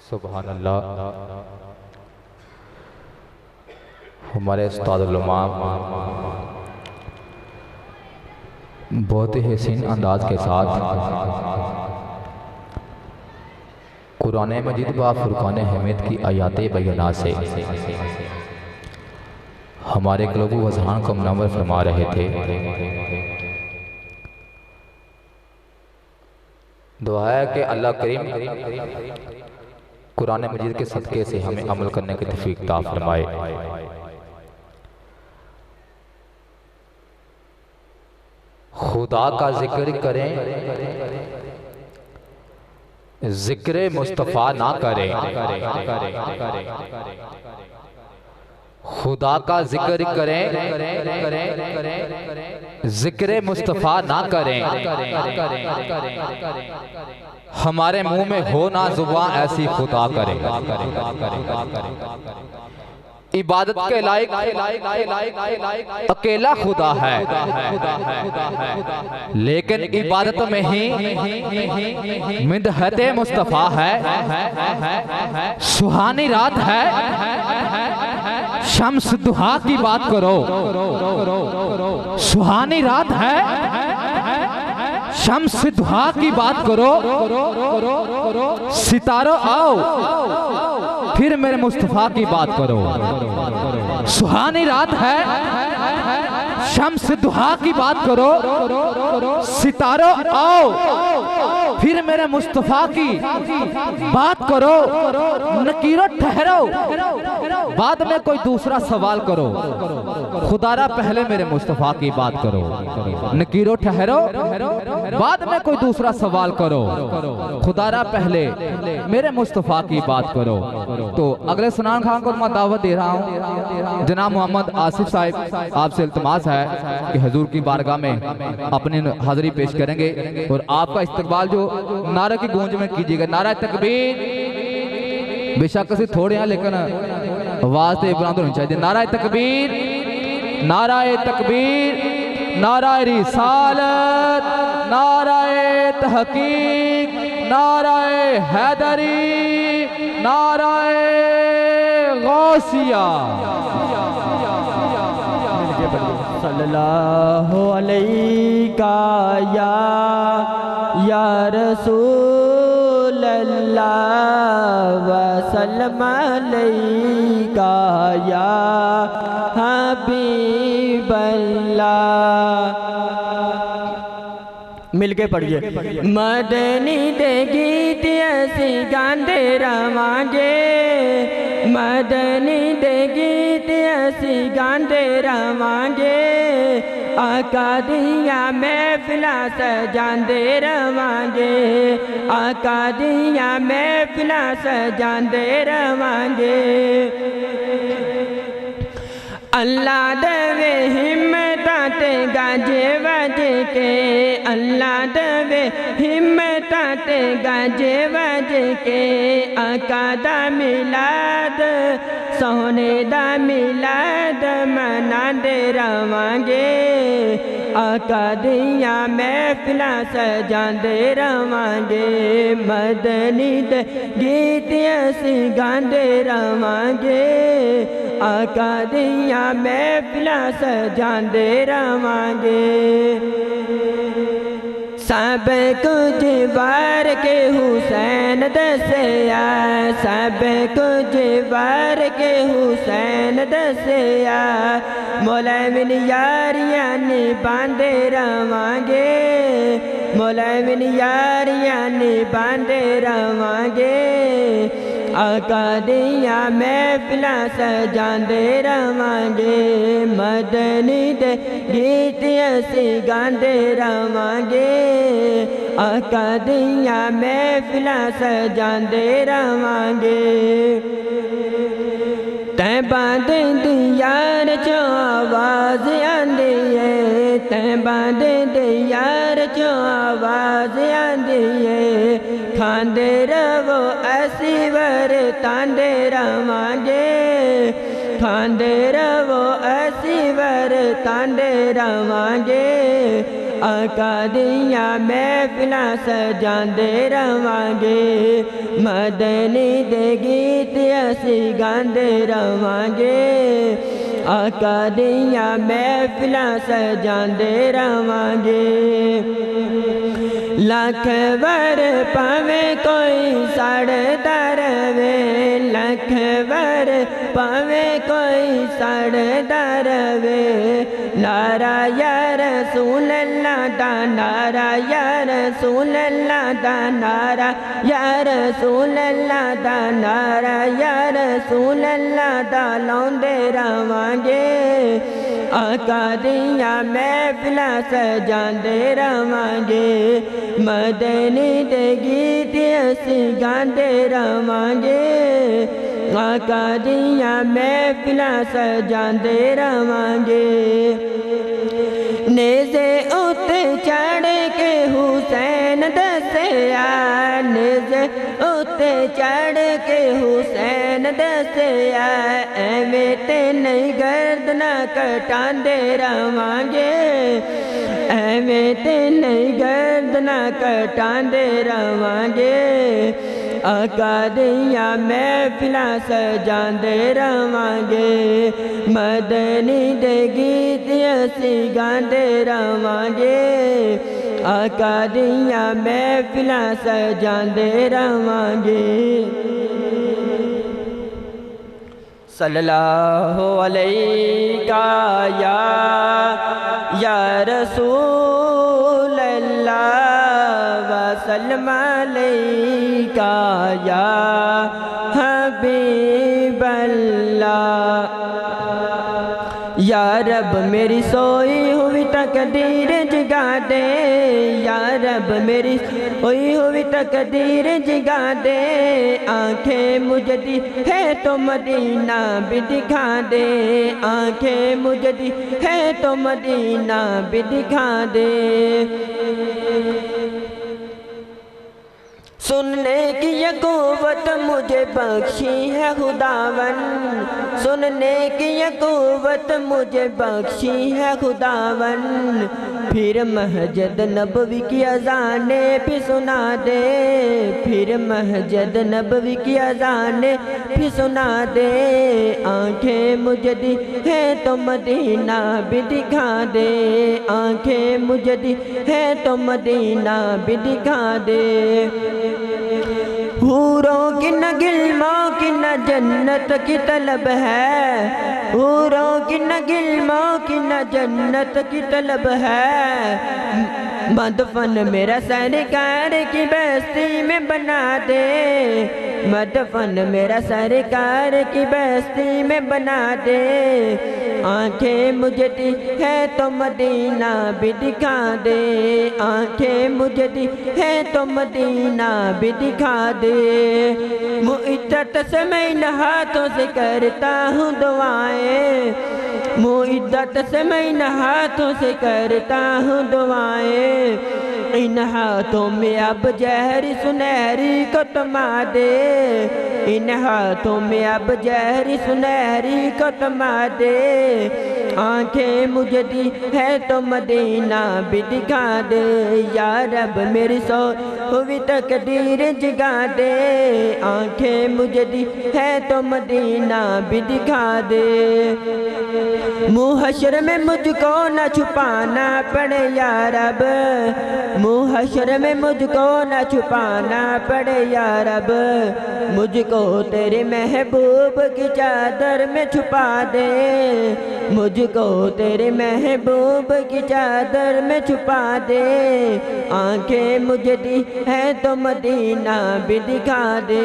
सुभान अल्लाह। हमारे उस्ताद उलमा बहुत ही हसीन अंदाज के साथ कुरान मजीद व फुरकान हमीद की आयात बय्यनात से हमारे क़ल्ब व अज़हान को मुनव्वर फरमा रहे थे। दुआ है कि अल्लाह करीम कुरान मजीद के सदक़े से हमें अमल करने की तौफ़ीक़ अता फरमाए। खुदा का जिक्र करें, जिक्र मुस्तफ़ा ना करें। खुदा का जिक्र करें, जिक्र मुस्तफ़ा ना करें। हमारे मुंह में हो ना जुबान ऐसी खुदा करें। इबादत के लायक अकेला खुदा है, लेकिन इबादत में ही मिदहत मुस्तफ़ा है। सुहानी रात है, शम्स दुहा की बात करो। सुहानी रात है, शम्स दुहा की बात करो। सितारों आओ, फिर मेरे मुस्तफ़ा की बात करो। सुहानी रात है, शम्स दुहा की बात करो। सितारों आओ, फिर मेरे मुस्तफ़ा की बात करो। नकीरों ठहरो, बाद में कोई दूसरा सवाल करो। खुदारा पहले मेरे मुस्तफ़ा की बात करो। नकीरों ठहरो, बाद में कोई दूसरा सवाल करो। खुदारा पहले मेरे मुस्तफ़ा की बात करो। तो अगले सनान खान को मैं दावत दे रहा हूँ। जनाब मोहम्मद आसिफ साहिब, आपसे इल्तमास है कि हुजूर की बारगाह में अपनी हाज़िरी पेश करेंगे और आपका इस्तकबाल जो नारा की गूंज में कीजिएगा। नारा तकबीर, बेशक से थोड़े हैं लेकिन आवाज़ तो बुलंद होनी चाहिए। नारा तकबीर, नारा तकबीर, नारा रिसालत, नारा तहकीक, नारा हैदरी, नारा गौसिया। सल्लल्लाहु अलैका या रसूल अल्लाह वसल्लम अलैका या हबीब अल्लाह। मिलके पढ़िए। मदनी दे गीत ऐसी गांदे रवांगे, मदनी दे गीत ऐसी गांदे रवांगे। आका दिया महफिला सजांदे रवांगे, आका दिया महफिला सजांदे रवांगे। अल्लाह देवे हिम्मतां ते गाजे वजे के, अल्लाह देवे हिम्मतां ते गाजे वजे के। आका दा मिलाद, सोने दा मिलाद मनांदे रवांगे। आका दिया महफिला सजांदे रवांगे। मदनी दे गीत असीं गांदे रवांगे, आका दिया महफिला सजांदे रवांगे। सब कुछ बार के हुसैन दसिया, सब कुछ बार के हुसैन दसिया। मौलविन यारियां निभांदे रवांगे, मौलविन यारियां निभांदे रवांगे। आका दिया महफिला सजांदे रवांगे। मदनी दे गीत असीं गांदे रवांगे, आका दिया महफिला सजांदे रवांगे। तैं बांदे दी यार चो आवाज़ आंदी है, तैं बांदे दी यार चो आवाज़ आंदी है। खांदे रवो असी वरतांदे रवांगे, खांदे रवो असी वरतांदे रवांगे। आका दिया महफिलां सजांदे रवांगे मदनी दे गीत असी गांदे रवांगे आका दिया महफिलां सजांदे रवांगे लख वर पावे कोई सड़दा रवे लख वर पावे कोई सड़दा रवे नारा या रसूल अल्लाह दा नारा या रसूल अल्लाह दा नारा या रसूल अल्लाह दा नारा या रसूल अल्लाह दा लौंदे रवांगे आका दिया महफिलां सजांदे रवांगे मदनी दे गीत असी गांदे रवांगे आका दिया महफिलां सजांदे रवांगे नेज़े उत्ते चढ़ के हुसैन दसिया नेज़े उत्ते चढ़ के हुसैन दसिया एवें ते नहीं गर्दना कटांदे रवांगे एवें ते नहीं गर्दना कटांदे रवांगे आका दिया महफिलां सजांदे रवांगे मदनी दे गीत असी गांदे रवांगे आका दिया महफिलां सजांदे रवांगे सल्लल्लाहु अलैका या रसूल अल्लाह वसल्लम अलैका या हबीब अल्लाह या रब मेरी सोई हुई तकदीर जगा दे या रब मेरी सोई हुई तकदीर जगा दे आंखें मुझे दी है तो मदीना भी दिखा दे आंखें मुझे दी है तो मदीना भी दिखा दे सुनने की ये कुव्वत मुझे बख्शी है खुदावन सुनने की ये कुव्वत मुझे बख्शी है खुदावन फिर महजद नबवी की अज़ाने भी सुना दे फिर महजद नबवी की अज़ाने भी सुना दे आंखें मुझे दी है तो मदीना भी दिखा दे आंखें मुझे दी है तो मदीना भी दिखा दे हूरों की न गिल्मों की न जन्नत की तलब है हूरों की न गिल्मों की न जन्नत की तलब है मदफन मेरा सरकार की बस्ती में बना दे मदफन मेरा सरकार की बस्ती में बना दे आंखें मुझे दी है तो मदीना भी दिखा दे आंखें मुझे दी है तो मदीना भी दिखा दे मुइद्दत से मैं इन हाथों से करता हूँ दुआएं मुइद्दत से मैं इन हाथों से करता हूँ दुआएं इन हाथों में अब जहरी सुनहरी को थमा दे इन हाथों में अब जहरी सुनहरी को थमा दे आंखें मुझे दी है तो मदीना भी दिखा दे या रब मेरी सो हुई तकदीर जगा दे आंखें मुझे दी है तो मदीना भी दिखा दे मुहशर में मुझको न छुपाना पड़े या रब मुहशर में मुझको न छुपाना पड़े या रब मुझको तेरे महबूब की चादर में छुपा दे मुझको तेरे महबूब की चादर में छुपा दे आंखें मुझे दी है तो मदीना भी दिखा दे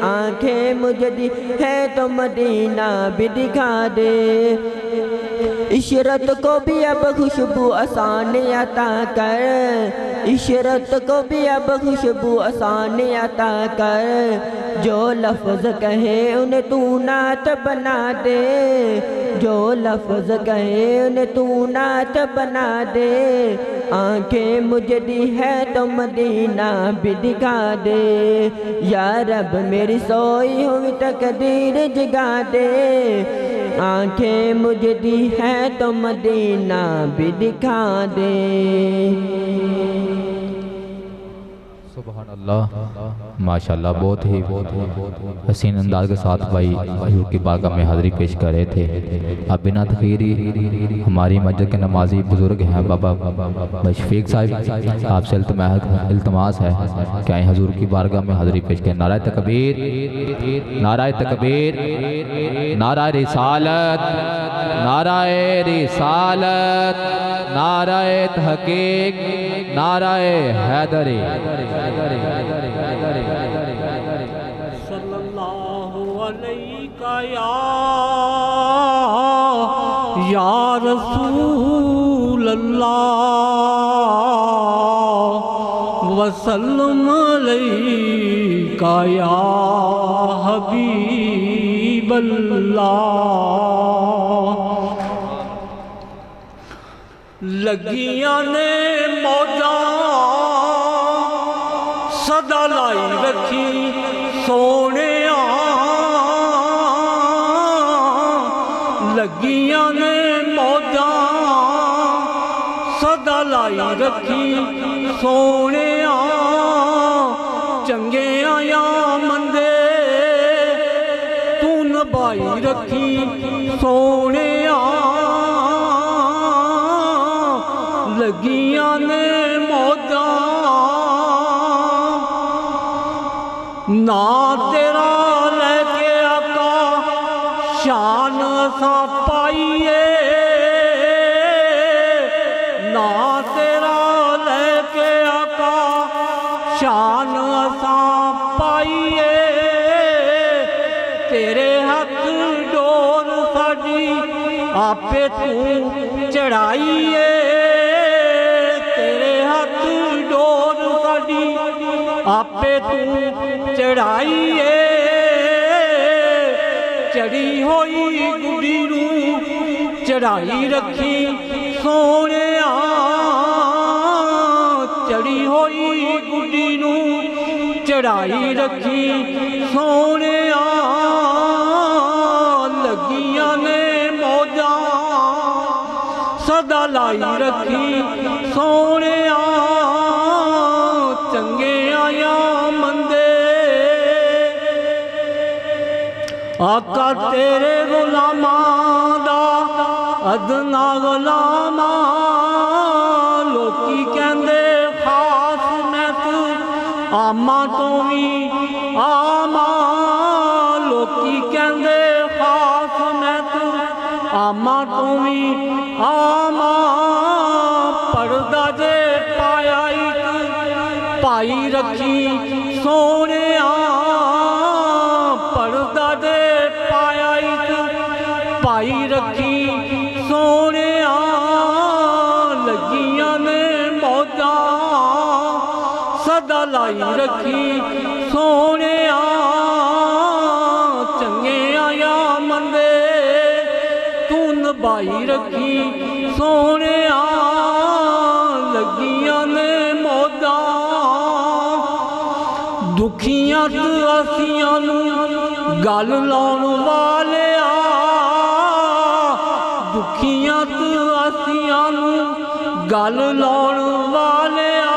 आंखें मुझे दी है तो मदीना भी दिखा दे इशरत को भी अब खुशबू आसान अता कर इशरत को भी अब खुशबू आसान अता कर जो लफ्ज़ कहे उन्हें तू नात बना दे जो लफ्ज़ कहे उन्हें तू नात बना दे आंखें मुझे दी है तो मदीना भी दिखा दे या रब मेरी सोई हुई तकदीर जगा दे आंखें मुझे दी है तो मदीना भी दिखा दे। सुभान अल्लाह, माशाल्लाह, बहुत ही हसीन अंदाज के साथ भाई हुजूर की बारगाह में हाज़िरी पेश कर रहे थे। अब बिना तखीरी हमारी मस्जिद के नमाजी बुजुर्ग हैं बाबा भाई शफीक साहब, आपसे इल्तमास है कि आए हुजूर की बारगाह में हाज़िरी पेश करें। नाराए तकबीर, नाराए तकबीर, नाराए रिसालत, नाराए रिसालत, नाराए तहकीक, नाराए हैदरी। सल्लल्लाहु अलैका या रसूल अल्लाह वसल्लम अलैका या हबीब अल्लाह। लगियां ने मौजा सदा लाई रखी सोने, लगियां ने मौजा सदा लाई रखी सोने, चंगे या मंदे तू नभाई रखी सोने, लगियां ने मौजा ना तेरा लेके आका शान सा पाइए, ना तेरा लेके आका शान सा पाइए, तेरे हाथ डोर साड़ी आपे तू चढ़ाइए, तेरे हाथ डोर साड़ी आपे तू चढ़ाइए, चढ़ी होई गुड़ी नू चढ़ाई रखी सोने, चढ़ी होई गुड़ी नू चढ़ाई रखी सोने, लगियां ने मौजा सदा लाई रखी सोने, चंगे आया मंदे आका तेरे गुलामा दा अदना गुलामा, लोकी कहंदे खास मैं तू आमा तो भी आमा, लोकी कहंदे खास मैं तू आमा तो भी आमा, पर्दा जे पाया पाई रखी सोने, पर्दा दे पाया पाई रखी सोने, लगियां ने मौजा सदा लाई रखी सोने, चंगे आया मंदे तू नभाई रखी सोने, लगियां ने मौजा दुखियां आसियां नू गल लाउण वालिया, दुखियां आसियां नू गल लाउण वालिया,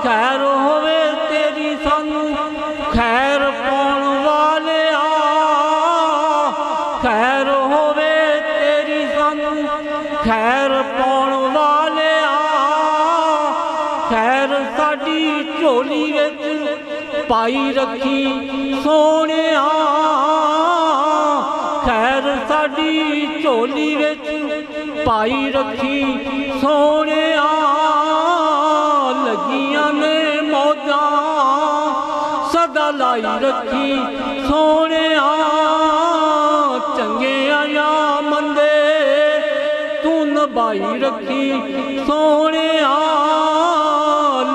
खैर होवे तेरी सानू खैर पाउण वालिया, खैर होवे तेरी सानू खैर पाउण वालिया, खैर साडी झोली विच पाई रखी सोने, खैर साडी झोली विच पाई रखी सोने, लगियां ने मौजा सदा लाई रखी सोने, चंगे आया मंदे तू नभाई रखी सोने,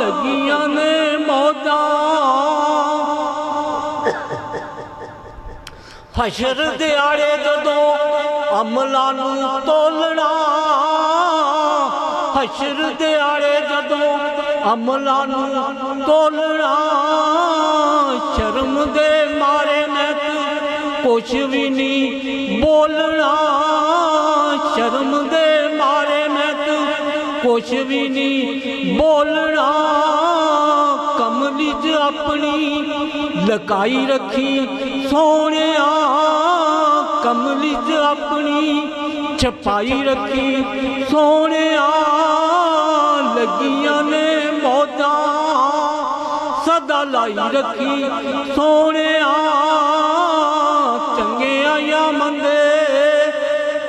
लगियां ने मौजा हशर दिहाड़े जदों अमलां नू तोलना, हशर दिहाड़े जदों अमलां नू तोलना, शर्म दे मारे मैं कुछ भी नहीं बोलना, शर्म दे मारे मैं तू कुछ भी नहीं बोलना। कमली च अपनी लकाई रखी सोनिया, कमली च अपनी छपाई रखी सोनिया। लगियां ने मौजा सदा लाई रखी सोनिया। चंगे या मंदे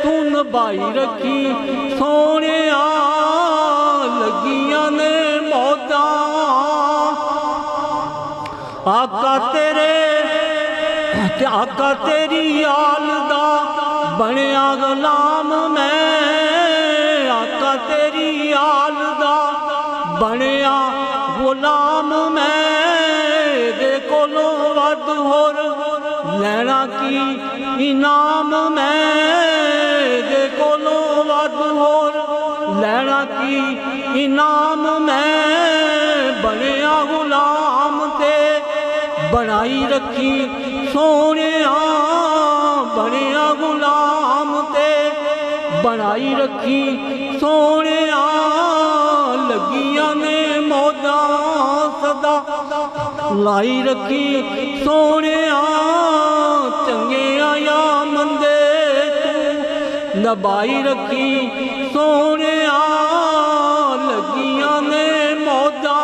तू नभाई रखी सोनिया। लगियां ने मौजा आका तेरे आका तेरी आल दा बनया गुलाम मैं। आका तेरी आल दा बनया गुलाम मैं। दे कोलों वध होर लैना की इनाम मैं। दे कोलों वध होर लैना की इनाम मैं। बनया गुलाम ते बनाई रखी सोनिया। बनया गुलाम ते बनाई रखी सोनिया। लगियां ने मौजा सदा लाई रखी सोनिया। चंगे या मंदे तू नभाई रखी सोनिया। लगियां ने मौजा।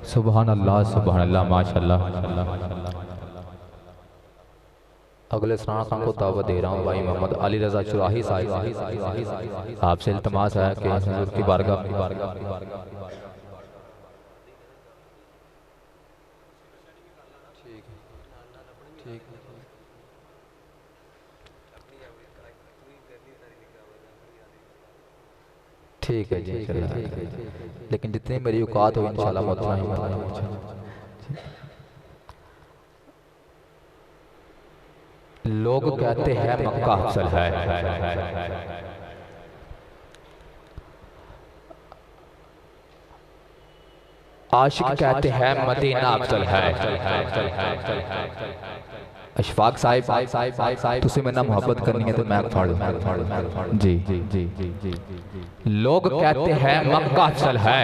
सुभान अल्लाह माशाल्लाह। अगले सराना खान को दावत दे रहा हूँ भाई मोहम्मद अली रजा चुराही साहिब। आपसे इल्तमास है कि हुजूर की बारगाह ठीक है जी, लेकिन जितनी मेरी औकात हो इंशाल्लाह मैं उतना ही बताऊंगा। लोग कहते हैं मक्का अफजल है, आशिक कहते हैं मदीना अफजल है। अशफाक साहिब तुसी मेरे नाल मोहब्बत करनी है तो मैं फाड़ जी। लोग कहते हैं मक्का अफजल है,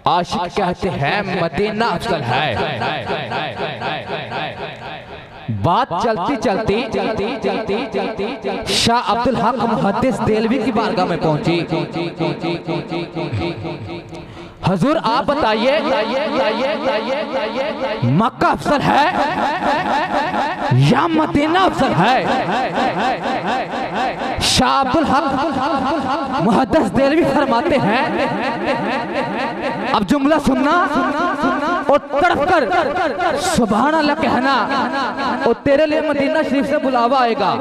आशिक कहते हैं मदीना अफजल है। बात चलती चलती शाह अब्दुल हक मुहद्दिस देलवी की बारगाह में पहुंची। हुजूर आप बताइए मक्का अफजल है या मदीना अफजल है? शाह अब्दुल हक मुहद्दिस देलवी फरमाते हैं, अब जुमला सुनना और तड़प कर सुभान अल्लाह कहना और तेरे लिए मदीना शरीफ से बुलावा आएगा।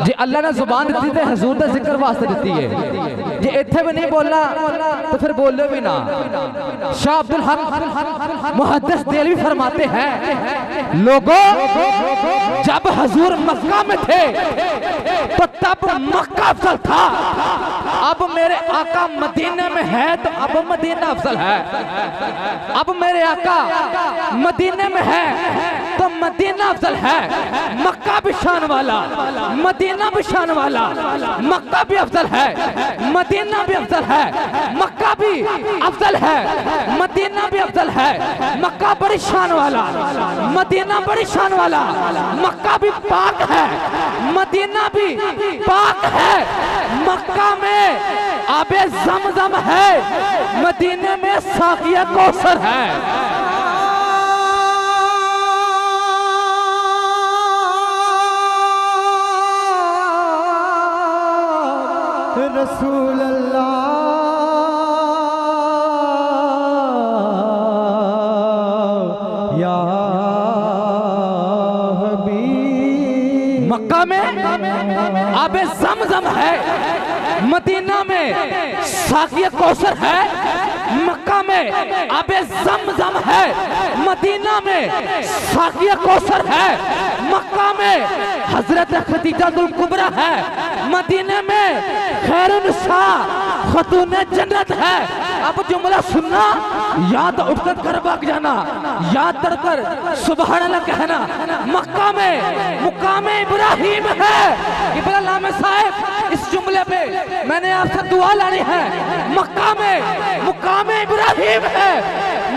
जे अल्लाह ने जुबान दी ते हुजूर दा जिक्र वास्ते दी है। जे इत्थे भी नहीं बोलना तो फिर बोलो भी ना। शाह अब्दुल हक मुहद्दिस देलवी फरमाते हैं, लोगों जब हुजूर मक्का में थे तो तब मक्का अफजल था। अब मेरे आका मदीना में है तो अब मदीना अफजल है। अब मेरे आका मदीने में है तो मदीना अफजल है। मक्का भी शान वाला, मदीना भी शान वाला। मक्का भी अफजल है, मदीना भी अफजल है। मक्का भी अफजल है, मदीना भी अफजल है। मक्का बड़ी शान वाला, मदीना बड़ी शान वाला। मक्का भी पाक है, मदीना भी पाक है। मक्का में आबे ज़मज़म है, मदीने में साक़िया कौसर है। रसूल अल्लाह या हबीब। मक्का में आबे ज़मज़म है, मदीना में साक़िया कौसर है। मक्का में आबे ज़मज़म है, मदीना में साकिया कौसर है, मक्का में हजरत खदीजातुल कुबरा है, मदीने में खैरुन्निसा खतून जन्नत है। अब जुमला सुनना, याद उठकर घर भाग जाना, याद कर सुभान अल्लाह कहना। मक्का में मुकाम इब्राहिम है। इब्राहिम लामे साहब, इस जुमले पे मैंने आपसे दुआ लानी है। मक्का में मुकाम इब्राहिम है,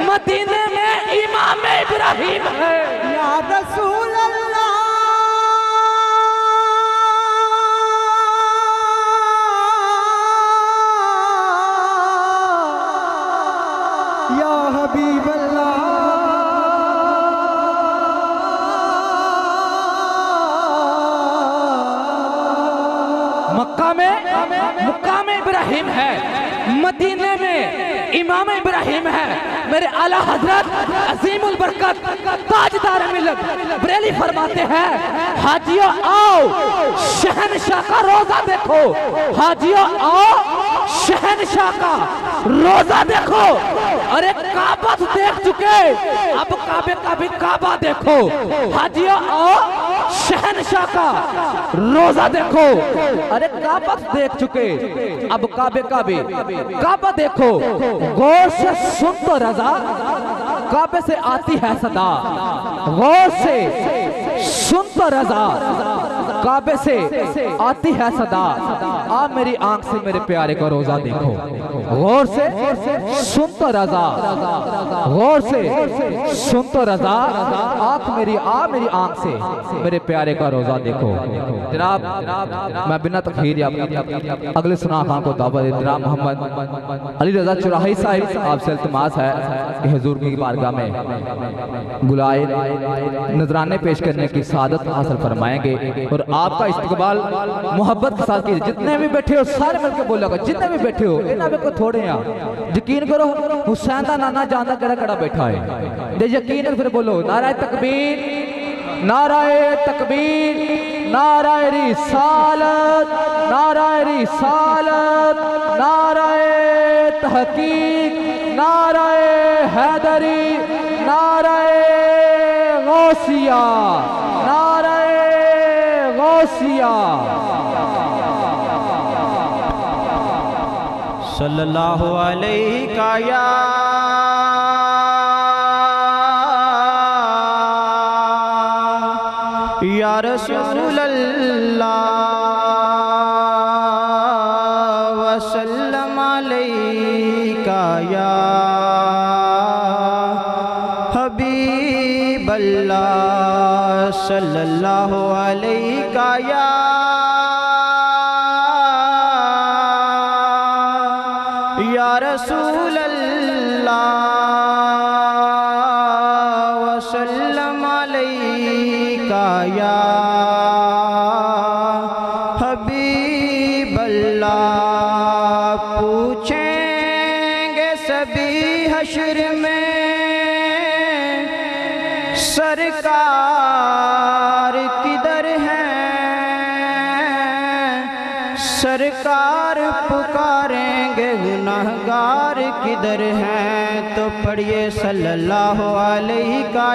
मदीने में इमाम इब्राहिम है। या रसूल अल्लाह या हबीब अल्लाह मक्का में मुकाम इब्राहिम है, मदीने में इमाम इब्राहिम है। मेरे आला हजरत अजीमुल बरकत ताजदार मिलत बरेली फरमाते हैं, हाजियों आओ शहनशाह का रोजा देखो, हाजियों आओ शहनशाह का रोजा देखो। अरे काबा तो देख चुके, अब काबे का भी काबा देखो। हाजियों आओ शहनशाह का रोजा देखो। अरे काबा तो देख चुके, अब काबे का भी काबा देखो। गौर से सुन तो रजा, काबे से आती है सदा। गौर से सुन तो रजा, काबे से आती है सदा। आप मेरी आंख से मेरे प्यारे का रोजा देखो। गौर से सुन तो रजा, गौर से सुन तो रजा। आप मेरी आंख से मेरे प्यारे का रोजा देखो। जनाब मैं बिना तखीर अगले सुना खां को दावत दे। जनाब मोहम्मद अली रजा चुराही साहिब आपसे इल्तिमास है कि हुजूर की बारगाह में बुलाए नजराने पेश करने की सादत हासिल फरमाएंगे और आपका इस्तकबाल मोहब्बत के साथ कीजिए। जितने भी बैठे हो सारे मिलकर बोलोगे, जितने भी बैठे हो इन्हें भी को थोड़े हैं। यकीन करो हुसैन का नाना जानदा कड़ा कड़ा बैठा है। जे यकीन है फिर बोलो नाराए तकबीर, नाराए तकबीर, नाराए रिसालत, नाराए रिसालत, नाराए तहकीक, नाराए हैदरी, नाराए गौसिया, नाराए गौसिया। सल्लल्लाहु अलैहि का या रसूल अल्लाह वसल्लम अलैका या हबीब अल्लाह सल्लल्लाहु अलैका या रसूल अल्लाह वसल्लम अलैका या हबीब अल्लाह। पूछेंगे सभी हश्र में सरकार किधर हैं, सरकार पुकारेंगे गुनाहगार किधर हैं। तो पढ़िए सल्लल्लाहु अलैहि का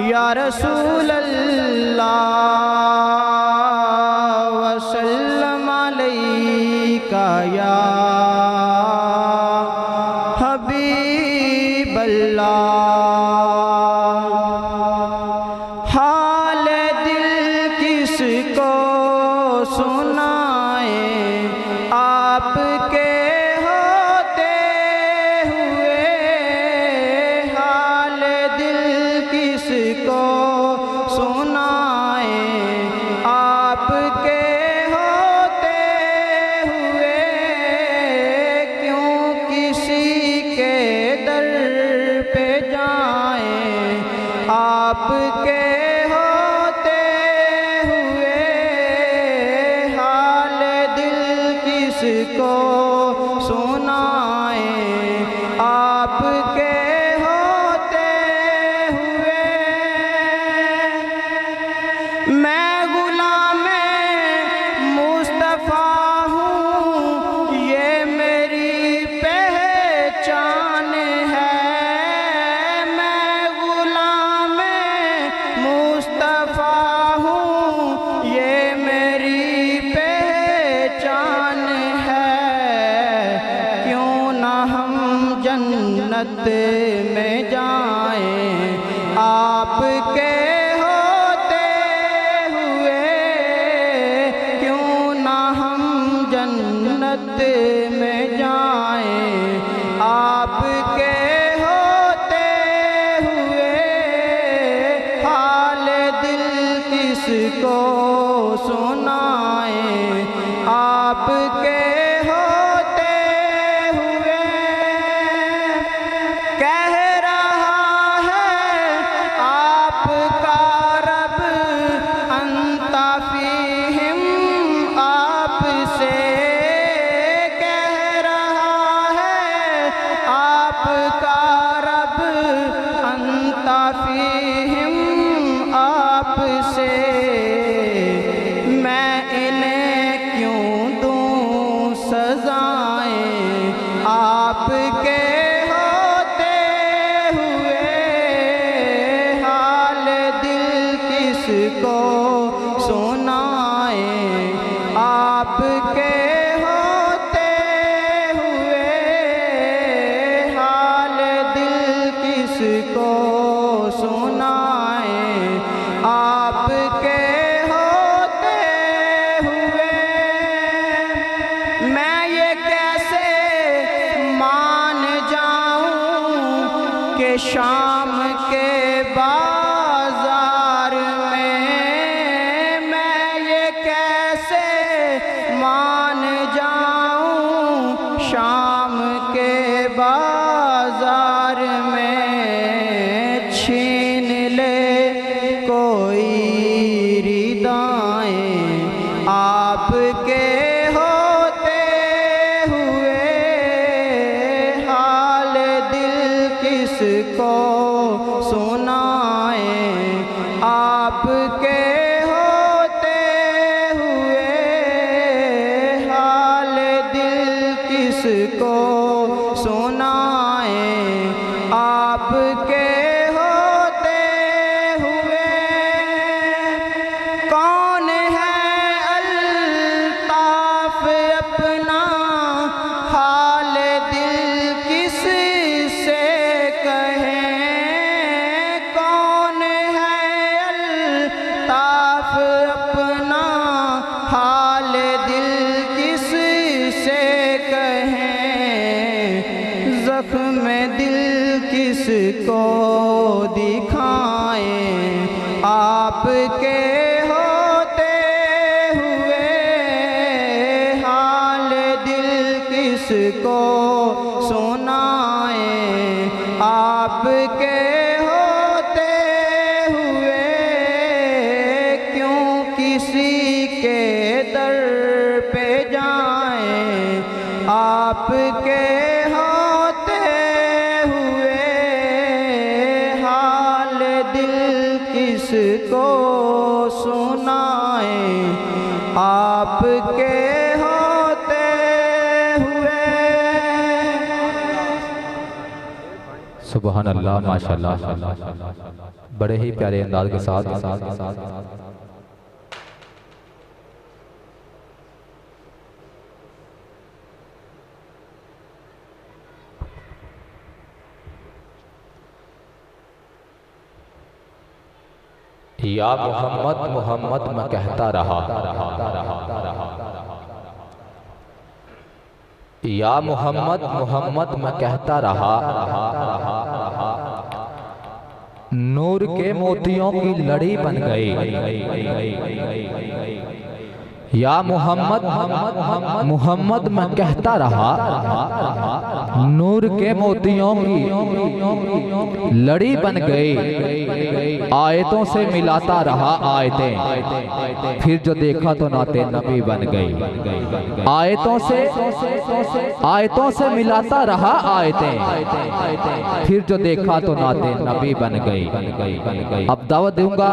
या रसूल अल्लाह वसल्लम अलैका या हबीब अल्लाह। हाल दिल किसको सुनाए आपके होते हुए, हाल दिल किसको सुनाए आपके होते हुए। क्यों किसी के दर पे जाएं आपके होते हुए, हाल दिल किसको सुनाए आपके होते हुए। मैं गुलाम मुस्तफ़ा हूँ किसको सुनाए आपके होते हुए। कह रहा है आपका रब अंता फीहिम आपसे, कह रहा है आपका रब अंता फीहिम आपसे। मैं इन्हें क्यों दूं सजाएं आपके होते हुए। हाल दिल किसको सुनाए आपके होते हुए। हाल दिल किसको सुनाए आपके होते हुए। मैं ये कैसे मान जाऊं कि शाम के बाजार में, मैं ये कैसे मान जाऊं शाम के बाजार में। छीन ले कोई रिदाएं आपके होते हुए। हाल दिल किसको सुनाए आपके होते हुए। हाल दिल किसको सुनाए आपके होते हुए। कौन है अल्ताफ अपना हाल दिल किस से कहें। कौन है अल्ताफ अपना हाल दिल किस से कहें। ज़ख्म दिल किसको दिखाएं आपके होते हुए। हाल दिल किसको सुनाए आपके होते हुए। क्यों किसी के दर पे जाएं आपके होते हुए। हाल दिल किसको सुनाए आपके होते हुए। सुबहान अल्लाह, माशाअल्लाह, बड़े ही प्यारे अंदाज के साथ या मोहम्मद मोहम्मद मैं कहता रहा। या मोहम्मद मोहम्मद मैं कहता रहा। नूर के मोतियों की लड़ी बन गई। या मोहम्मद मोहम्मद मैं कहता रहा। नूर के मोतियों की लड़ी बन गई। आयतों से मिलाता रहा आयतें, फिर जो देखा तो नाते नबी बन गई। आयतों से मिलाता रहा आयतें, फिर जो देखा तो नाते नबी बन गई। अब दावत दूंगा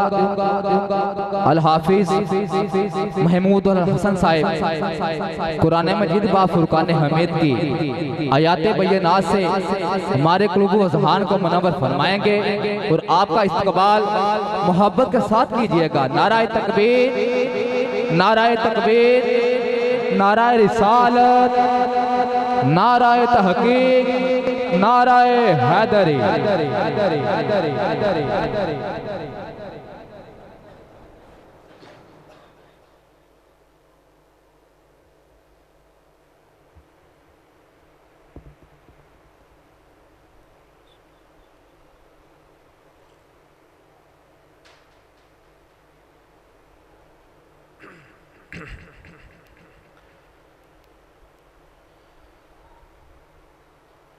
अल हाफिज महमूद हसन साहिब कुरान मजीद बा फुरकान हमीद की आयात बय्यनात से हमारे क़ुलूब व ज़हान को मुनव्वर फरमाएंगे और आपका इस्तक़बाल मोहब्बत के साथ कीजिएगा। नाराए तकबीर, नाराए तकबीर, नाराए रिसालत, नाराए तहक़ीक़, नाराए हैदरी।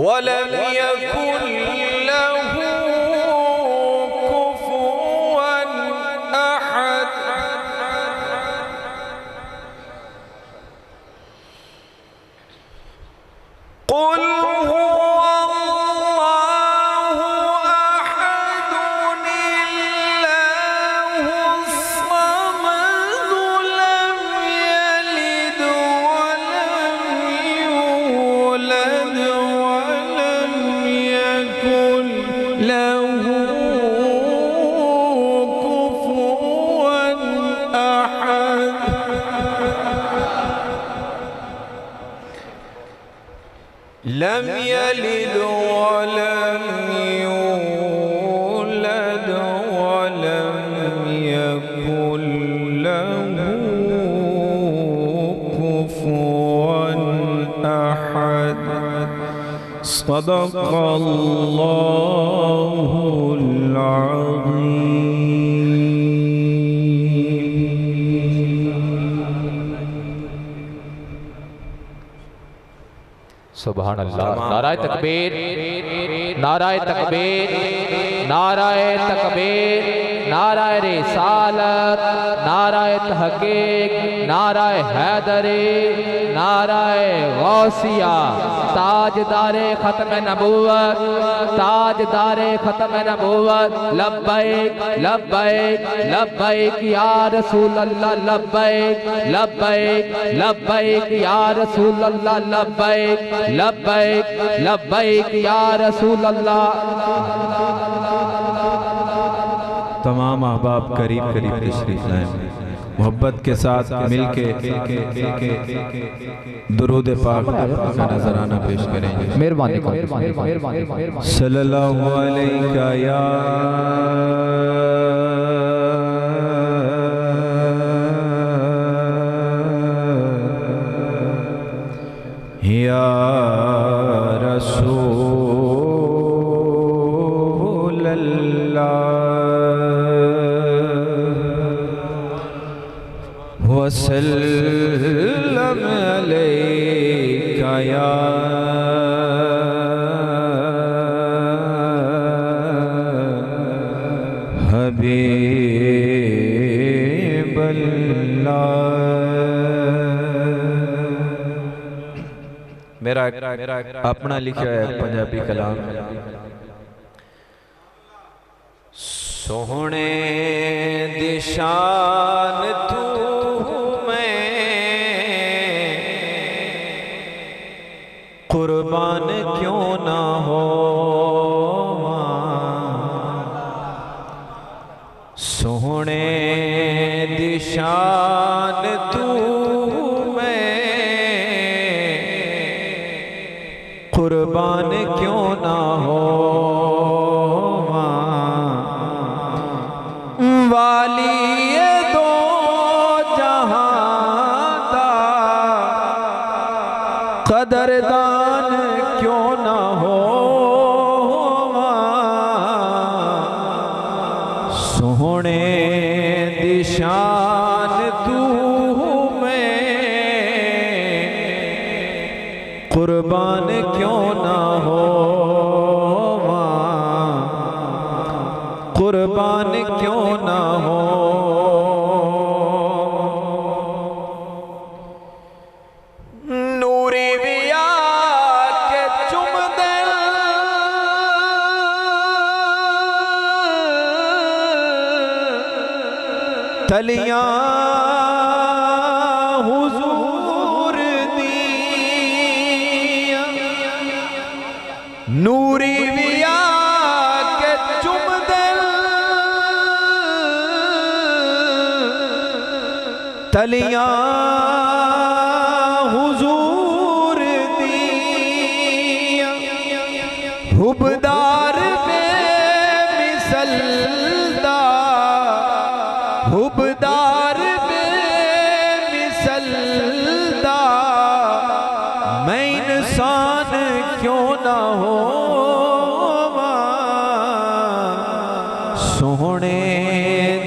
वलम यकुन लहू कुफुवन अहद। कुल लम यलिद वलम यूलद वलम यकुन लहू कुफुवन अहद। सदक़ल्लाहुल सुभान अल्लाह। नाराए तकबीर, नाराए तकबीर, नाराए तकबीर, नाराए रिसालत, नाराए तहक़ीक़, नाराए हैदरी, नाराए गौसिया, ताजदारे खत्म नबूवत, ताजदारे खत्म नबूवत। लब्बैक लब्बैक लब्बैक या रसूल अल्लाह, लब्बैक लब्बैक लब्बैक या रसूल अल्लाह, लब्बैक लब्बैक लब्बैक या रसूल अल्लाह। तमाम अहबाब करीब करीब तशरीफ लाएं, मोहब्बत के साथ मिलके दुरूद पाक का नजराना पेश करेंगे। मेहरबानी सल्लल्लाहु अलैका या रसूल अल्लाह वसल्लम अलैका या हबीब अल्लाह। मेरा अपना लिखा है पंजाबी कलाम। सोहने दिशान तू कुर्बान क्यों ना हो, सोहने दिशान तू मैं कुर्बान क्यों ना हो। वाली दो जहां दा कदरदान क्यों ना हो, सोहने दिशान तू मैं कुर्बान क्यों ना हो, कुर्बान क्यों ना हो। नूरी विया के चुम दे तलियां हुजूर दी, नूरी विया के चुम दे तलियां हुजूर दी, हुबदार बेमिसलदा, हुबदार बेमिसलदा मैं इंसान क्यों ना हो, सोहने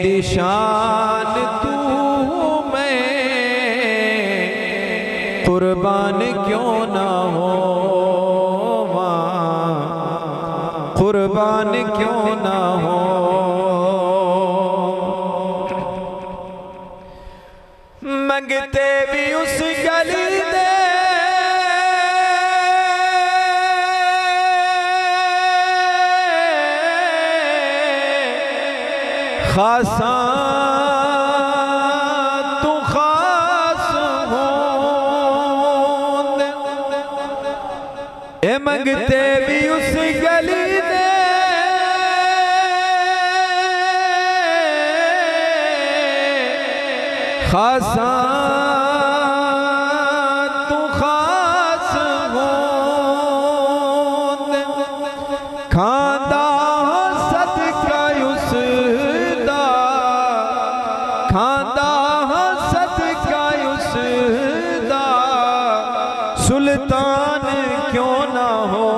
दिशान तू मैं कुर्बान क्यों ना हो। कुर्बान क्यों ना हो। मंगते भी उस गली दे खासा तू खास हो। ए मंगते भी उस गली दे खासा तू खास हो। खांदा सदका उसदा खांदा सदका उसदा सुल्तान क्यों ना हो।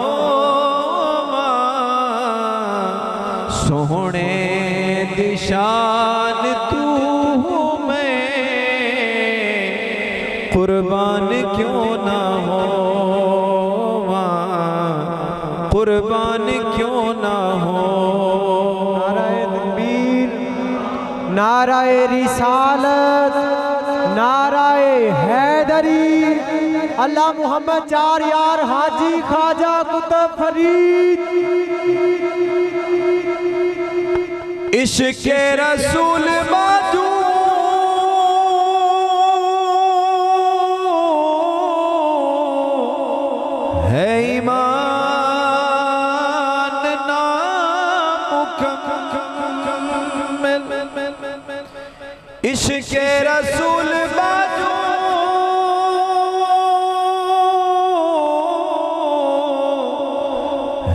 सोहने दिशान तू कुर्बान क्यों ना हो। कुर्बान क्यों ना हो। नाराए तकबीर, नाराए रिसालत, नाराए हैदरी, अल्लाह मोहम्मद चार यार हाजी ख्वाजा कुतुब फरीद। इश्क़ रसूल बाजू है ईमान नामुकम्मल। इश्क़ रसूल बाजू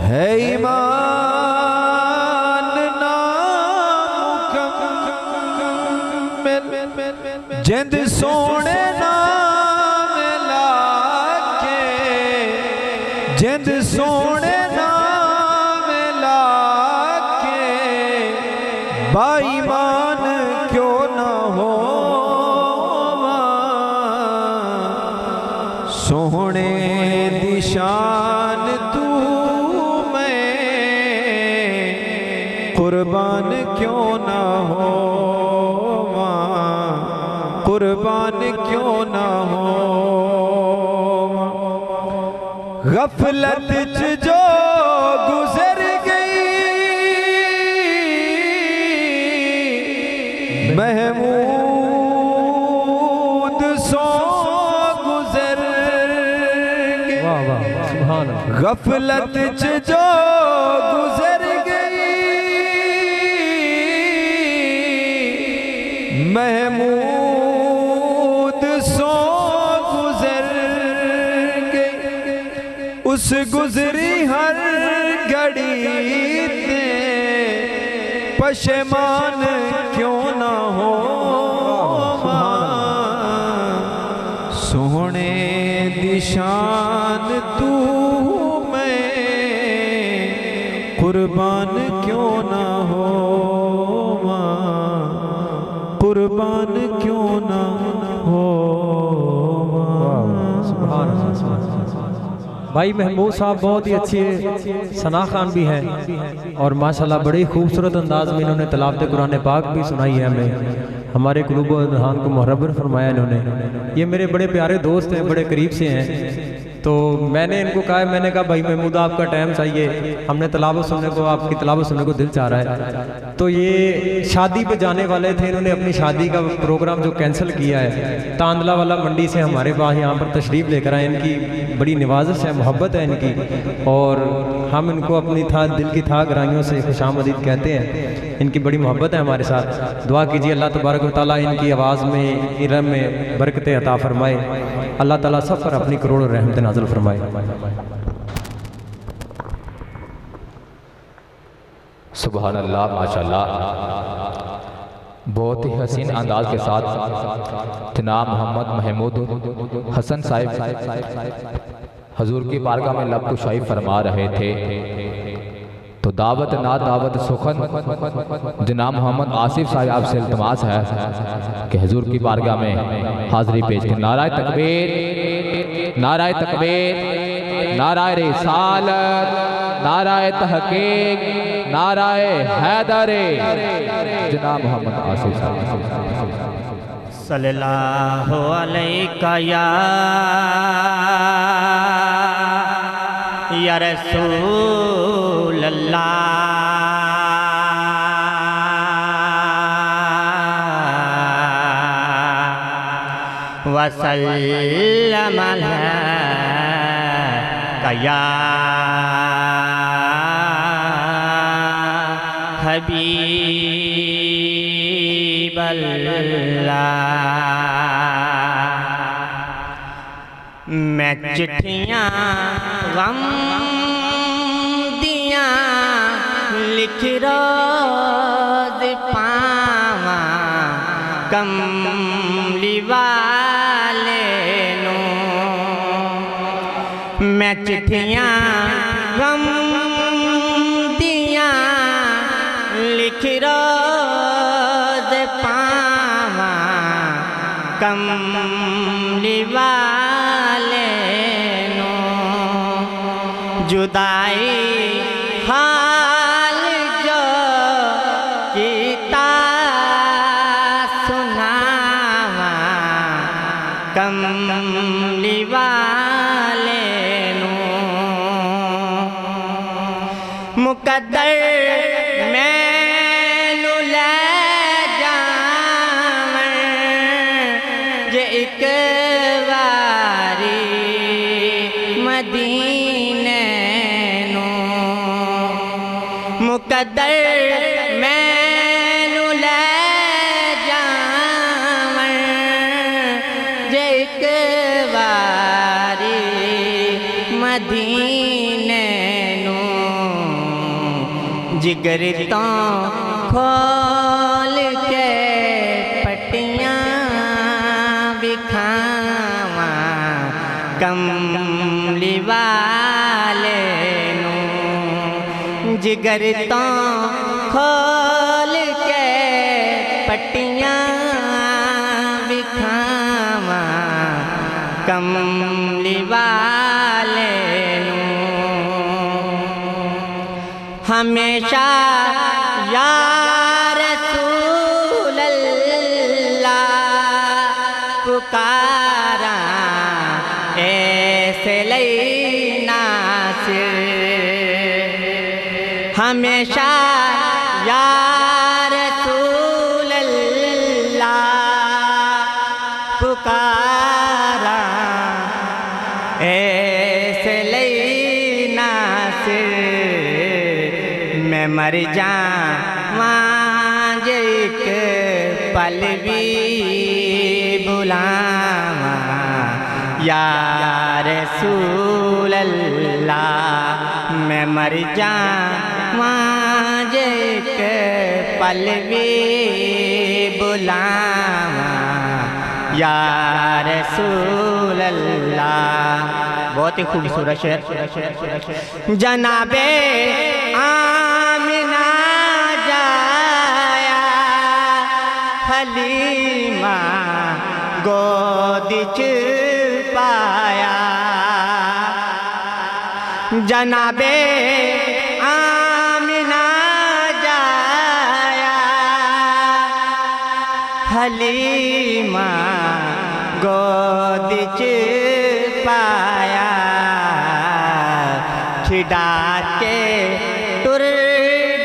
है ईमान नामुकम्मल। जिंद सोने जिंद सोने नाम लाके बाईमान क्यों ना हो। सोहने दिशान तू मैं कुर्बान क्यों ना हो। कुर्बान क्यों ना हो। गफलत जो गुजर गई महमूद सो गुजर गई। गफलत जो गुजर गई महमूद सो उस गुजरी हर घड़ी ते पशेमान क्यों ना हो। सोहने दिशान तू मैं कुर्बान क्यों ना हो। कुर्बान क्यों ना हो। भाई महमूद साहब बहुत ही अच्छे सना खान भी हैं और माशाल्लाह बड़ी खूबसूरत अंदाज में इन्होंने तलावत कुरान पाक भी सुनाई है हमें। हमारे कुलूब और अज़हान को मुहर्रर फरमाया इन्होंने। ये मेरे बड़े प्यारे दोस्त हैं, बड़े करीब से हैं। तो मैंने इनको कहा, मैंने कहा भाई महमूद आपका टाइम चाहिए, हमने तलावत सुनने को, आपकी तलावत सुनने को दिल चाह रहा है। तो ये शादी पे जाने वाले थे, इन्होंने अपनी शादी का प्रोग्राम जो कैंसिल किया है, तांदला वाला मंडी से हमारे पास यहाँ पर तशरीफ़ लेकर आए। इनकी बड़ी नवाजिश है, मोहब्बत है इनकी, और हम इनको अपनी दिल की था गहराइयों से खुशामदीद कहते हैं। इनकी बड़ी मोहब्बत है हमारे साथ। दुआ कीजिए अल्लाह तबारक व तआला इनकी आवाज़ में, इल्म में बरकतें अता फरमाए। अल्लाह ताला सब पर अपनी करोड़ों रहमत नाज़िल फरमाए। सुभान अल्लाह, माशाल्लाह। बहुत ही हसीन अंदाज के साथ जनाब मोहम्मद महमूद हसन साहिब हजूर की बारगाह में लब कुशाई फरमा रहे थे। तो दावत ना दावत सुखन जनाब मोहम्मद आसिफ साहब आपसे इल्तमास है कि हजूर की बारगाह में हाजिरी पेश करें। नाराए तकबीर, नाराए तकबीर, नाराए रिसालत, नाराए तहकीक, नाराए हैदरे जनाब मोहम्मद आसिफ साहब। सल्लल्लाहु अलैका या रसूल अल्लाह। वसल्लम अलैका या हबीब अल्लाह। मैं चिट्ठियाँ गम दिया लिख रोज़ पावा कमली वाले नू। मैं चिट्ठियाँ गम दिया लिख रोज़ पावा कमली वाले नू। जुदाई हाल जो कीता सुनावा कमली वाले नू। मुकद्दर मैनू लै जावण जे इक वारी मदीने नू। मुकद्दर मैनू लै जावण जे इक वारी मदीने नू। जिगर तो खोल के पट्टियाँ बिखावा कमली वाले नू। जिगर तो खोल के पट्टियाँ बिखावा कमली वाले नू। हमेशा या रसूल अल्लाह पुकारा ऐसे लैना सिर। हमेशा या रसूल अल्लाह पुकारा ऐसे लैना सिर। मैं मर जावां जे एक पल भी बुलावा या रसूल अल्लाह। मैं मर जावां जे एक पल भी बुलावा या रसूल अल्लाह। बहुत ही खूबसूरत शेर। जनाबे आमिना जाया हलीमा गोदी च पाया। जनाबे आमिना जाया हलीमा गोदी च पाया। छिड़ा के तुर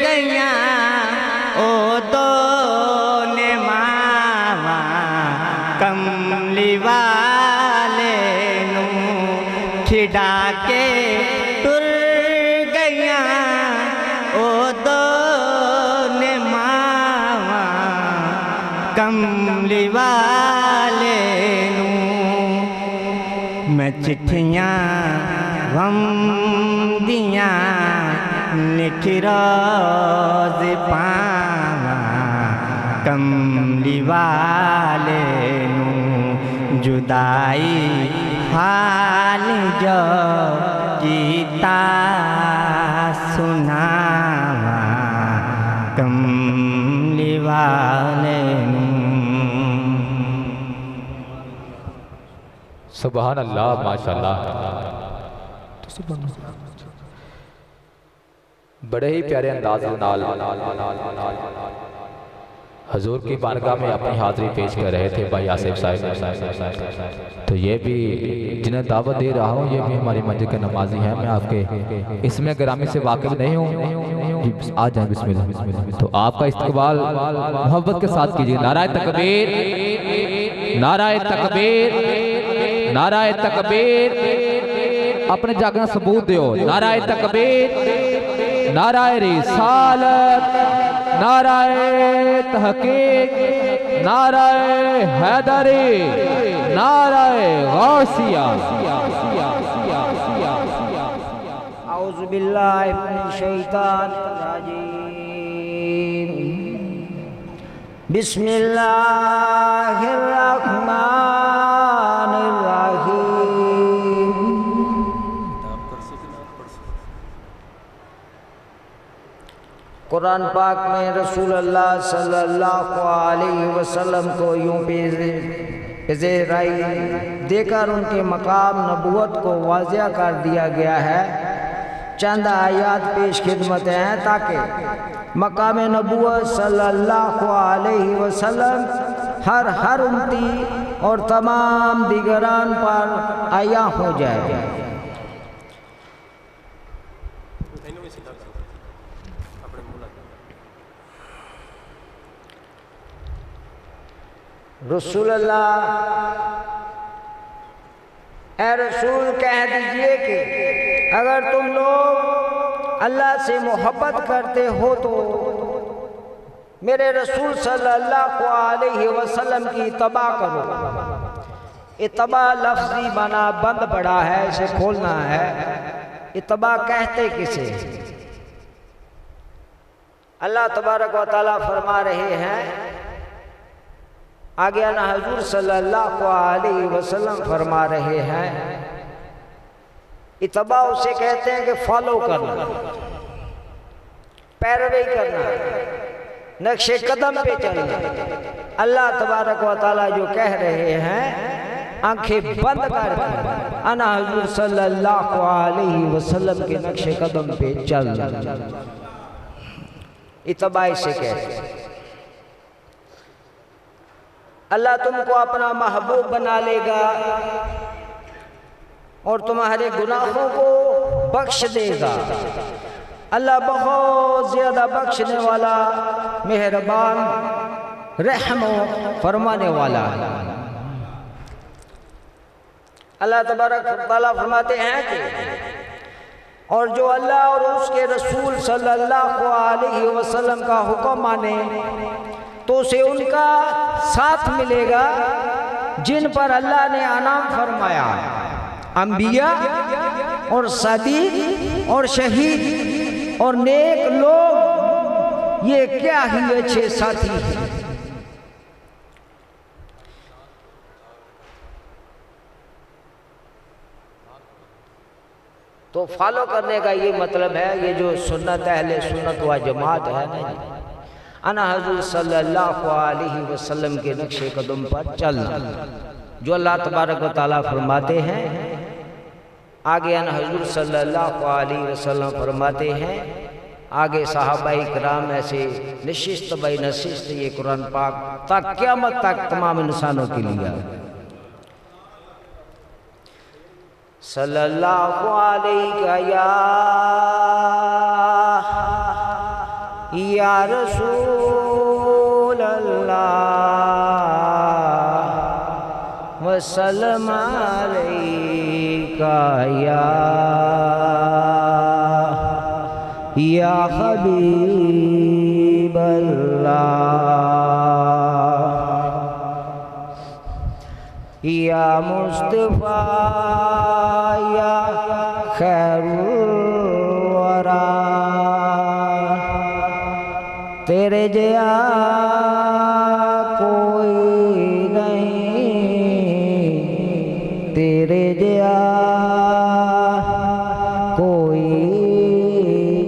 गया ओ दो ने मावा कमली वाले नू। छिड़ा के तुर गया ओ दो ने मावा कमली वाले नू। मैं चिट्ठियाँ गम दिया लिख रोज़ पावा कमली वाले नू। जुदाई हाल जो कीता सुनावा कमली वाले नू। सुभान अल्लाह, माशाल्लाह। बड़े ही प्यारे अंदाज नाल हजूर की बारगाह में अपनी हाजिरी पेश कर रहे थे भाई आसिफ साहब। तो ये भी जिन्हें दावत दे रहा हूँ, ये भी हमारी मस्जिद के नमाजी हैं। मैं आपके इसमें ग्रामी से वाकिफ नहीं हूँ। आ जाए बिस्मिल्लाह। तो आपका इस्तकबाल मोहब्बत के साथ कीजिए। नाराए तकबीर, नाराए तकबीर, नाराए तकबीर। अपने जागना सबूत दो। नाराए तकबीर, नाराए रिसालत, नाराए तहकीक, नाराए हैदरी, नाराए गौसिया। औज़ु बिल्लाहि मिनश शैतानिर रजीम। बिस्मिल्लाहिर रहमानिर रहीम। कुरान पाक में रसूलुल्लाह सल्लल्लाहु अलैहि वसल्लम को यूं पेज़ेराई देकर उनके मकाम नबूवत को वाज़िया कर दिया गया है। चंद आयात पेश खिदमत हैं ताकि मकाम नबूवत सल्लल्लाहु अलैहि वसल्लम हर उम्मती और तमाम दिगरान पर आया हो जाए। रसूलुल्लाह, ए रसूल कह दीजिए कि अगर तुम लोग अल्लाह से मोहब्बत करते हो तो मेरे रसूल सल्लल्लाहु अलैहि वसल्लम की इत्तबा करो। इत्तबा लफ्ज़ी माना बंद पड़ा है, इसे खोलना है। इत्तबा कहते किसे? अल्लाह तबारक व तआला फरमा रहे हैं, आगे आना हजूर सल्लल्लाहु अलैहि वसल्लम फरमा रहे हैं, इत्तबा उसे कहते हैं कि फॉलो करना, पैरवी करना, नक्शे कदम पे चलना। अल्लाह तबारक व तआला जो कह रहे हैं, आंखें बंद कर आना हजूर सल्लल्लाहु अलैहि वसल्लम के नक्शे कदम पे चलना। इत्तबा इसे कहते हैं। अल्लाह तुमको अपना महबूब बना लेगा और तुम्हारे गुनाहों को बख्श देगा। अल्लाह बहुत ज़्यादा बख्शने वाला, मेहरबान, रहम फरमाने वाला है। अल्लाह तबारक व तआला फरमाते हैं कि और जो अल्लाह और उसके रसूल सल्लल्लाहु अलैहि वसल्लम का हुक्म माने तो उसे उनका साथ मिलेगा जिन पर अल्लाह ने अनाम फरमाया, अंबिया और सदीक और शहीद और नेक लोग, ये क्या ही अच्छे साथी हैं। तो फॉलो करने का ये मतलब है, ये जो सुन्नत अहले सुन्नत व जमात है ना, अना हज़ूर सल्लल्लाहु अलैहि वसल्लम के नक्शे कदम पर चलना। जो अल्लाह तबारक व तआला फरमाते हैं, आगे अना हज़ूर सल्लल्लाहु अलैहि वसल्लम फरमाते हैं, आगे सहाबाई किराम ऐसे नशिस्त बाई नशिस्त ये कुरान पाक तक क़यामत तक तमाम इंसानों के लिए। सल्लल्लाहु अलैहि या रसूल अल्लाह वसल्लम अलैका या हबीब अल्लाह या मुस्तफा या खैरुल वरा। तेरे जया कोई नहीं, तेरे जया कोई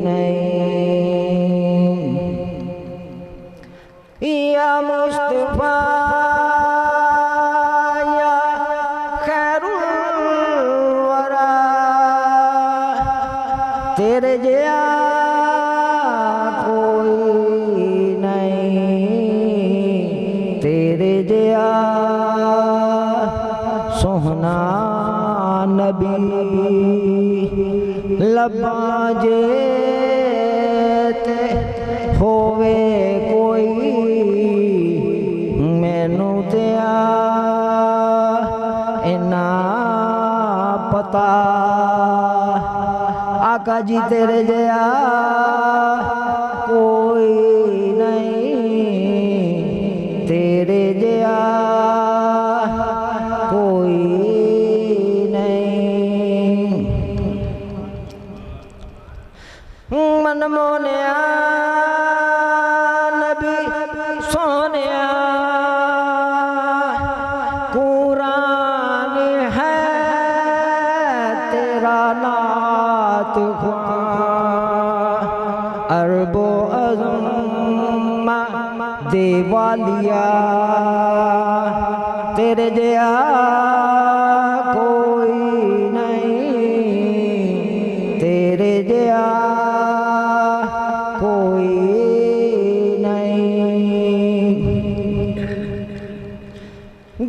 नहीं। या मुस्तफा या खैरुल तेरे जया कोई नहीं, तेरे जया सोहना नबी लब्बां जे ते होवे कोई मैनू दिया इना पता। आका जी तेरे जया कोई नहीं, तेरे जया कोई नहीं। मन मोनिया नबी सोनिया कुरान है तेरा नात अरबो अज़म देवालिया तेरे जया कोई नहीं, तेरे जया कोई नहीं।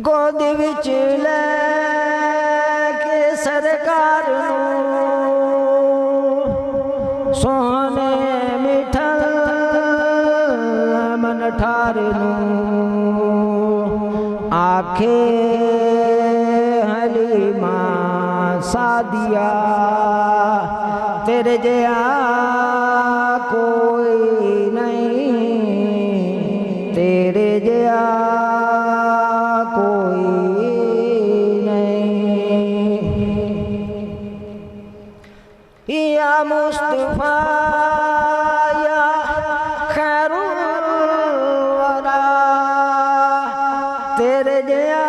गोद विच लैके सरकार नूं सोहने मिठल मन ठार नूं आखे हलीमा सादिया तेरे जया कोई नहीं, तेरे जया कोई नहीं। या मुस्तफा या खैरुल वरा तेरे जया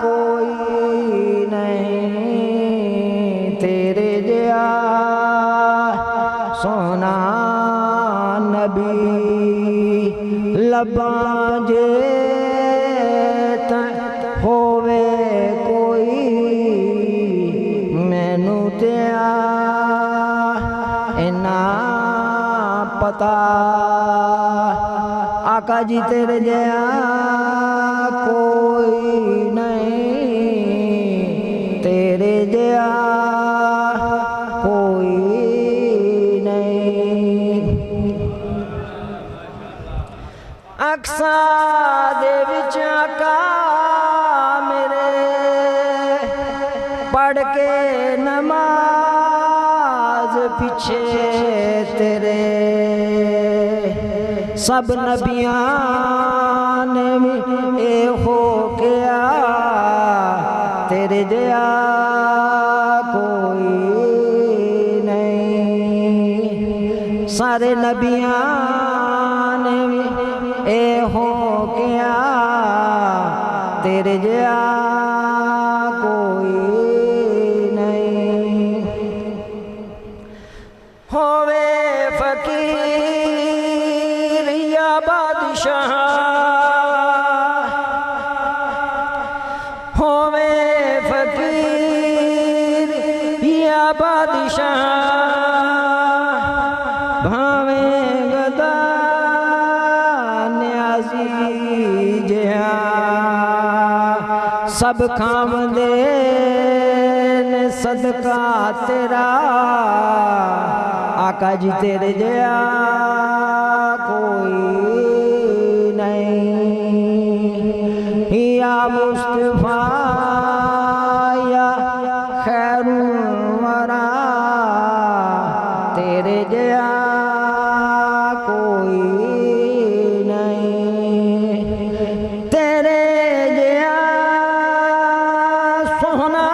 कोई नहीं, तेरे जया सोना नबी लब्बां जे होवे कोई मैनू त्या इना पता। आका जी तेरे जया कोई नहीं, तेरे जया कोई नहीं। अक्सा दे विच आका मेरे पढ़ के नमाज पीछे तेरे सब नबियां ने ए हो गया तेरे जया कोई नहीं। सारे नबियां ने ए हो गया तेरे जया कोई नहीं। होवे फकीर या बादशाह होवे फकीर या बादशाह भावे गदा न्याजी जया सब खाम दे सदका तेरा। आका जी तेरे जया कोई नहीं। या मुस्तफा या खैरुल वरा तेरे जया कोई नहीं, तेरे जया सोहना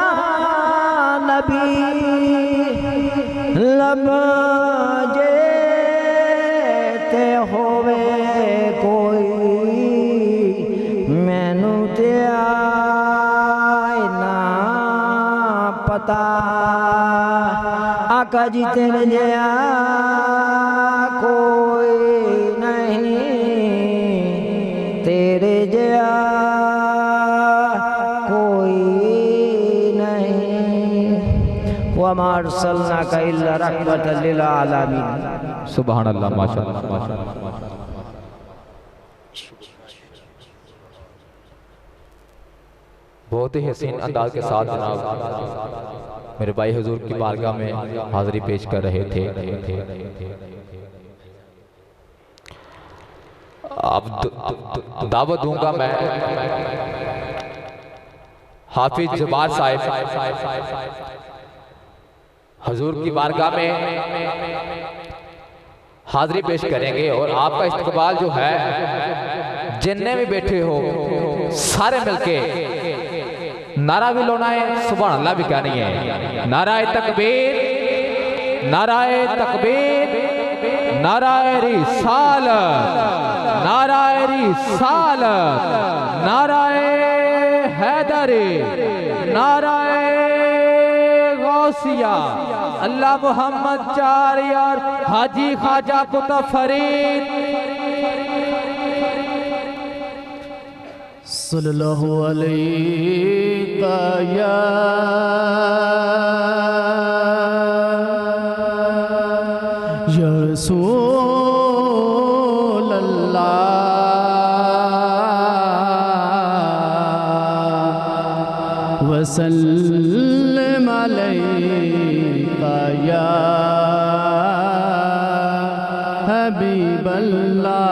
नबी लब जे ते होवे कोई मैनू त्या ना पता। आका जी तेरे जया कोई नहीं, तेरे जया कोई नहीं। वमा अरसलनाका इल्ला रहमतल लिल आलमीन। सुभान अल्लाह, माशाअल्लाह, माशाअल्लाह। बहुत ही हसीन अंदाज के साथ जनाब मेरे भाई हुजूर की बारगाह में हाजिरी पेश कर रहे थे। अब दावत दूंगा मैं हाफिज जबार साहिब हुजूर की बारगाह में हाजिरी पेश करेंगे और आपका इस्तकबाल जो है जिन्ने भी बैठे हो सारे मिलके नारा भी लोना है, सुभान अल्लाह भी कहनी है। नाराए तकबीर, नाराए तकबीर, नाराए रिसालत, नाराए रिसालत, नाराए हैदरी, नाराए गौसिया, अल्लाह मोहम्मद चार यार हाजी ख्वाजा कुतुब फरीद सल्लल्लाहु अलैहि या रसूल अल्लाह वसल्लम अलैका या हबीब अल्लाह।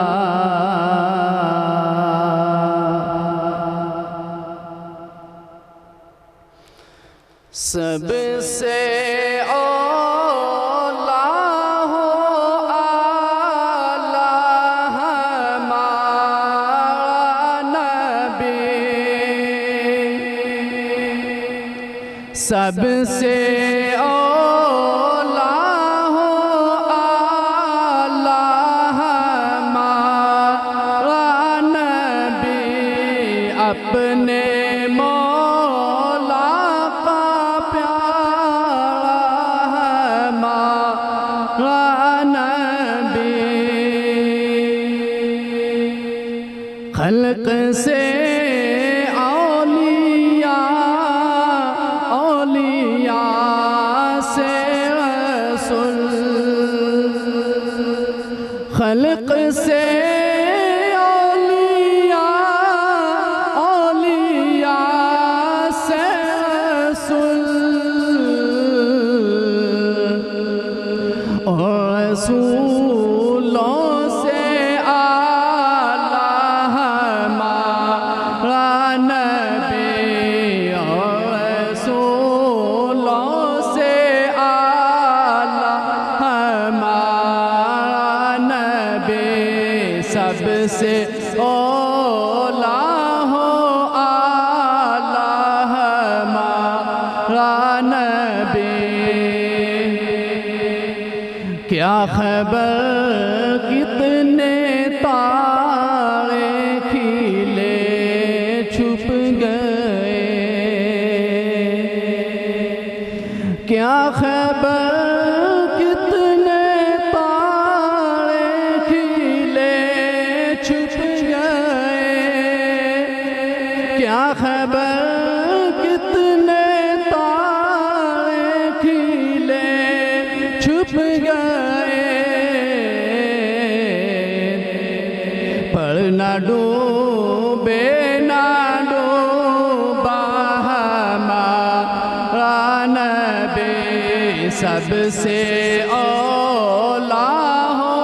सबसे औला हो आला हमारा नबी, सबसे औला हो आला हमारा नबी, अपने खल्क से औलिया, औलिया से रसूल, खल्क से औलिया, औलिया से रसूल, और रसूलों से सबसे औला हो आला हमारा नबी। क्या खबर कितने तारे खिले छुप गए, क्या खबर क्या खबर कितने तारे खिले छुप गए, पर न डूबे न डूबा हमारा नबी, सबसे औला हो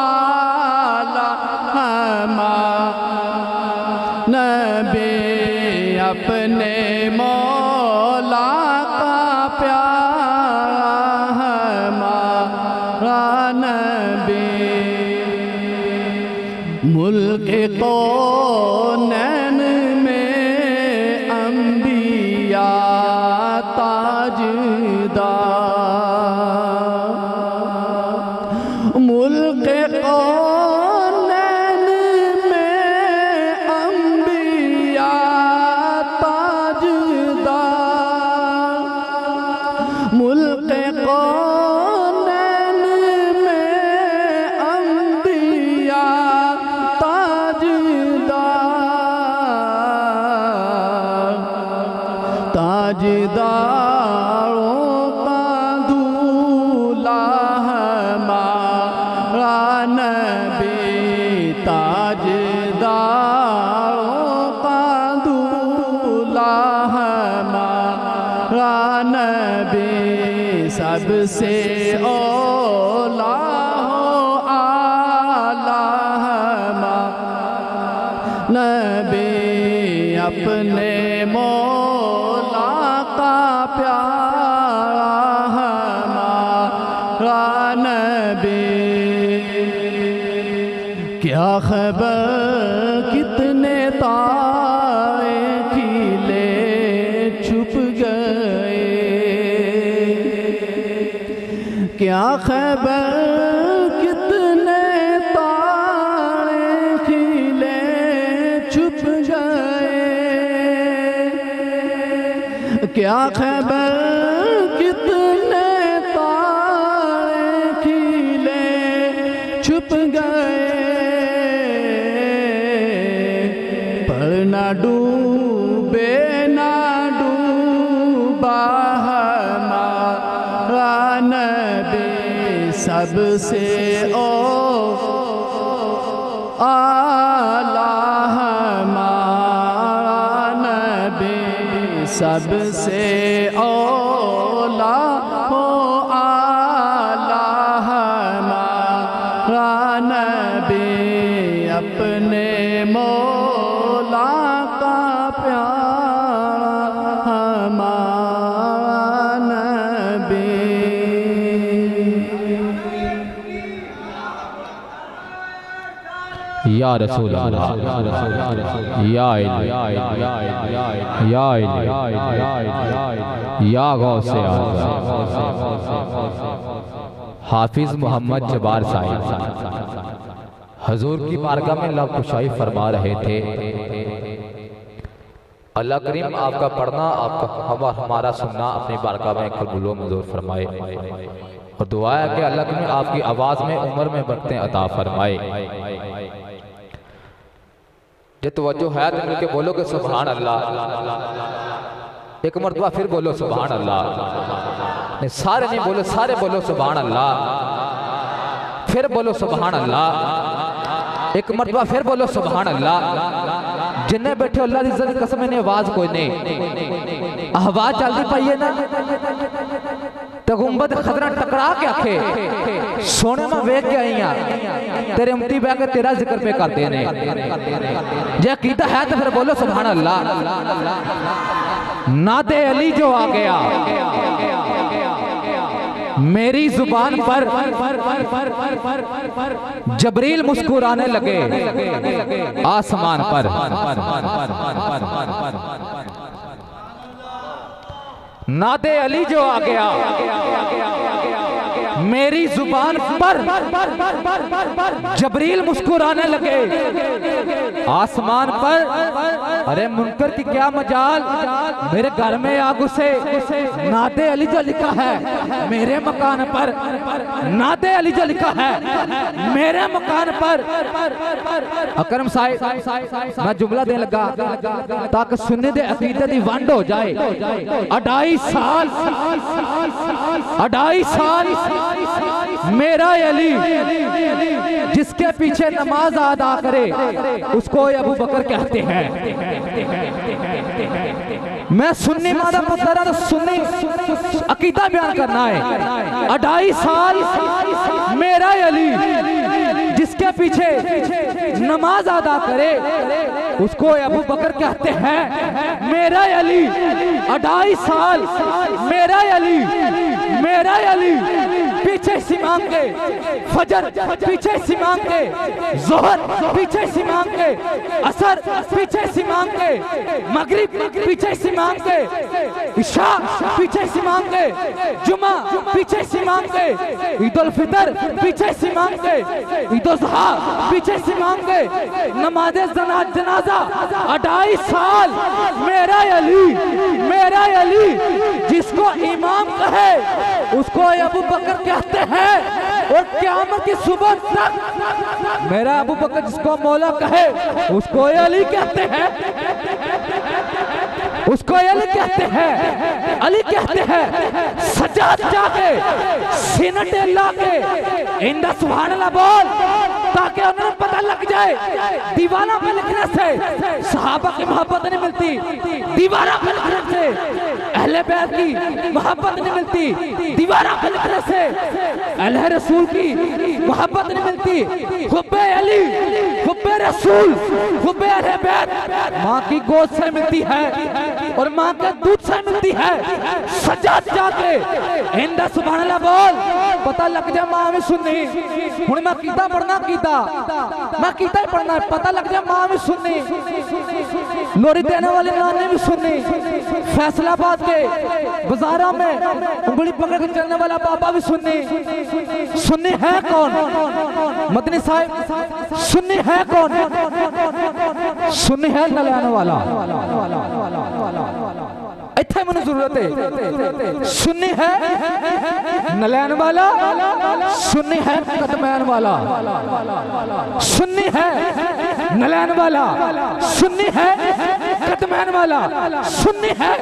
आला हमारा नबी, अपने मौला का प्यारा हमारा नबी। मुल्क कौनैन में अंबिया ताजदार, मुल्क कौनैन में अंबिया मुल्क कौनैन में अंबिया ताजदार, सबसे औला हो आला नबी अपने मौला का प्यारा हमारा नबी। क्या खबर कितने तारे खिले छुप गए, क्या खबर कितने तारे खिले छुप गए, क्या खबर कितने तारे खिले छुप गए। पर ना डूबे ना डूबा हमारा नबी सबसे आला हमारा नबी सबसे औला हो आला हमारा नबी अपने मौला का प्यारा हमारा नबी। या रसूल अल्लाह या या गौसे हाफिज मोहम्मद जब्बार साहिब हजूर की बारगाह में लब कुशाई फरमा रहे थे। अल्लाह करीम आपका पढ़ना आपका हमारा सुनना अपनी बारगाह में कबूल मंजूर फरमाए और दुआ है कि अल्लाह करीम आपकी आवाज़ में उम्र में बरकतें अता फरमाए। ये तवज्जो है तो मिलके बोलो कि सुभान अल्लाह, एक मरतबा फिर बोलो सुभान अल्लाह, नहीं सारे नहीं बोलो, सारे बोलो सुभान अल्लाह, फिर बोलो सुभान अल्लाह, एक मरतबा फिर बोलो सुभान अल्लाह। जिन्हें बैठे अल्लाह की इज्जत की कसम इन्हें आवाज कोई नहीं, आवाज चलती पाई है ना तो गुंबद खतरा टकरा के आखे सोने में वेख के आई तेरे उम्मती बह के तेरा जिक्र पे करते ने। जे कीता है तो फिर बोलो सुभान अल्लाह। नादे अली जो आ गया मेरी जुबान पर, जबरील मुस्कुराने लगे आसमान पर। नादे अली जो आ गया मेरी जुबान पर, जबरील मुस्कुराने लगे आसमान पर। अरे मुनकर की क्या मजाल मेरे घर में आ घुसे, नादे अली जो लिखा है मेरे मकान पर, नादे अली जो लिखा है मेरे मकान पर। अकरम साहिब मैं जुमला देने लगा ताकि सुन्नी दे अकीदे दी वंड हो जाए। 2.5 साल मेरा अली जिसके पीछे नमाज अदा करे उसको अबू बकर कहते हैं। मैं सुन्नी मादा पुत्र तो सुन्नी अकीदा बयान करना है। 2.5 साल मेरा अली जिसके पीछे नमाज अदा करे उसको अबू बकर कहते हैं। मेरा अली 2.5 साल मेरा अली पीछे से मांगे फजर, पीछे से मांगे जोहर, पीछे से मांगे असर, पीछे से मांगे मगरिब, पीछे से मांगे इशा, पीछे से मांगे जुमा, पीछे से मांगे ईद उल फितर, पीछे से मांगे ईद उल जुहा, पीछे से मांगे नमाज जनाजा। 2.5 साल मेरा अली जिसको इमाम कहे उसको अबू बकर कहते हैं और क़यामत की सुबह तक मेरा अबू बकर जिसको मौला कहे उसको अली कहते हैं, उसको अली कहते हैं। अली कहते हैं सजाद जाके सीने टेला के इंदा सुभान अल्लाह बोल। ताकि उन्हें पता लग जाए दीवाना पे लिखने से सहाबा की मोहब्बत नहीं मिलती, दीवाना पे लिखने से अहले बैत की मोहब्बत नहीं मिलती, दीवाना पे लिखने से अहले रसूल की मोहब्बत नहीं मिलती। हुब्बे अली, हुब्बे रसूल, हुब्बे अहले बैत माँ की गोद से मिलती है और माँ के दूध से मिलती है। सजाद जाके हिंदा सुभान अल्लाह बोल, पता लग जाए माँ भी सुननी। हुण मैं कीता पढ़ना कीता, मैं कीता ही पढ़ना, पता लग जाए माँ भी सुननी, लोरी देने वाले नाने भी सुननी, फैसलाबाद के बाजारों में उंगली पकड़ के चलने वाला बाबा भी सुननी। सुन्नी है कौन? मदनी साहब सुन्नी है कौन? सुन्नी है नलाने वाला। इत्थे मैंने जरूरत है। सुन्नी है नलैन वाला, सुन्नी है कदमैन वाला, सुन्नी है नलैन वाला, सुन्नी है कदमैन वाला, सुन्नी है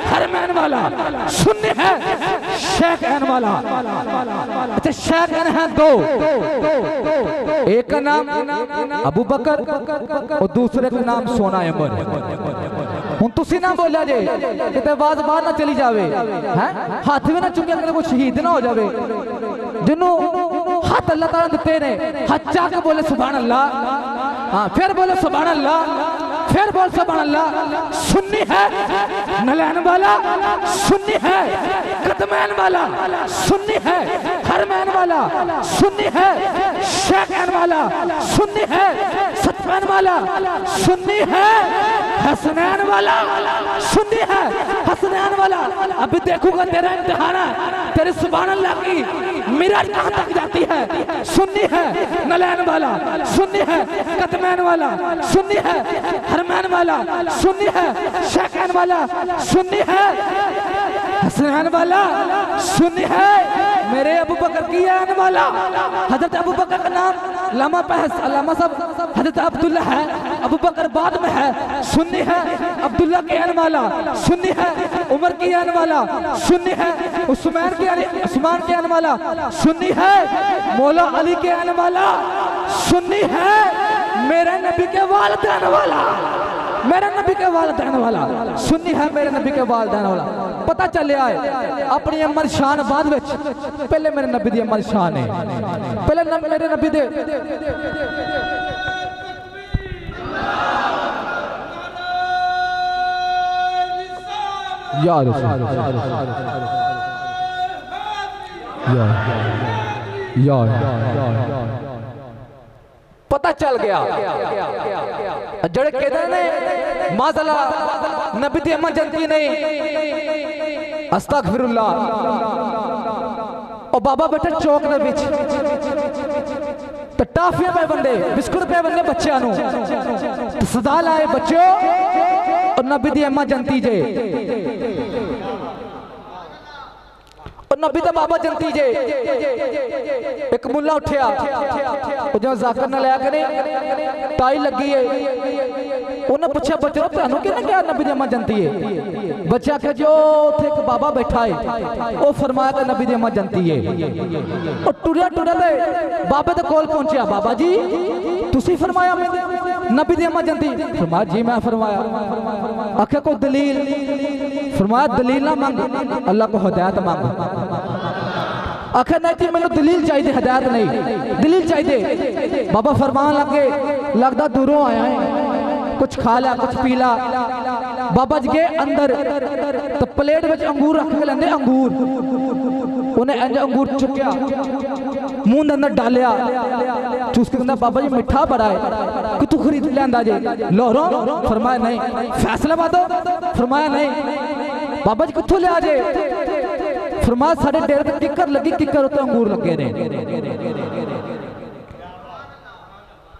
हरमैन वाला, सुन्नी है शेखैन वाला। अच्छा शेखैन है दो, एक का नाम अबू बकर और दूसरे का नाम सोना अमर। हूं तुसी ना बोला जे किते आवाज बाहर ना चली जावे, हैं हाथ में ना चुके अगर कोई शहीद ना हो जावे। जिन्हों हाथ अल्लाह ताला दिते ने हाथ चाके बोले सुभान अल्लाह, हाँ फिर बोले सुभान अल्लाह, फिर बोल सुभान अल्लाह। सुन्नी है नलैन वाला, सुन्नी है कदमैन वाला, सुन्नी है हरमैन वाला, सुन्नी है शेखैन वाला, सुन्नी है सतमैन वाला, सुन्नी है हसनैन वाला, सुन्नी है हसनैन वाला। अभी देखूंगा तेरा इम्तिहान है, तेरे सुभान अल्लाह की मिराज कहां तक जाती है। सुन्नी है नलैन वाला, सुन्नी है कदमैन वाला, सुन्नी है हरमैन वाला, सुन्नी है शेखैन वाला, सुन्नी है हसनैन वाला, सुन्नी है मेरे अबू बकर की आन वाला। हजरत अबू बकर का नाम लामा साहब हजरत अब्दुल्ला है, अबू बकर बाद में है। सुन्नी है अब्दुल्ला के आन वाला, सुन्नी है उमर की आन वाला, सुन्नी है उस्मान के आन वाला, सुन्नी है मौला अली के आन वाला, सुन्नी है मेरे नबी के वालिदैन वाला, मेरे नबी के वालिदैन वाला, सुन्नी है मेरे नबी के वालिदैन वाला। पता चले आए अपनी अमर शान बाद विच, पहले मेरे नबी दी अमर शान है, पहले मेरे नबी दे यार पता चल गया जड़े कहते ने माज़अल्ला नबी दी अम्मा जनती नहीं, अस्तगफिरुल्लाह। और बाबा बैठे चौक दे विच टाफियां पे बंदे बिस्कुट पे बंदे बच्चों नूं सदा लाए बच्चों और नबी दी अम्मा जनती जे और नबी दा बाबा जनती जे। एक मुल्ला उठिया जो जाकर न लिया करे टाई लगी है, उन्हें पूछा बच्चों तुहानू किहने कहा नबी दी अम्मा जनती है? बच्चा आखे जो उथे एक बाबा बैठा है वो फरमाया कि नबी दी अम्मा जनती है। और टुरिया टुरिया दे बाबे दे कोल पहुंचिया, बाबा जी तुसी फरमाया नबी दी अम्मा जनती? फरमाया जी मैं फरमाया। आखे कोई दलील? फरमाया दलील ना मांग, अल्लाह को हिदायत मांग। आखिर नहीं थी मैंने दलील चाहिए, हिदायत नहीं, दलील चाहिए। बाबा फरमान लगे लगता दूरों आया है, कुछ खा लिया कुछ पी ला। बाबा जी के अंदर तो प्लेट में अंगूर रख के लेंदे, अंगूर उन्हें इंज अंगूर चुकया मुंह के अंदर डालिया, चूस के कहता बाबा जी मिठा बड़ा है कि तू खरीद लिया जे लाहौरों? फरमाया नहीं। फैसलाबादों? फरमाया नहीं। बाबा जी कित्थों लिया जे? फरमाया साढ़े डेरे ते किकर लगी, किकर उत्ते अंगूर लगे ने।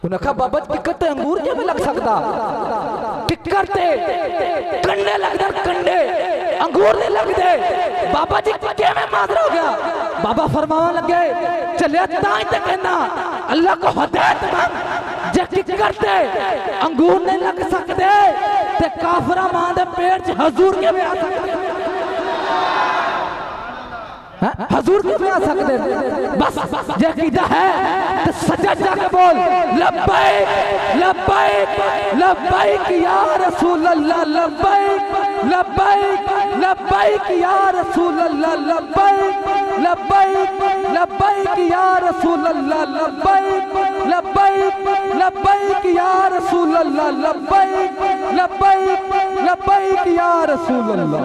उन्हें कहा बाबा जी किकर ते अंगूर किवें लग सकता? किकर ते कंडे लगदे, कंडे अंगूर नहीं लगदे। बाबा जी किवें माजरा हो गया? बाबा फरमावन लगे चलिया तां ते कहना अल्लाह को हिदायत मांग, जे किकर ते अंगूर नहीं लग सकते ते काफरा मां दे पेट च हजूर किवें आ सकदे? हजूर किवें आ सकदे बस जे कीदा है ते सच्चा जाके बोल लब्बैक लब्बैक लब्बैक या रसूल अल्लाह लब्बैक लब्बैक लब्बैक या रसूल अल्लाह लब्बैक लब्बैक लब्बैक या रसूल अल्लाह लब्बैक लब्बैक लब्बैक या रसूल अल्लाह लब्बैक लब्बैक लब्बैक या रसूल अल्लाह।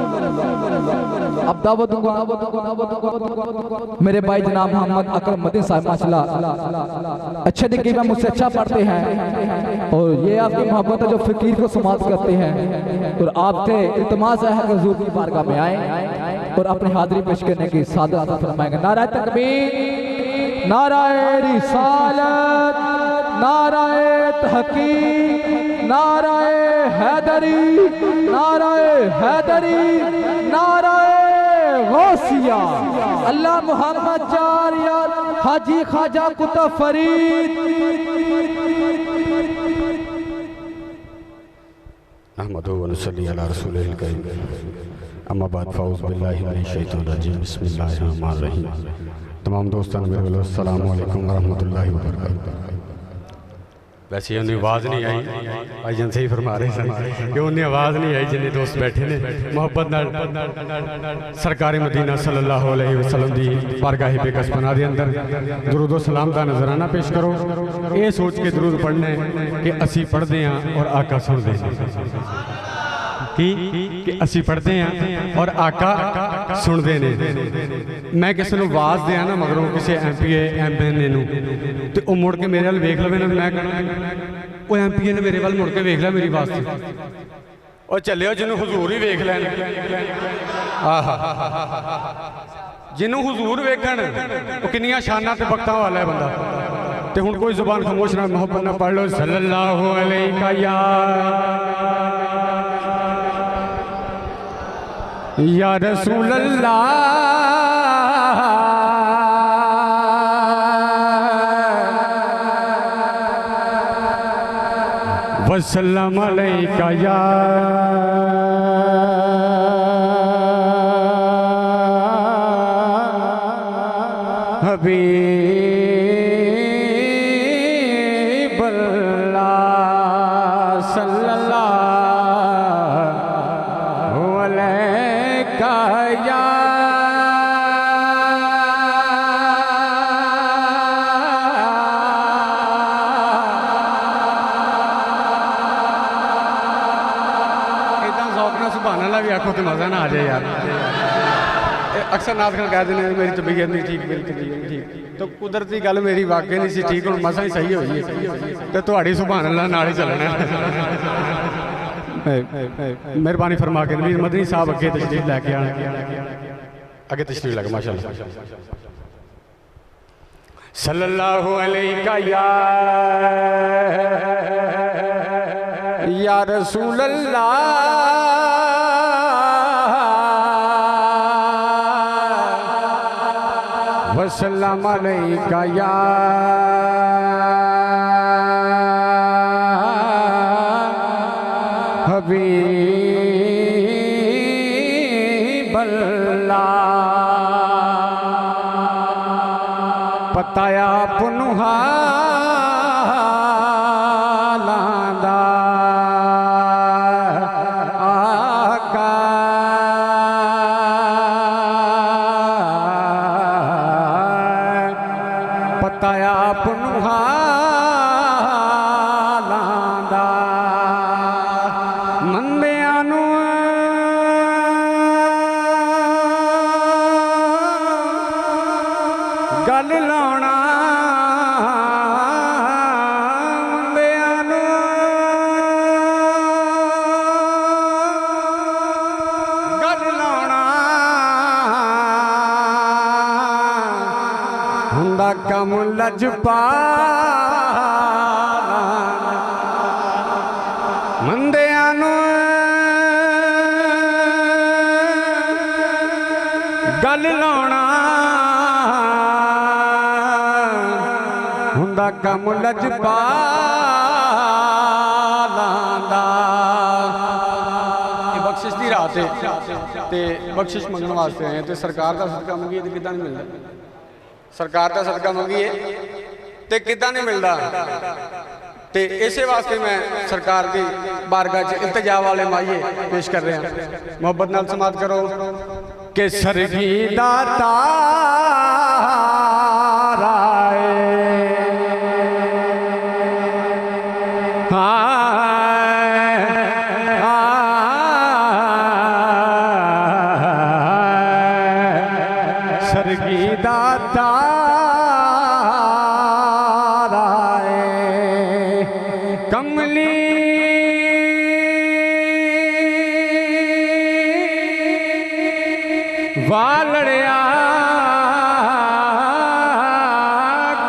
अब दावत दूंगा मेरे भाई जनाब मोहम्मद अकरम मदनी साहब माशाल्लाह अच्छे दिखे में मुझसे अच्छा पढ़ते हैं और ये आपकी मोहब्बत है जो फकीर को समाज करते हैं और आपसे इल्तिमास है कि हुजूर की बारगाह में आए और अपनी हाजिरी पेश करने की सादत फरमाएंगे। नारा तकबीर, नारा रिसालत, नारा तहकीक, नारा हैदरी, नारा हैदरी, नारा गौसिया, अल्लाह मोहम्मद चार यार हाजी ख्वाजा कुतुब फरीद। अहमदु व नसल्ली अला रसूलिल करीम। अम्मा बाद फ़ाऊज़ बिल्लाहि मिनश शैतानिर रजीम। बिस्मिल्लाहिर रहमानिर रहीम। तमाम दोस्तों मेरे वाले अस्सलामु अलैकुम व रहमतुल्लाहि व बरकातहू। वैसे उन्हें आवाज़ नहीं आई, भाई जन सही फरमा रहे सन कि उन्हें आवाज़ नहीं आई जिन्हें दोस्त बैठे ने मोहब्बत नाल सरकार मदीना सल्लल्लाहु अलैहि वसल्लम दी बारगाह बेकसपना दे अंदर दुरूद सलाम दा नजराना पेश करो। ये सोच के दुरूद पढ़ने कि असी पढ़ते हैं और आका सुनते हैं कि असी पढ़ते हैं और आका सुनते हैं। मैं किसी को आवाज़ दिया ना मगरों किसी MP MN तो वो मुड़ के मेरे वाल वेख लवे ना, मैं कहना वो MP ने मेरे वाल मुड़ के वेख लिया मेरी आवाज़ से और चलियो जिन्हों हुजूर ही वेख लैन। जिन्हों हुजूर वेखन वो किन्नियां शाना ते बख्तां वाला है बंदा। ते हुण कोई जुबान खामोश ना मोहब्बत ना पढ़ लो सल्लल्लाहु अलैहि या रसूल अल्लाह वसल्लम अलैका या हबीब अल्लाह सल्लल्लाहु अलैका या भी आखो तो मजा ना आ जाए यार। अक्सर नाथ खान कह देने मेरी तबीयत नहीं ठीक, मेरी तबीयत नहीं ठीक, तो कुदरती गल मेरी वाकई नहीं सी ठीक, और मसा ही सही हुई है तो तुहाड़ी सुभान अल्लाह नाल ही चलना। मेहरबानी फरमा के नबी मदनी साहब अगे तशरीफ लैके आने, अगे तशरीफ लगे माशाअल्लाह। सल्लल्लाहु अलैहि या रसूल अल्लाह वसल्लम अलैका या हबीब अल्लाह। पताया पुनुहा गल लाउणा मुंडियां नूं गल लाउणा हुंदा कम लजपाला मुंडियां नूं गल लाउणा हुंदा कम लजपालां दा। ये बख्शिश दी रात है ਤੇ ਬਖਸ਼ਿਸ਼ ਮੰਗਣ ਵਾਸਤੇ ਆਏ ਤੇ ਸਰਕਾਰ ਦਾ ਸਦਕਾ ਮੰਗੀਏ ਤੇ ਕਿੱਦਾਂ ਨਹੀਂ ਮਿਲਦਾ। ਸਰਕਾਰ ਦਾ ਸਦਕਾ ਮੰਗੀਏ ਤੇ ਕਿੱਦਾਂ ਨਹੀਂ ਮਿਲਦਾ। ਤੇ ਇਸੇ ਵਾਸਤੇ ਮੈਂ ਸਰਕਾਰ ਦੀ ਬਾਰਗਾਹ 'ਚ ਇਲਤਜਾ ਵਾਲੇ ਮਾਈਏ ਪੇਸ਼ ਕਰ ਰਿਹਾ। ਮੁਹੱਬਤ ਨਾਲ ਸਮਾਤ ਕਰੋ ਕਿ ਸਰਗੀ ਦਾਤਾ सरगी दाता कमली वालड़िया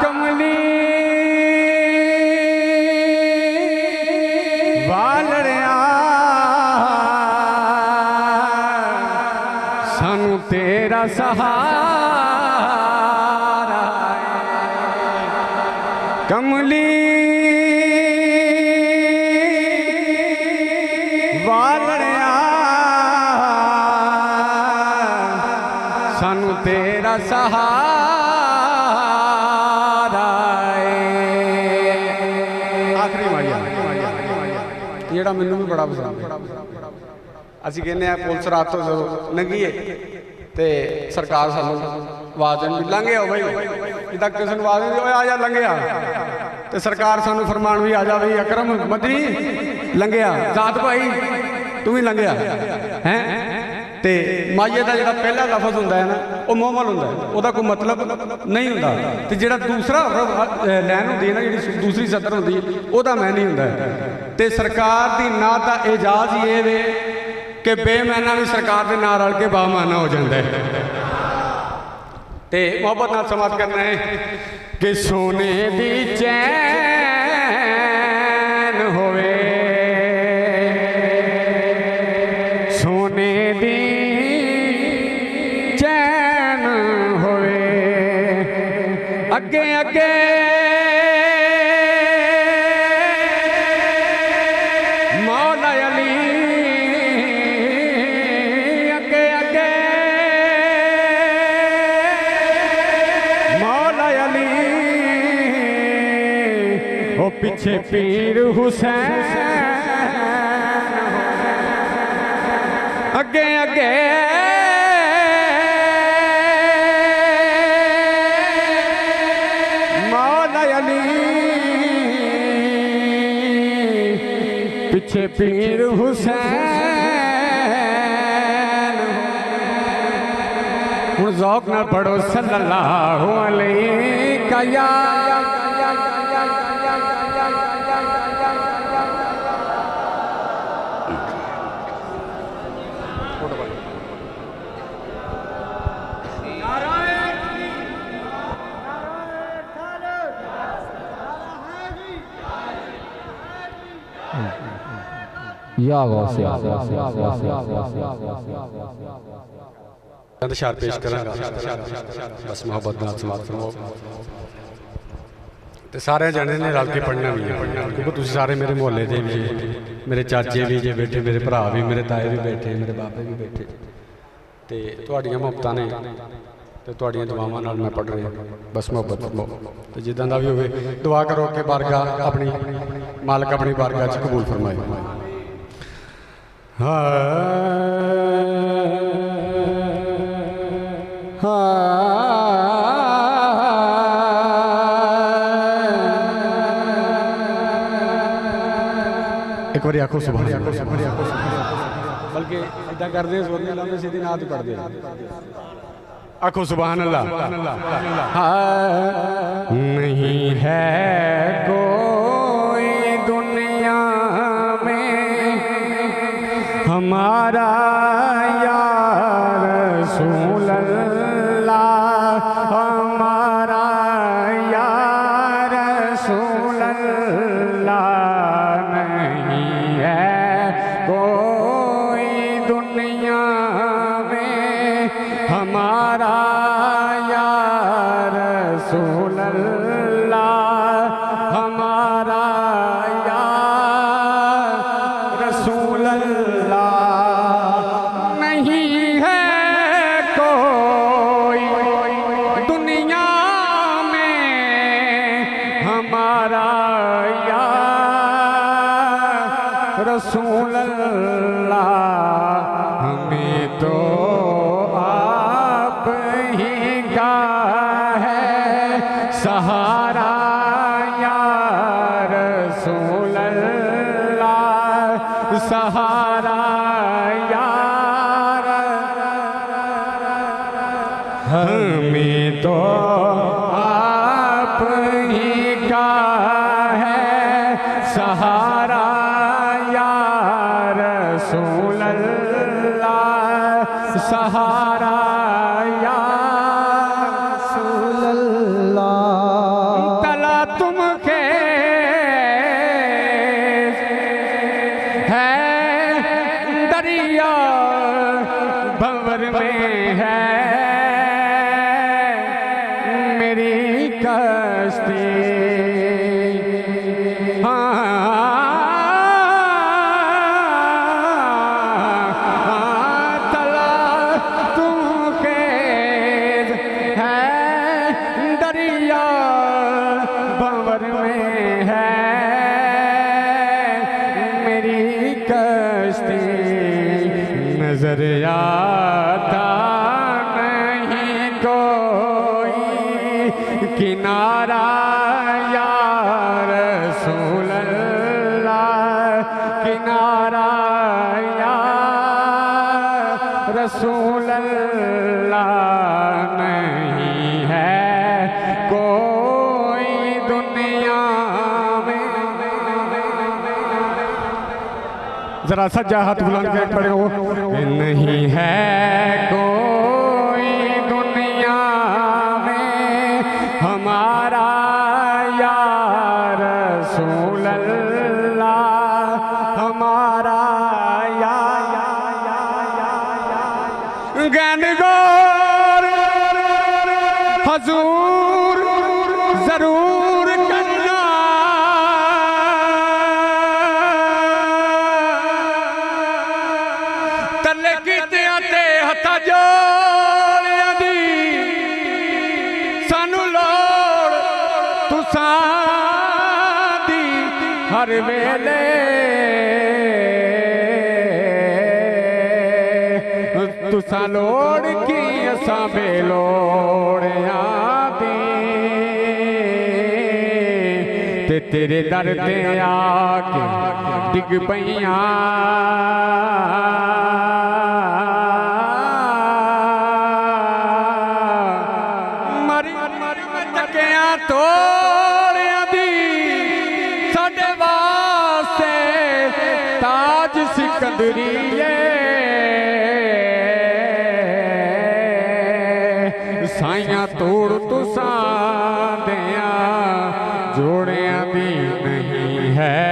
कमली वालड़िया सानू तेरा सहारा कमली वालड़िया सानू तेरा सहारा आखिरी माड़िया जेड़ा मैनू भी बड़ा पसंद है। असी कहने पुलिस रात तो जो लंघीए तो सरकार सानू आवाज देनी लंघे आओ भाई जिदा किसी आवाज नहीं आ जा लंघे आ तो सरकार सानू फरमान भी आ जा भाई अकरम मदनी लंघे आ जात भाई तू भी लंघे आ हैं। तो माइए का जो पहला लफज होंगे है ना वो मोहमल होंगे वह कोई मतलब नहीं होंगे। तो जो दूसरा लैन होंगी है ना जी दूसरी सदर होंगी वह मैं नहीं होंगे। तो सरकार की ना तो एजाज ये वे कि बेमैना भी सरकार के नाल रल के बामाना हो जाता है। तो मोहब्बत नाल समाप्त करना है कि सोने दी चैन होवे सोने दी चैन होवे अगे अगे मौला अली अगे अगे मौला अली ओ पीछे पीर हुसैन अगे अगे मौला अली पीछे पीर हुसैन। हुण ज़ौक़ नाल पढ़ो सल्लल्लाहु अलैहि या शार पेश करांगा बस मोहब्बत नाल समाप्त फरमाओ। तो सारे जने ने रल के पढ़ना भी है क्योंकि तुम सारे मेरे मोहल्ले के भी मेरे चाचे भी जे बैठे मेरे भरा भी मेरे ताए भी बैठे मेरे बाबे भी बैठे तो तुहाड़ियां मुहब्बतां ने तो तुहाड़ियां दुआवां नाल मैं पढ़ रहा बस मोहब्बत फरमाओ। तो जिद्दां दा भी होवे दुआ करो कि बारगाह अपनी मालक अपनी बारगाह च कबूल फरमाए। एक बार आखो सुभान बल्कि इदा करते हैं सीधी नात ही पढ़ते आखो सुभान अल्लाह। नहीं है कोई दुनिया में हमारा या रसूल अल्लाह हमारा या रसूल अल्लाह नहीं है कोई दुनिया में हमारा या रसूल अल्लाह किनारा या रसूल अल्लाह, हमें तो आप ही का है सहारा या रसूल अल्लाह, सहारा यार, हमें तो आप ही का है सहारा या रसूल अल्लाह, सहारा या रसूल अल्लाह। तला तुम के है दरिया भंवर में है मेरी कश्ती, तला तुम के है दरिया भंवर में है मेरी कश्ती, नजर आता नहीं कोई किनारा या रसूल अल्लाह, किनारा या रसूल अल्लाह, नहीं है कोई दुनिया में। जरा सज्जा हाथ बुलंद कर पड़े हो, नहीं है कोई दुनिया में हमारा या रसूल अल्लाह, हमारा या गनगोर हजूर जरूर करना, तले कीतियां ते हत्था जोड़ियां दी सानू लोड़ तुसां दी हर वेले, तुसां लोड़ की असां बेलोड़ियां दी, ते तेरे दर ते आके डिग पईयां तोड़ियां दी, साडे वास्ते ताज सिकंदरीए, साइयां तोड़ तुसां दिया जोड़ियां दी, नहीं है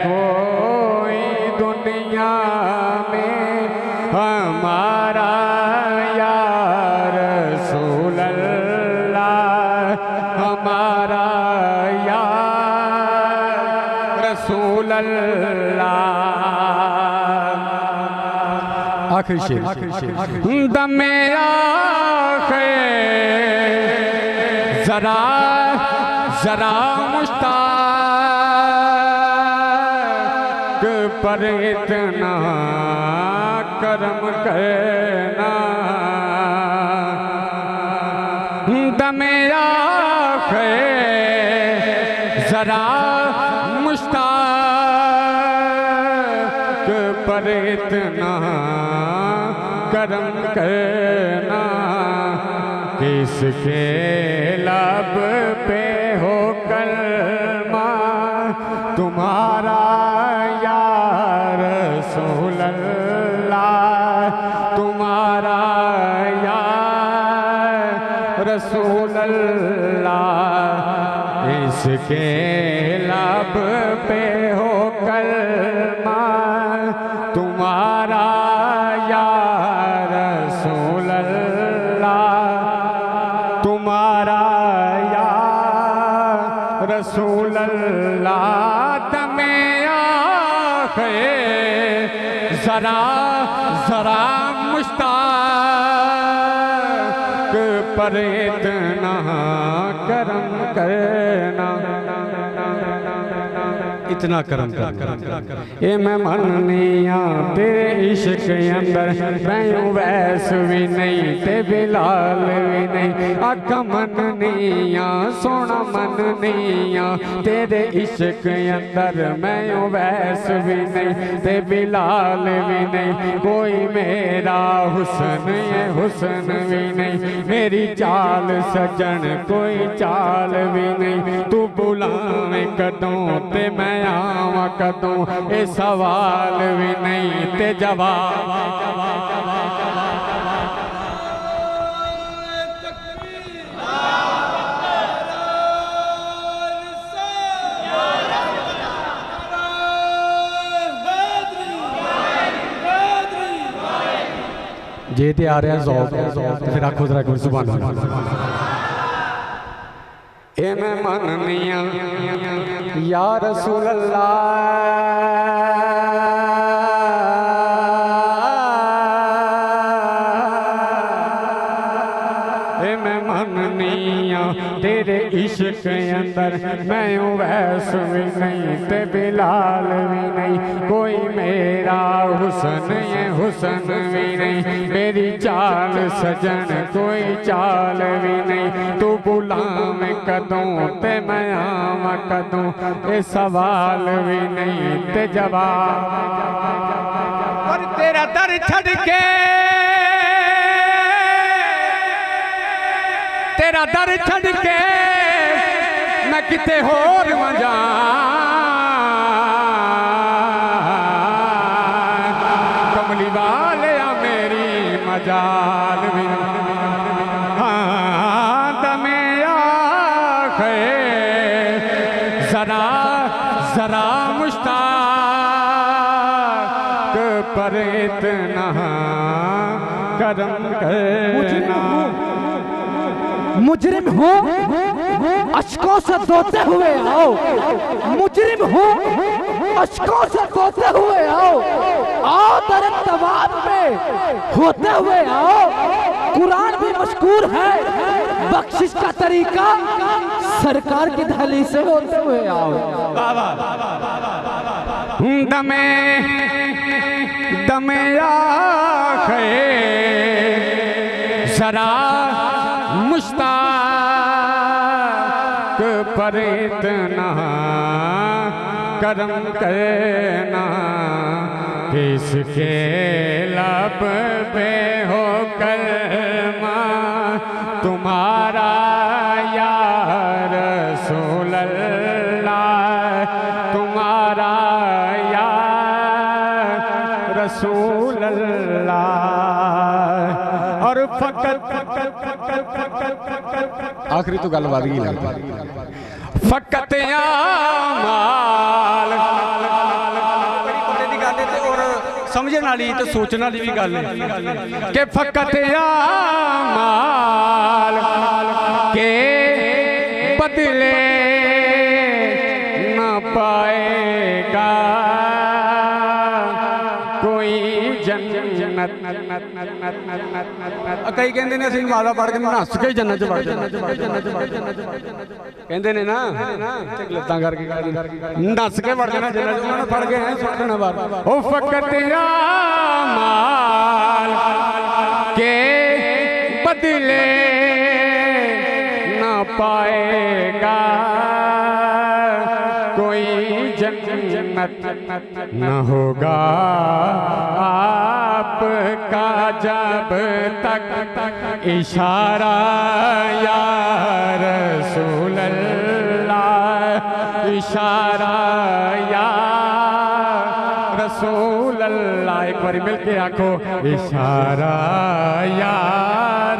कोई दुनिया में हमारा या रसूल अल्लाह, हमारा या रसूल अल्लाह। आखिरी शेर, दमे आखे जरा जरा मुश्ताक पर इतना करम करना, दमे आखे जरा मुश्ताक पर इतना करम करना, किसके लब पे हो कलमा तुम्हारा या रसूल अल्लाह, तुम्हारा या रसूल अल्लाह, इसके लब पे हो कलमा तुम्हारा या रसूल अल्लाह, तुम्हारा या रसूल अल्लाह। दमे आखे जरा जरा मुश्ताक पर इतना करम करना। इतना करम कर। ये मैं मननिया तेरे इश्क अंदर मैं वैस भी नहीं ते बिलाल भी नहीं अख मननिया सोना मननिया तेरे इश्क अंदर मैं वैस भी नहीं ते बिलाल भी नहीं कोई मेरा हुस्न ये हुस्न भी नहीं मेरी चाल सजन कोई चाल भी नहीं तू बुलावे कदों ते मैं आवा कदों ये सवाल भी नहीं ते जवाब जे ते आ रहा ज़ौक़ फिर आखो जरा कोई सुभान अल्लाह। ए मैं मननिया या रसूल अल्लाह ए मैं मननिया तेरे इश्क अंदर मैं वैस भी नहीं ते बिलाल भी नहीं कोई मेरा हुस्न ये हुस्न भी नहीं मेरी चाल सजन कोई चाल भी नहीं तू बुलावे कदों ते मैं आवा कदों ये सवाल भी नहीं ते जवाब और तेरा दर छड़ के तेरा दर छड़ के मैं किते होर मजा कमली वाले मेरी मजाल भी हाँ दमे आखे जरा जरा मुश्ताक पर इतना करम करना मुजरिम हो अश्कों से धोते हुए आओ मुजरिम हो अश्कों से धोते हुए आओ दर तवाब में होते हुए आओ कुरान भी मशकूर है बख्शिश का तरीका सरकार की दहलीज से होते हुए आओ दमे दमे आखे जरा मुश्ताक पर इतना करम करना किसके लब पे हो कलमा तुम्हारा या रसूल अल्लाह तुम्हारा या रसूल अल्लाह और फकत आखिरी तो गल बात लगती फकत आमाल समझने वाली तो सोचने वाली भी गल है कि फकत आमाल के बदले न पाएगा कोई जन्नत कई कहते ने असं माला पढ़ के नस के जन्नत च वड़ जाना कहते ने ना लत्तां करके नस के वड़ जाना जन्नत उन्होंने पढ़ के हैं सुनना बात ओ फकत माल के बदले न पाएगा कोई जन्नत न होगा आपका जब तक इशारा या रसूल अल्लाह इशारा या रसूल अल्लाह एक बार मिल के आखो इशारा या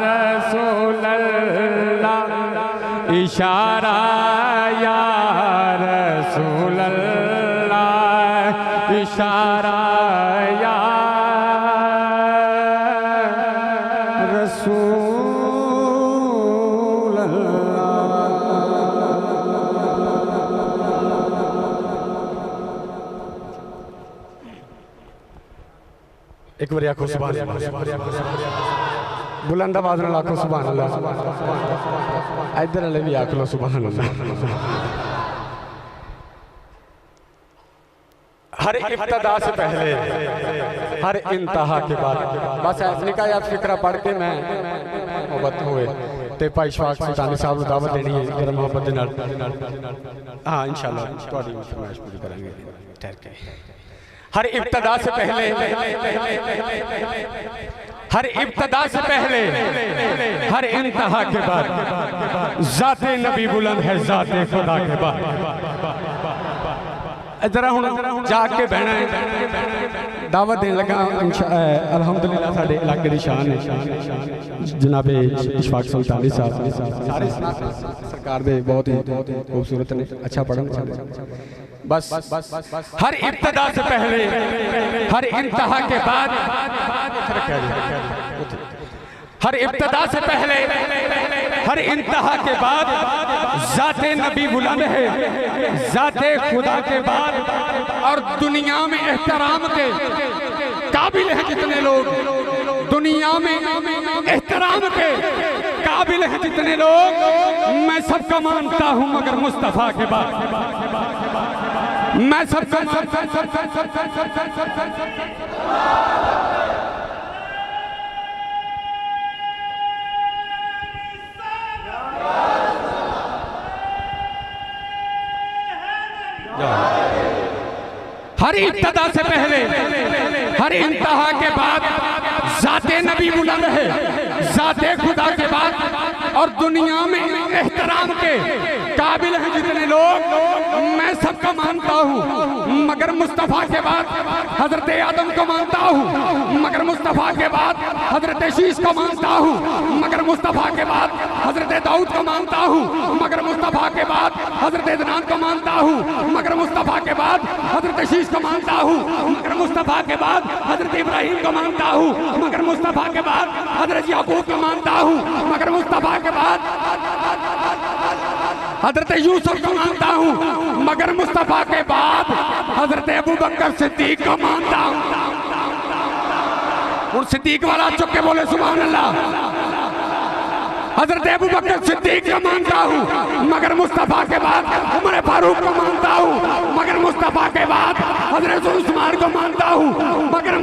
रसूल अल्लाह इशारा या रसूल अल्लाह इशारा या रसूल अल्लाह। एक बार आखो सुभान अल्लाह बुलंद आवाज नाल आखो सुभान अल्लाह इधर वाले भी आख लो सुभान अल्लाह। हर इब्तदा से पहले हर इंतहा के बाद बस ऐसने का याद फिक्रा पढ़ के मैं मोहब्बत हुए ते भाई इशफाक सुल्तानी साहब को दावत देनी है जरा मोहब्बत दे नाल हाँ इंशाल्लाह थोड़ी फरमाइश पूरी करेंगे ठहर के हर इब्तदा से पहले हर इब्तदा से पहले हर इंतहा के बाद ज़ाते नबी बुलंद है ज़ाते खुदा के बाद जरा हुण जाके बहना है दावत देने लगा अल्हम्दुलिल्लाह साडे इलाके दी शान है जनाबे इशफाक सुल्तानी साहब सारे सरकार दे बहुत ही खूबसूरत ने अच्छा पढ़न बस हर इब्तदा से पहले हर इंतहा के बाद हर इब्तदा से पहले हर इंतहा के बाद ज़ाते नबी बुलंद है ज़ाते खुदा के बाद और दुनिया में एहतराम के काबिल हैं जितने लोग दुनिया में एहतराम के काबिल हैं जितने लोग मैं सबका मानता हूं मगर मुस्तफा के बाद मैं सबका हर इब्तदा से पहले हर इंतहा के बाद ज़ाते नबी बुलंद है ज़ाते खुदा के बाद और दुनिया में एहतराम के काबिल हैं जितने लोग मैं सबका मानता हूँ मगर मुस्तफ़ा के बाद हजरत आदम को मानता हूँ मगर मुस्तफ़ा के बाद हजरत शीश को मानता हूँ मगर मुस्तफ़ा के बाद हजरत दाऊद को मानता हूँ मगर मुस्तफ़ा के बाद हजरत अदनान को मानता हूँ मगर मुस्तफ़ा के बाद हजरत शीश को मानता हूँ मगर मुस्तफ़ा के बाद हजरत इब्राहिम को मानता हूँ मगर मुस्तफ़ा के बाद हजरत याकूब को मानता हूँ मगर मुस्तफ़ा के बाद हजरत यूसुफ को मानता हूँ मगर मुस्तफ़ा के बाद हजरत अबू बकर सिद्दीक को मानता हूँ उन सिद्दीक वाला चुप के बोले सुभान अल्लाह हजरत अबू बकर सिद्दीक को मानता हूँ मगर मुस्तफ़ा के बाद उमर फारूक को मानता हूँ मगर मुस्तफ़ा के बाद हजरत उस्मान को मानता हूँ मगर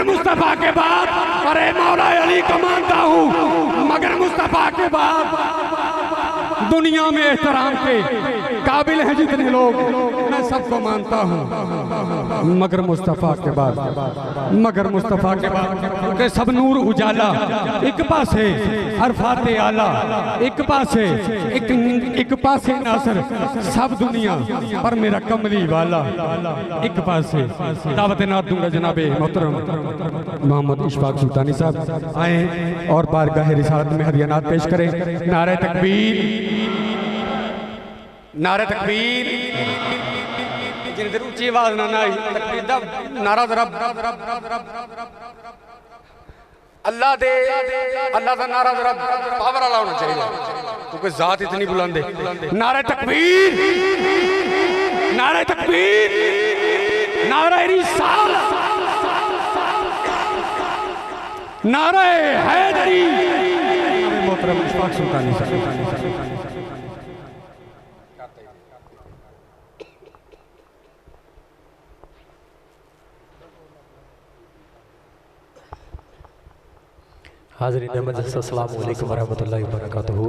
मुस्तफ़ा के बाद अरे मौला अली को मानता हूँ मगर मुस्तफ़ा के बाद दुनिया में एहतराम के काबिल हैं जितने लोग मैं सबको मानता हूँ मगर मुस्तफ़ा के बाद क्योंकि सब नूर उजाला एक पासे अरफात आला एक पासे नासर सब दुनिया पर मेरा कमली वाला एक पासे दावत ना दूंगा जनाबे मोहतरम मोहम्मद इशफाक सुल्तानी साहब आए और बारगाह रिसालत में हदियानात पेश करें नारे तकबीर जिन ऊंची आवाज ना आई तकबीर दा नारा जरा अल्लाह दा नारा जरा पावर वाला होना चाहिए क्योंकि जात इतनी बुलंद है नारे तकबीर नारे रिसालत नारे हैदरी मोहतरम इशफाक सुल्तानी साहब हाज़रीन अस्सलामु अलैकुम वरहमतुल्लाहि वबरकातुहू।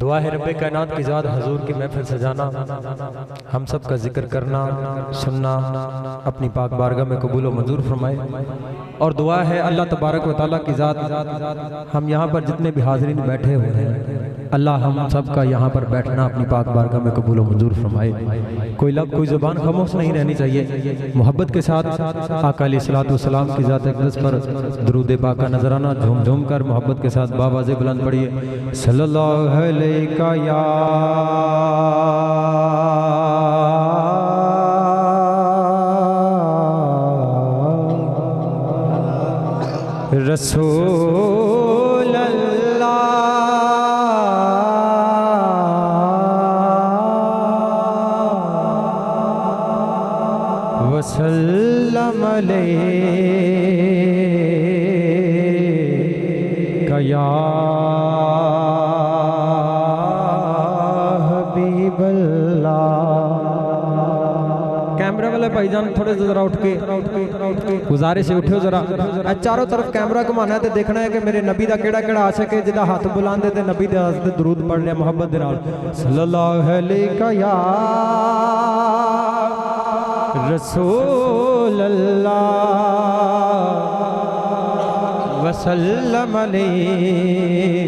दुआ है रब्बे कायनात की ज़ात हजूर की महफिल सजाना हम सब का जिक्र करना सुनना अपनी पाक बारगाह में कबूल व मंजूर फरमाए और दुआ है अल्लाह तबारक व तआला की ज़ात हम यहाँ पर जितने भी हाज़रीन बैठे हुए हैं अल्लाह हम सब का यहाँ पर बैठना अपनी पाक बारगाह में कबूल व मंजूर फरमाए। कोई लब कोई ज़ुबान खामोश नहीं रहनी चाहिए। मोहब्बत के साथ आका अलैहिस्सलातु वस्सलाम की ज़ात अक़दस पर दुरूद पाक का नजराना झूम झूम कर मोहब्बत के साथ बावाज़े बुलंद पढ़िए सल्लल्लाहु अलैका या रसूल अल्लाह वसल्लम अलैका या हबीबल्लाह वाले भाईजान थोड़े जरा उठ के गुजारिश है उठो जरा। चारों तरफ कैमरा घुमाना है तो देखना है कि मेरे नबी का केड़ा केड़ा आशिक है जिदा हाथ बुलांदे ते नबी दे वास्ते दरूद पढ़ लिया मोहब्बत दे नाल। सल्लल्लाहु अलैहि या रसूल अल्लाह वसल्लम अलैका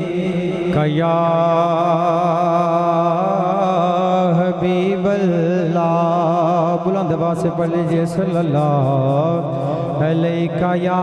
या हबीब अल्लाह। बुलंद आवाज से पढ़ लीजिए सल्लल्लाहु अलैका या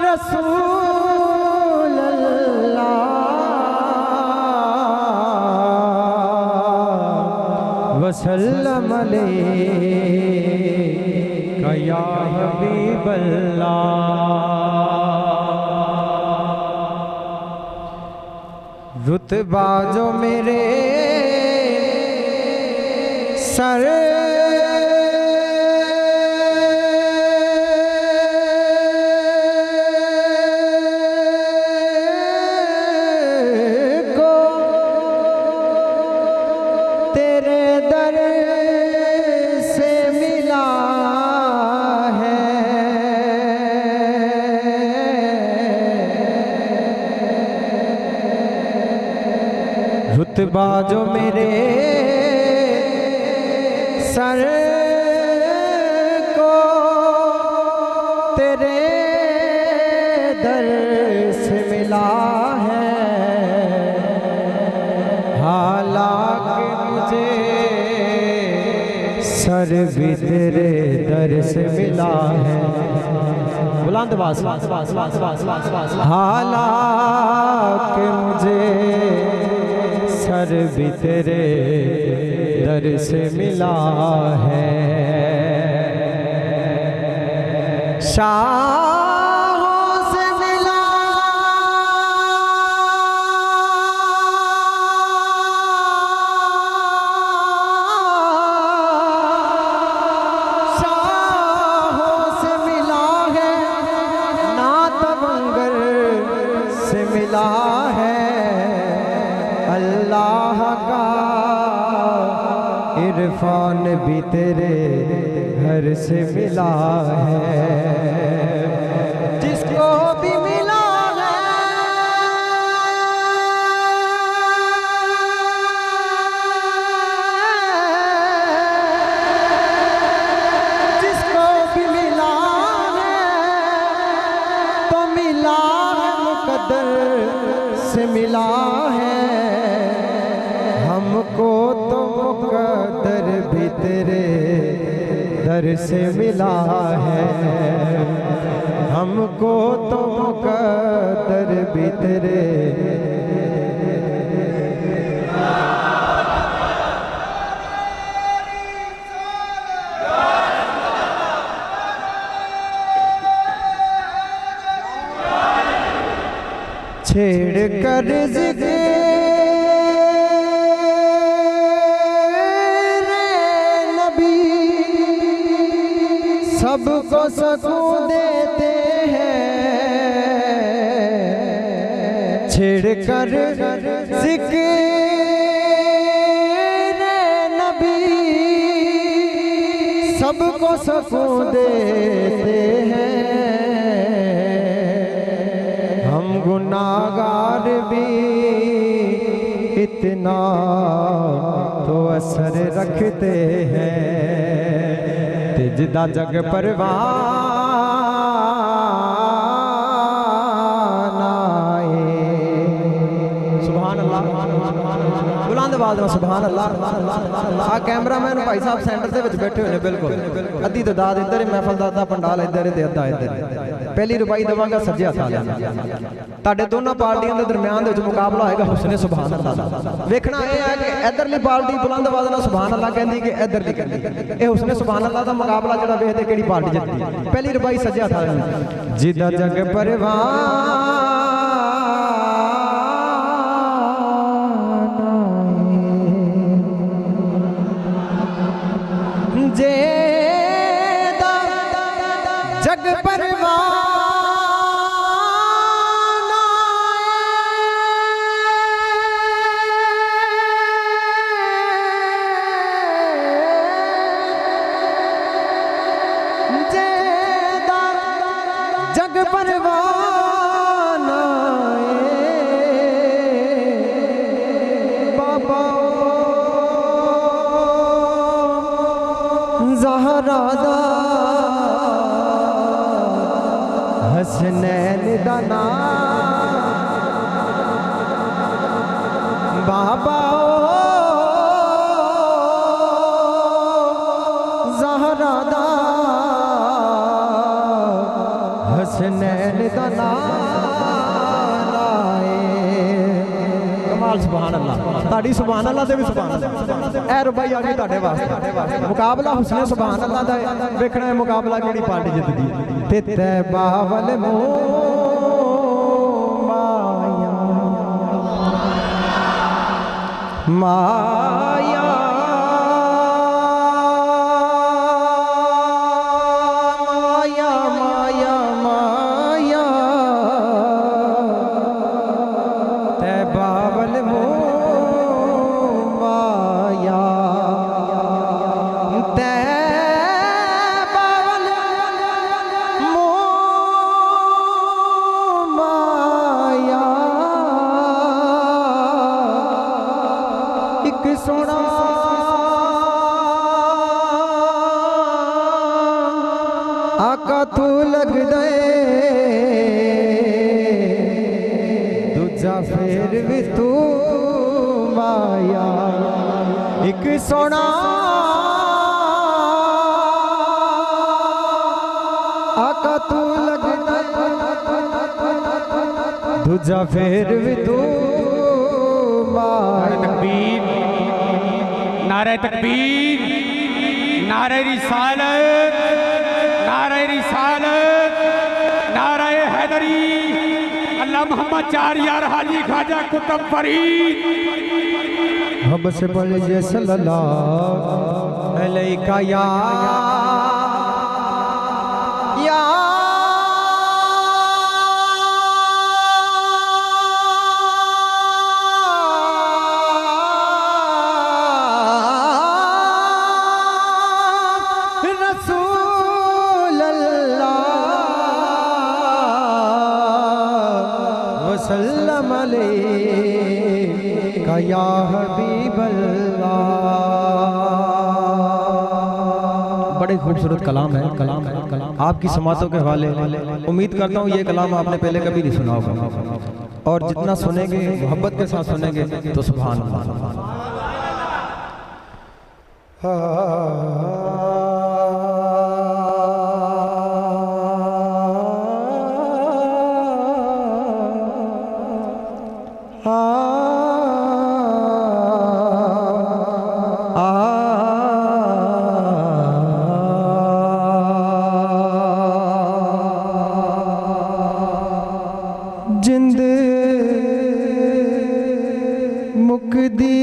रसूल अल्लाह वसल्लम अलैका या हबीब अल्लाह। रुतबा जो मेरे सर रुतबा जो मेरे सर को तेरे दर से मिला है, हालांकि मुझे सर भी तेरे दर से मिला है। बुलंद आवाज़, हालांकि मुझे सर भी तेरे दर से मिला है। शाहों से मिला शाहों से मिला है, ना तवंगर से मिला है। अल्लाह का इरफान भी तेरे घर से मिला है। जिसको भी मिला है जिसको भी मिला है तो मिला है, मुकद्दर से मिला है। हमको तो मुकद्दर भी तेरे दर से मिला है, हमको तो मुकद्दर भी तेरे। छेड़ कर जिक्र सबको सुकून देते हैं। छेड़ कर जिक्र नबी सबको सुकून देते हैं। हम गुनाहगार भी इतना तो असर रखते हैं। जिदा जग परवाना है। सुभान अल्लाह, बुलंद आवाज़ में सुभान अल्लाह। आ कैमरामैन भाई साहब सेंटर से बैठे हुए हैं, बिल्कुल अद्धी तादाद इधर है, महफल का अद्धा पंडाल इधर है, अद्धा इधर। पहली रुपाई देवांगा सज्जे हथ वाले। ਤੁਹਾਡੇ ਦੋਨਾਂ ਪਾਰਟੀਆਂ ਦੇ ਦਰਮਿਆਨ ਦੇ ਵਿੱਚ ਮੁਕਾਬਲਾ ਹੋਏਗਾ ਹੁਸਨੇ ਸੁਭਾਨ ਅੱਲਾਹ ਦਾ। ਵੇਖਣਾ ਇਹ ਹੈ ਕਿ ਇਧਰਲੀ ਪਾਰਟੀ ਬੁਲੰਦ ਆਵਾਜ਼ ਨਾਲ ਸੁਭਾਨ ਅੱਲਾਹ ਕਹਿੰਦੀ ਕਿ ਇਧਰਲੀ ਕਹਿੰਦੀ। ਇਹ ਹੁਸਨੇ ਸੁਭਾਨ ਅੱਲਾਹ ਦਾ ਮੁਕਾਬਲਾ ਜਿਹੜਾ ਵੇਖਦੇ ਕਿਹੜੀ ਪਾਰਟੀ ਜਿੱਤਦੀ। ਪਹਿਲੀ ਰੁਪਾਈ ਸੱਜੇ ਹੱਥ ਵਾਲੇ ਜਿੱਦਾਂ ਜਗ ਪਰਵਾਨਾ परवाना जग परवाना बाबा ज़हरा दा हसनैन दा नाम बाबा ज़हरा दा हसनैन दा नाम कमाल सुभान अल्लाह ताड़ी सुभान अल्लाह दे भी सुभान अल्लाह ए रुबाई आ गई ताड़े वास्ते मुकाबला हुस्ने सुभान अल्लाह दा देखना है मुकाबला केड़ी पार्टी जितदी ते तैबा वल माया माया सोना आका तू लग दे दूजा फेर भी तू माया एक सोना आका तू लग दे दूजा फेर भी तू माया नारे तकबीर, नारे रिसालत, नारे रिसालत, नारे हैदरी, अल्लाह मोहम्मद चार यार हाजी ख्वाजा कुतुब फरीद। हम से बोलिए सल्लल्लाहु अलैका या वसल्लम अलैका या हबीब अल्लाह। बड़े खूबसूरत कलाम है आपकी समातों के हवाले। उम्मीद करता हूँ ये कलाम आपने पहले कभी नहीं सुना होगा और जितना सुनेंगे मोहब्बत के साथ सुनेंगे तो सुभान अल्लाह। जिंद मुकदी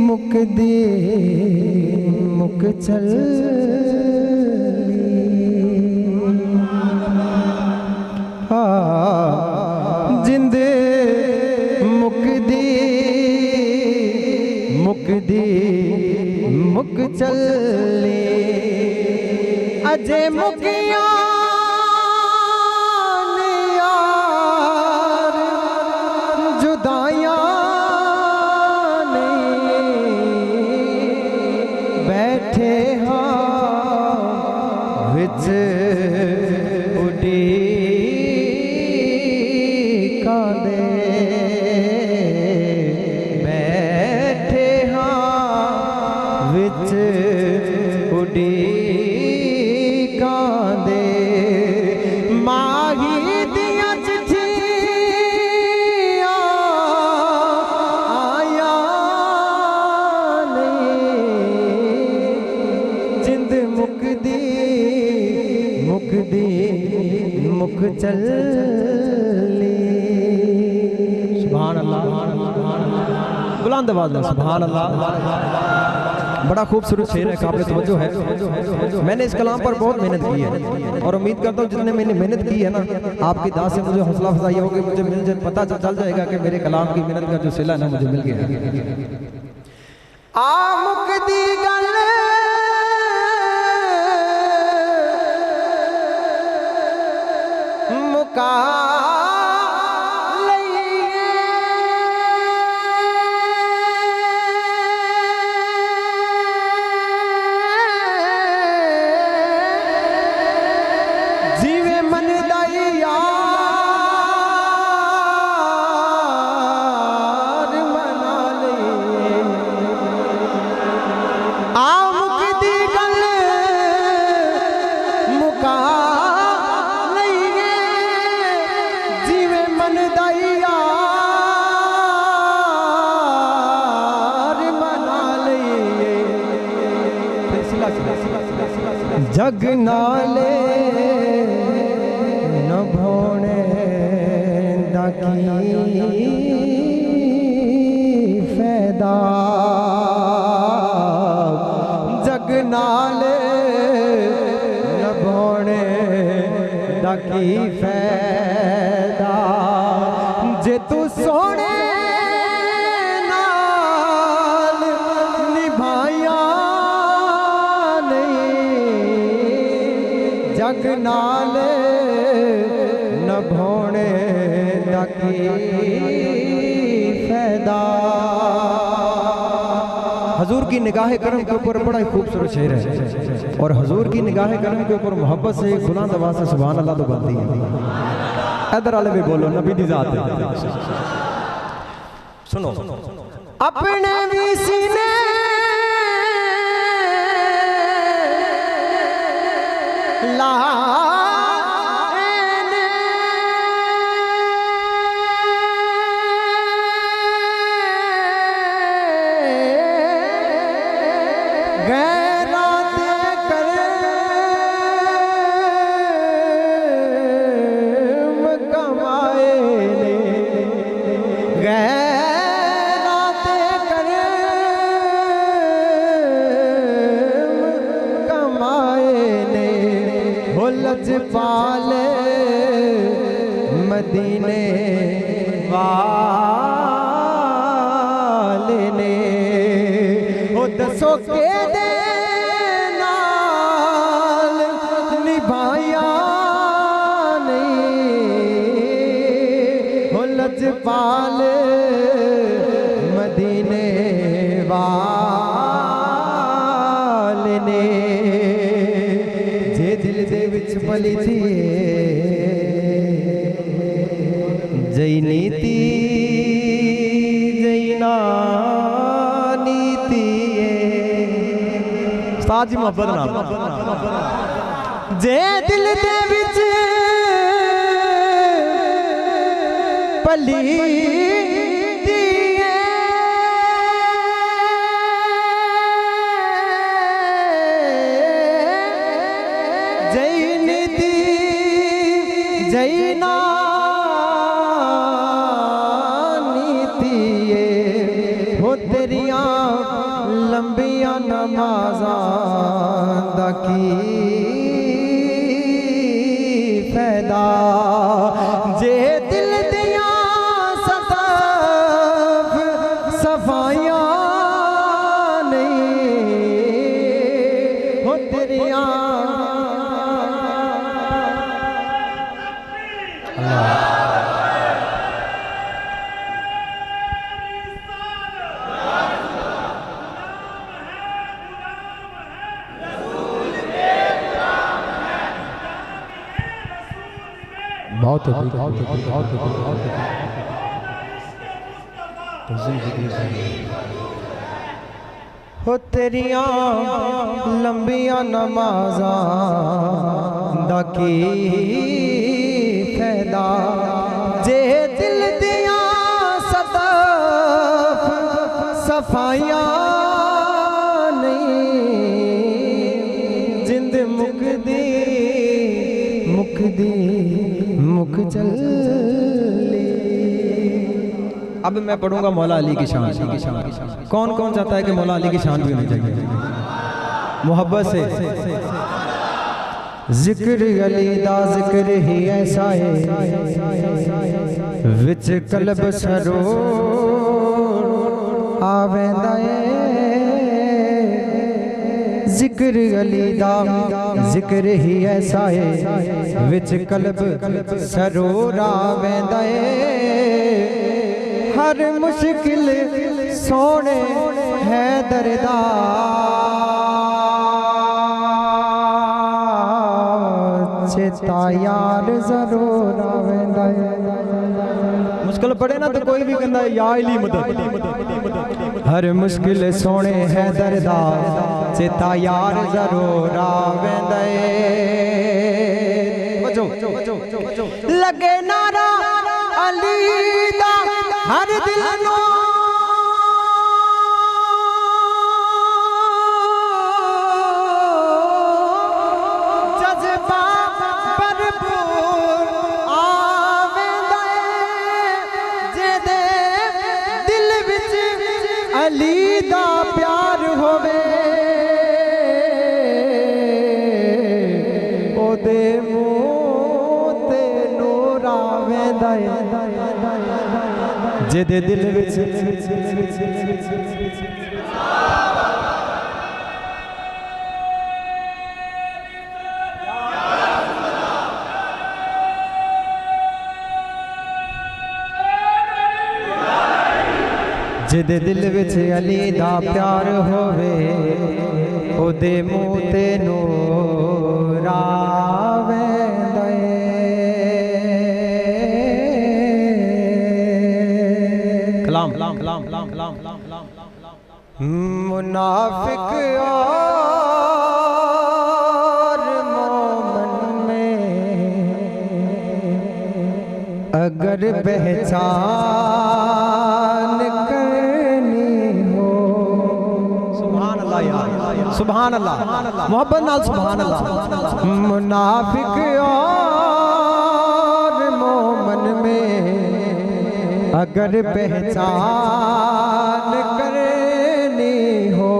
मुकदी मुक चल जिंद मुकदी मुकदी मुक चली अजे मुकिया बैठे हाँ विच उड़ी कांदे बैठे हाँ विच उड़ी कांदे माही दिया चिट्ठियां आया जिंद मुकदी मुकदी मुक चली। सुभान अल्लाह बुलंद आवाज़ में सुभान अल्लाह। बड़ा खूबसूरत शेर है, काबिल तवज्जो है। मैंने इस कलाम पर बहुत मेहनत की है और उम्मीद करता हूँ जितने मैंने मेहनत की है ना, आपकी दाद से मुझे हौसला अफजाई होगी, मुझे मिल पता चल जाएगा कि मेरे कलाम की मेहनत का जो सिला है ना मुझे मिल गया। आमुक दी गल मुका जग नाले न भोने दाकी फैदा, जग नाले न भोने दाकी फैदा, जे तू सोने जग नाल न भोने दाकी फैदा। हजूर की निगाह करम के ऊपर बड़ा ही खूबसूरत शेर है और हजूर की निगाह करम के ऊपर मोहब्बत से बुलंद आवाज से सुभान अल्लाह तो बनती है। इधर वाले भी बोलो, नबी दी जात है। सुनो अपने भी सीने ला पाले मदीने वाले ने ओ दसो के दे नाल निभाया नहीं, ओ लजपाले मदीने वाले ने, जे दिल दे विच पली थी जय नीति जय ना नीति उस्ताद जी मोहब्बत नाल जे दिल दे विच पली जैना नीति हो तेरिया लंबिया नमाज़ां दा की फैदा, जे दिल दिया सताफ सफाइयां नहीं हो तेरिया बहुत हो तेरिया लंबिया नमाज़ां दा की फैदा, जे दिल दिया सताफ सफाइयां नहीं, जिंद मुकदी मुक चली अब मैं पढ़ूंगा मौला अली की शान। कौन कौन चाहता है कि मौला अली की शान भी होनी चाहिए? मोहब्बत से जिक्र अली दा जिक्र ही ऐसा है विच कलब सरो आवेंदा है। जिक्र अली दा जिक्र ही ऐसा है विच कलब सरोर आवेंदा है। हर मुश्किल सोने है दरदा चेता यार जरूर आवेंदा है। मुश्किल पड़े ना तो कोई भी कहता है या अली मदद। हर मुश्किल सोने है दरदा चेता यार जरूर आवेंदा है। लगे नारा अली दा हर दिल नो जज्बा भरपूर आवेंदा जेदे दिल विच अली दा प्यार होवे ओदे मुंह ते नूर आवेंदा जेदे दिल विच जिदे दिल विच अली दा प्यार होवे ओदे मुंह ते नूर आवेंदा है। कलाम मुनाफिक और मोमन में अगर पहचान करनी हो सुभान अल्लाह यार सुभान अल्लाह मोहब्बत नाल सुभान अल्लाह। मुनाफिक और मोमन में अगर पहचान करनी हो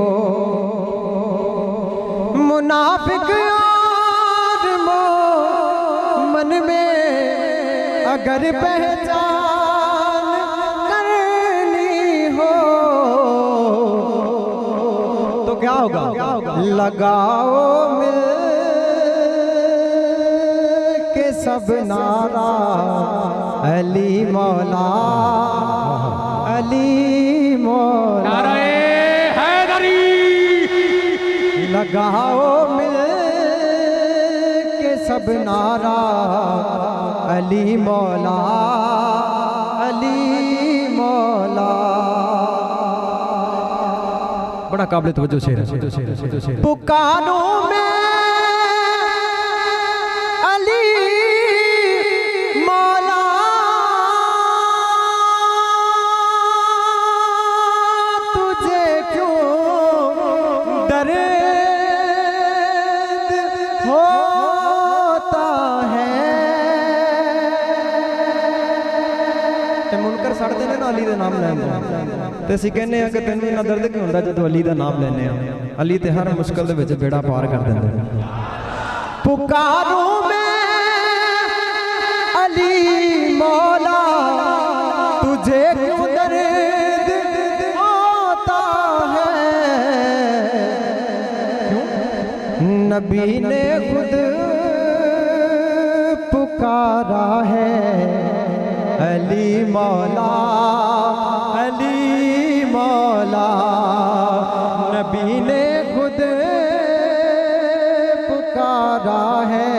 मुनाफिक और मोमन में अगर पहचान करनी हो तो क्या होगा? लगाओ मिल के सब नारा अली मौला अली मौला। लगाओ मिल के सब नारा अली मौला अली मौला। बड़ा काबिल तवज्जो शेर है। पुकारो में अली मौला तुझे क्यों दर्द होता है। मुनकर सड़ते ने ना अली का नाम लैंदे ते असीं कहने आ कि तैनूं इन्ना दर्द क्यों हुंदा जदों अली का नाम लैने आ। अली ते हर मुश्किल दे विच बेड़ा पार कर दिंदे ने। पुकारो मैं अली मौला तुझे क्यों दर्द होता है। नबी ने खुद पुकारा है अली मौला अली मौला। नबी ने खुद पुकारा है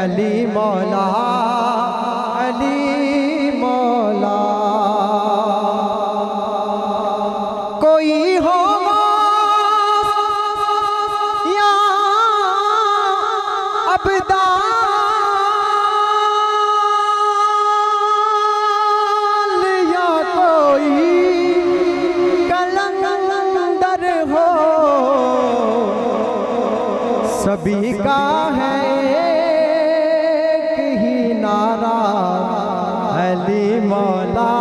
अली मौला अली मौला। कोई हो या अबदा सभी का है एक ही नारा अली मौला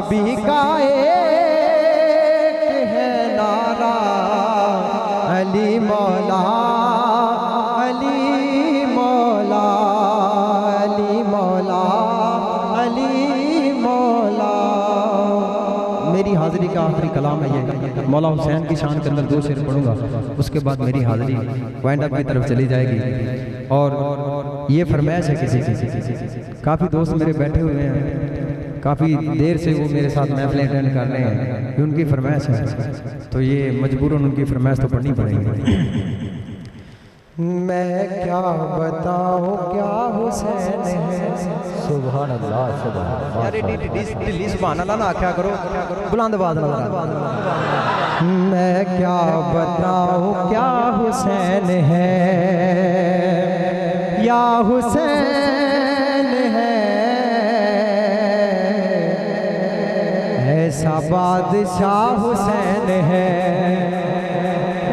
सभी का एक है नारा, अली मौला अली मौला अली मौला अली मौला। मेरी हाज़िरी का आखिरी कलाम है ये। मौला हुसैन की शान के अंदर 2 शेर पढ़ूंगा, उसके बाद मेरी हाज़िरी वाइंड अप की तरफ चली जाएगी। और ये फरमाइश है किसी की, काफ़ी दोस्त मेरे बैठे हुए हैं, काफ़ी देर से वो मेरे साथ महफिलें अटेंड कर रहे हैं, ये उनकी फरमाइश है, तो ये मजबूरन उनकी फरमाइश तो पढ़नी पड़ेगी। मैं क्या बताऊं क्या हुसैन है, सुभान अल्लाह सुभान अल्लाह। यार दिल्ली सुभान अल्लाह ना आख्या करो, बुलंद आवाज ना। मैं क्या बताऊं क्या हुसैन है, या हुसैन है, ऐसा बादशाह हुसैन है,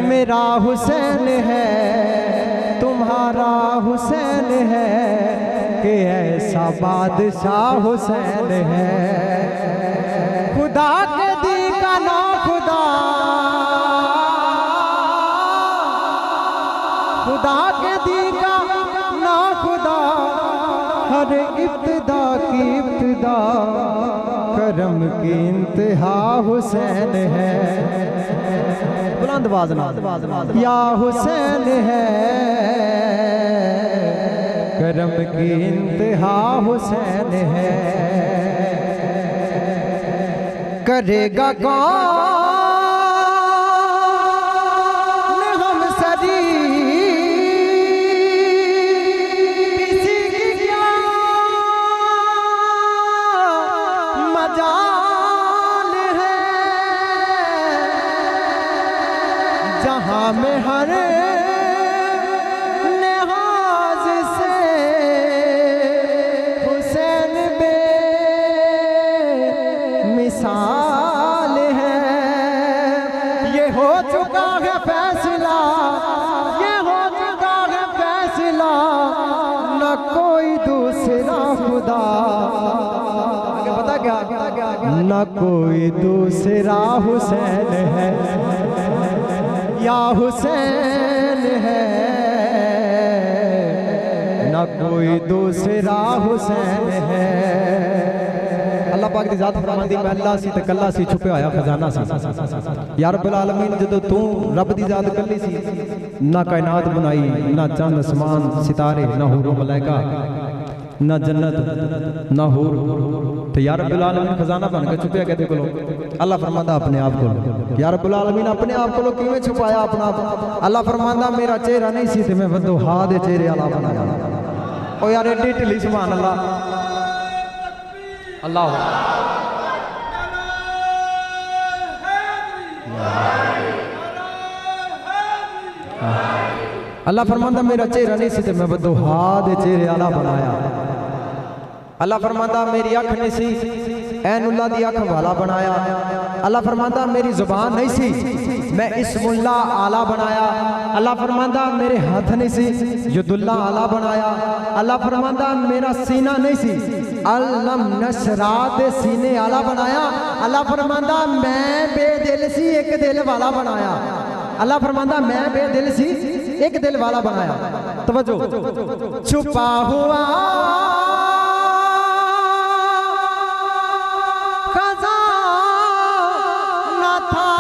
मेरा हुसैन है, तुम्हारा हुसैन है, कि ऐसा बादशाह हुसैन है। खुदा के दी का ना खुदा, खुदा के दी का ना खुदा, हर इब्तिदा की इब्तिदा, करम की इंतहा हुसैन है। बुलंद आवाज़ ना, या हुसैन है, करम की इंतहा हुसैन है। करेगा कौन हम सरी, किसी की क्या मजाल है, जहां में हर लिहाज से हुसैन बे मिसाल है। ये हो चुका है फैसला, ये हो चुका है फैसला, न कोई दूसरा खुदा, आगे पता क्या, न कोई दूसरा हुसैन है, या हुसैन है, न कोई दूसरा हुसैन है। अल्लाह पाक दी जात फरमांदी मैं अल्लाह सी ते कल्ला सी, छुपे होया खजाना सी। या रब्बुल आलमीन जदों तू रब दी जात कल्ली सी, ना कायनात बनाई, ना चंद आसमान सितारे, ना हूर मलाइका, ना जन्नत ना हूर, तो या रब्बुल आलमीन खजाना बन के छुपया कहते कोलो। अल्लाह फरमांदा अपने आप को, या रब्बुल आलमीन अपने आप को किवें छुपाया अपना आप। अल्लाह फरमांदा मेरा चेहरा नहीं सी ते मैं वदोहा दे चेहरे वाला बनाया। ओ यार एडी ढिली सुभान अल्लाह अल्लाह। अल्लाह फरमांदा मेरा चेहरा नहीं सी ते मैं वदोहा दे चेहरे वाला बनाया। अल्लाह फरमांदा मेरी अख नहीं सी, ऐनुल्लाह दी अख वाला बनाया। अल्लाह फरमांदा मेरी जुबान नहीं सी, मैं इस्मुल्ला आला बनाया। अल्लाह फरमांदा मेरे हाथ नहीं सी, यदुल्ला आला बनाया। अल्लाह फरमांदा मेरा सीना नहीं सी, अलम नशरा दे सीने आला बनाया। अल्लाह फरमांदा मैं बेदिल सी, एक दिल वाला बनाया। अल्लाह फरमांदा मैं बेदिल सी, एक दिल वाला बनाया। तवज्जो, छुपा हुआ खजाना था,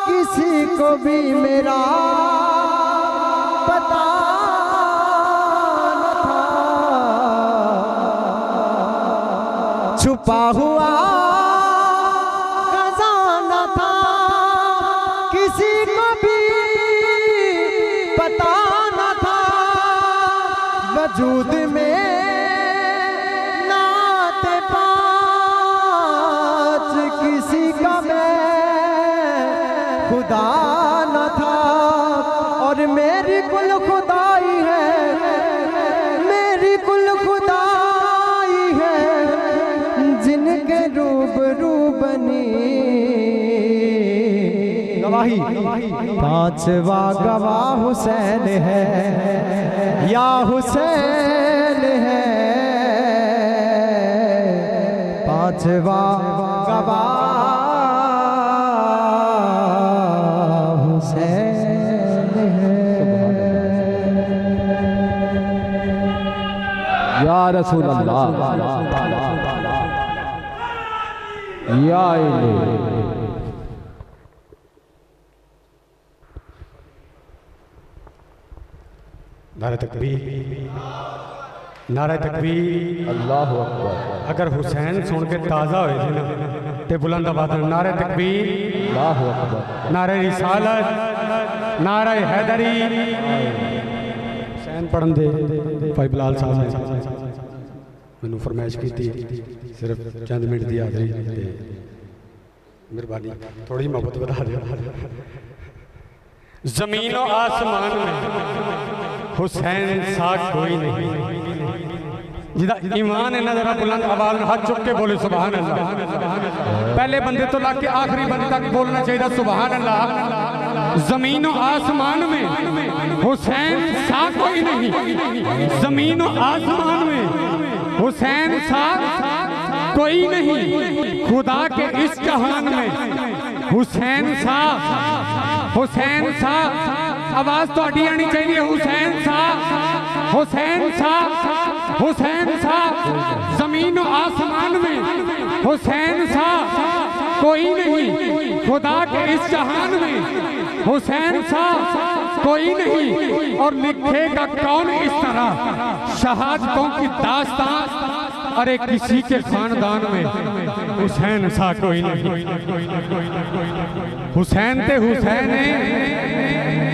किसी को भी मेरा पता न था। छुपा हुआ खजाना था, किसी को भी पता न था। वजूद में नाते पाँच किसी का मैं खुदा न था। और मेरी कुल खुदाई है, मेरी कुल खुदाई है, जिनके रूबरू बनी गवाही। पांचवा गवाह हुसैन है, या हुसैन है, पांचवा गवाह हुसैन है। या रसूल अल्लाह या इलाही। नारे तकबीर, नारे तकबीर, अल्लाह अकबर। अगर हुसैन सुन के ताज़ा होए थे ना ते बुलंद आवाज़ में नारे तकबीर, अल्लाह अकबर। नारे रिसालत, नारे हैदरी। हुसैन पढ़न दे भाई बिलाल साहब ने मैनू फरमाइश की थी सिर्फ चंद मिनट की हाज़री, मेहरबानी थोड़ी मोहब्बत बता दे। ज़मीन और आसमान में हुसैन सा कोई नहीं, जिदा ईमान है ना जरा बुलंद आवाज में हाथ चुक के बोले सुभान अल्लाह। पहले बंदे तो लाके आखिरी बंदे तक बोलना चाहिए सुभान अल्लाह। जमीन और आसमान में हुसैन सा कोई नहीं, जमीन और आसमान में हुसैन सा कोई नहीं, खुदा के इस जहान में हुसैन सा, हुसैन सा आवाज तो आनी आनी चाहिए। हुसैन सा, हुसैन सा, हुसैन सा, जमीन और आसमान में हुसैन सा कोई नहीं, खुदा के इस जहान में हुसैन सा कोई नहीं। और लिखेगा कौन इस तरह शहादतों की दास्तान, अरे किसी के खानदान में हुसैन सा कोई नहीं। हुसैन ते हुसैन है,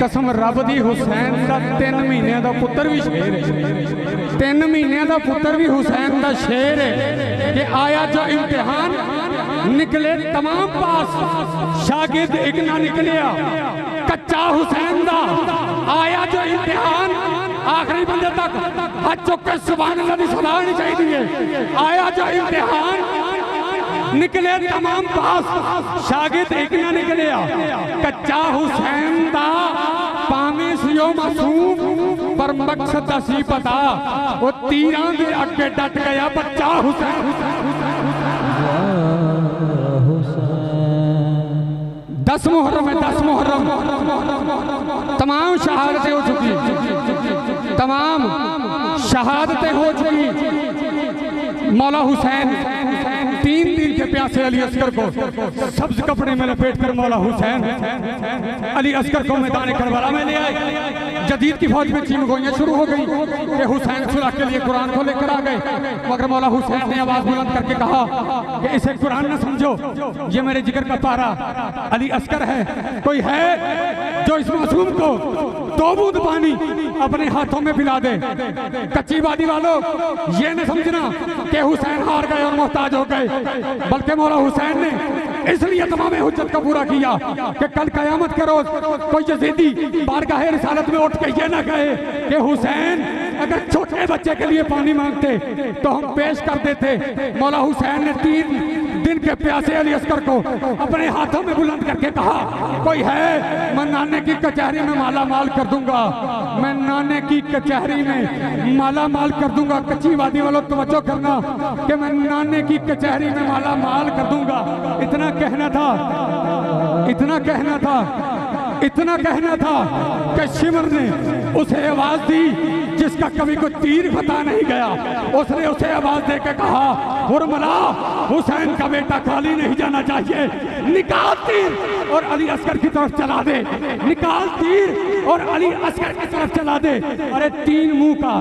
कसम रब दी हुसैन का 3 महीने का पुत्र भी शेर है, 3 महीने का पुत्र भी हुसैन का शेर है। कि आया जो इम्तिहान निकले तमाम पास, शागिर्द एक ना निकलिया कच्चा हुसैन दा। आया जो इम्तिहान आखिरी बंदे तक हाथ चुक के सुभान अल्लाह दी सलाह नहीं चाहिए। आया जो इम्तिहान निकले तमाम पास, शागिर्द एक ना निकलिया कच्चा हुसैन दा। पावे सियो मासूम पर मकसद दा सी पता, वो तीरां दे अगे डट गया बच्चा हुसैन। 10 मुहर्रम है, 10 मुहर्रम तमाम शहादतें हो चुकी, तमाम शहादतें हो चुकी। मौला हुसैन 3 दिन के प्यासे अली अस्कर को सब्ज कपड़े में लपेट कर मौला हुसैन अली अस्कर को मैदान करबला में ले आए। जदीद की फौज में चीम गोइयां शुरू हो गई कि हुसैन सुलह के लिए कुरान को लेकर आ गए, मगर मौला हुसैन ने आवाज बुलंद करके कहा कि इसे कुरान न समझो, ये मेरे जिगर का पारा अली अस्कर है। कोई है जो इस मासूम को 2 बूंद पानी अपने हाथों में पिला दे। कच्ची वादी वालों, ये न समझना कि हुसैन हार गए और मोहताज हो गए, बल्कि मौला हुसैन ने इसलिए तमाम हुज्जत का पूरा किया कि कल कयामत के रोज कोई यजीदी बारगाह रिसालत में उठ के ये ना कहे कि हुसैन अगर छोटे बच्चे के लिए पानी मांगते तो हम पेश कर देते। मौला हुसैन ने 3 दिन के प्यासे अली अस्कर को अपने हाथों में बुलंद करके कहा, कोई है मैं नाने की कचहरी में माला माल कर दूंगा, मैं नाने की कचहरी में माला माल कर दूंगा। कच्ची वादी वालों तवज्जो करना कि मैं नाने की कचहरी में माला माल कर दूंगा। इतना कहना था, इतना कहना था, इतना कहना था कि शिमर ने उसे आवाज दी जिसका कभी कोई तीर बता नहीं गया। उसने उसे आवाज देकर कहा, हुरमला हुसैन का बेटा खाली नहीं जाना चाहिए, निकाल तीर और अली अस्कर की तरफ चला दे, निकाल तीर और अली अस्कर की तरफ चला दे। अरे 3 मुंह का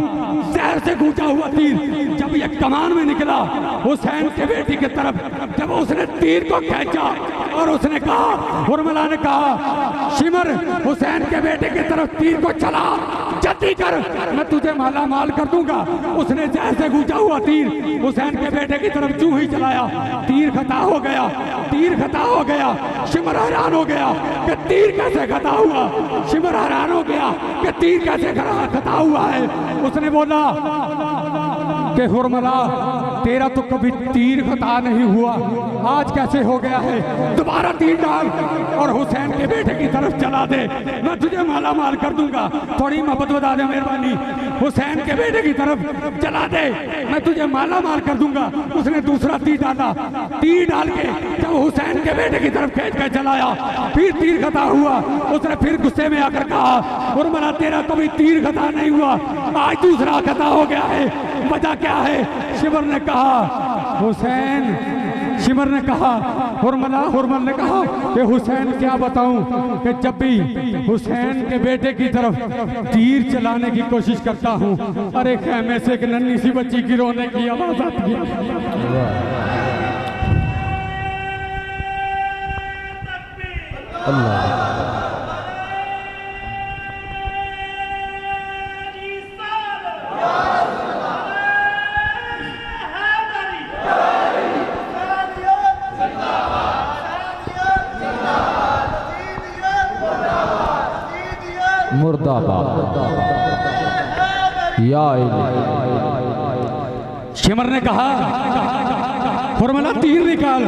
जहर से गूंजा हुआ तीर जब ये कमान में निकला हुसैन के बेटी की तरफ, जब उसने तीर को खींचा और उसने कहा, हुरमला ने कहा, शिमर हुसैन के बेटे की तरफ तीर को चला, जल्दी कर, मैं तुझे माला माल कर दूंगा। उसने जैसे गूंजा हुआ तीर हुसैन के बेटे की तरफ जूं ही चलाया, तीर खता हो गया, तीर खता हो गया। शिमर हैरान हो गया कि तीर कैसे खता हुआ, शिमर हैरान हो गया कि तीर कैसे खता हुआ है। उसने बोला कि हुरमला तेरा तो कभी तीर खता नहीं हुआ, आज कैसे हो गया है? दोबारा तीर डाल और हुसैन के बेटे की तरफ चला दे, मैं तुझे माला माल कर दूंगा। थोड़ी मोहब्बत बता दे मेहरबानी, हुसैन के बेटे की तरफ चला दे, मैं तुझे माला माल कर दूंगा। उसने दूसरा तीर डाला, तीर डाल के जब हुसैन के बेटे की तरफ खींच कर चलाया, फिर तीर खता हुआ। उसने फिर गुस्से में आकर कहा, हुरमला तेरा कभी तीर खता नहीं हुआ, आज दूसरा खता हो गया है, वजह क्या है? शिमर ने कहा, हुसैन, शिमर ने कहा, हुरमल ने कहा कि हुसैन क्या बताऊं कि जब भी हुसैन के बेटे की तरफ तीर चलाने की कोशिश करता हूं, अरे खेमे से एक नन्ही सी बच्ची की रोने की आवाज आती है। मुर्दाबाद या शिमर ने कहा, हुरमला तीर निकाल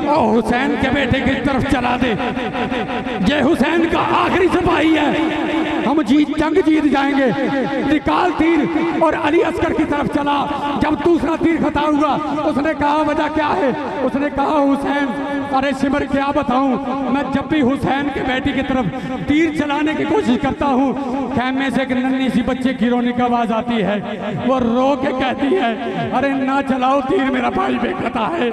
और हुसैन के बेटे की तरफ चला दे, ये हुसैन का आखिरी सिपाही है, हम जंग जीत जाएंगे। निकाल तीर और अली अस्कर की तरफ चला। जब दूसरा तीर खता हुआ, उसने कहा वजह क्या है? उसने कहा, हुसैन, अरे सिमर क्या बताऊं, मैं जब भी हुसैन के बेटी की तरफ तीर चलाने की कोशिश करता हूं, खेमे से एक नन्ही सी बच्चे की रोने की आवाज आती है। वो रो के कहती है, अरे ना चलाओ तीर, मेरा भाई बेखता है,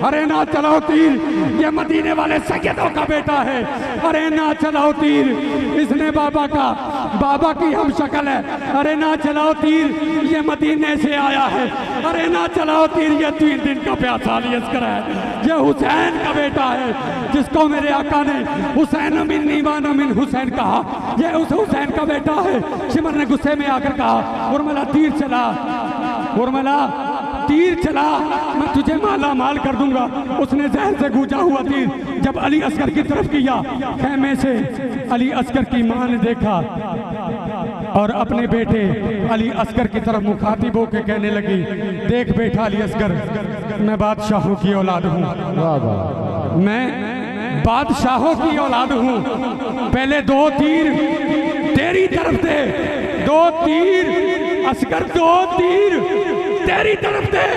अरे ना चलाओ तीर, ये मदीने वाले सैयदों का बेटा है, अरे ना चलाओ तीर, इसने बाबा की हम शक्ल है, अरे ना चलाओ तीर, ये मदीने से आया है, अरे ना चलाओ तीर, ये 3 दिन का प्यासा अली अस्कर है, ये हुसैन का बेटा है, जिसको मेरे आका ने हुसैन मिन ईमान मिन हुसैन कहा, ये उस हुसैन का बेटा है। शिमर ने गुस्से में आकर कहा, हुरमला तीर चला, हुरमला तीर चला, मैं तुझे माला माल कर दूंगा। उसने जहर से गूंजा हुआ तीर जब अली अस्कर की तरफ किया, खेमे से अली अस्कर की मां ने देखा और अपने बेटे अली अस्कर की तरफ मुखातिब होकर कहने लगी, देख बेटा अली अस्कर, मैं बादशाहों की औलाद हूँ, मैं बादशाहों की औलाद हूँ, पहले 2 तीर तेरी तरफ दे, 2 तीर अस्कर, 2 तीर तेरी तरफ दे,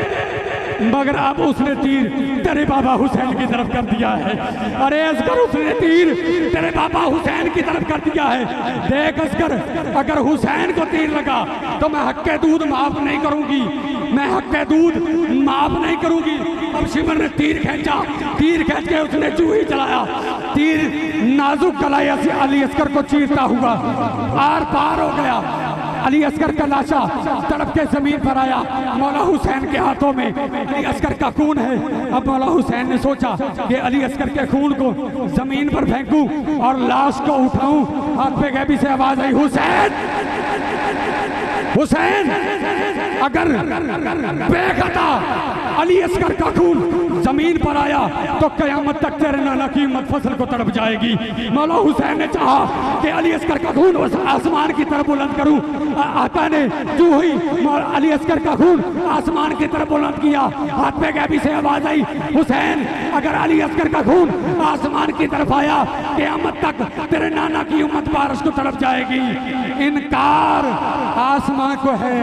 मगर अब उसने तीर तेरे बाबा हुसैन की तरफ कर दिया है। अरे अस्कर, उसने तीर तेरे बाबा हुसैन की तरफ कर दिया है। देख अस्कर, अगर हुसैन को तीर लगा तो मैं हक्के दूध माफ नहीं करूंगी, मैं हक्के दूध माफ नहीं करूंगी। अब शिमर ने तीर खींचा, तीर खींच के उसने चूही चलाया, तीर नाजुक कलाई से अली अस्कर को चीरता हुआ आर पार हो गया। अली अस्कर का लाशा तड़प के जमीन पर आया, मौला हुसैन के हाथों में अली अस्कर का खून है। अब मौला हुसैन ने सोचा कि अली अस्कर के खून को जमीन पर फेंकूं और लाश को उठाऊं। हाथ पे गैबी से आवाज आई, हुसैन, हुसैन, अगर बेखता अली अस्कर का खून जमीन पर आया तो कयामत तक तेरे नाना की उम्मत फसल को तड़प जाएगी। मौला हुसैन ने चाहा कि अली अस्कर का खून उस आसमान की तरफ बुलंद करूं। आका ने जो ही अली अस्कर का खून आसमान की तरफ बुलंद किया, हाथ पे गैबी से आवाज आई, हुसैन, अगर अली अस्कर का खून आसमान की तरफ आया, कयामत तक तेरे नाना की उम्मत बारिश को तड़प जाएगी। इनकार आसमां को है,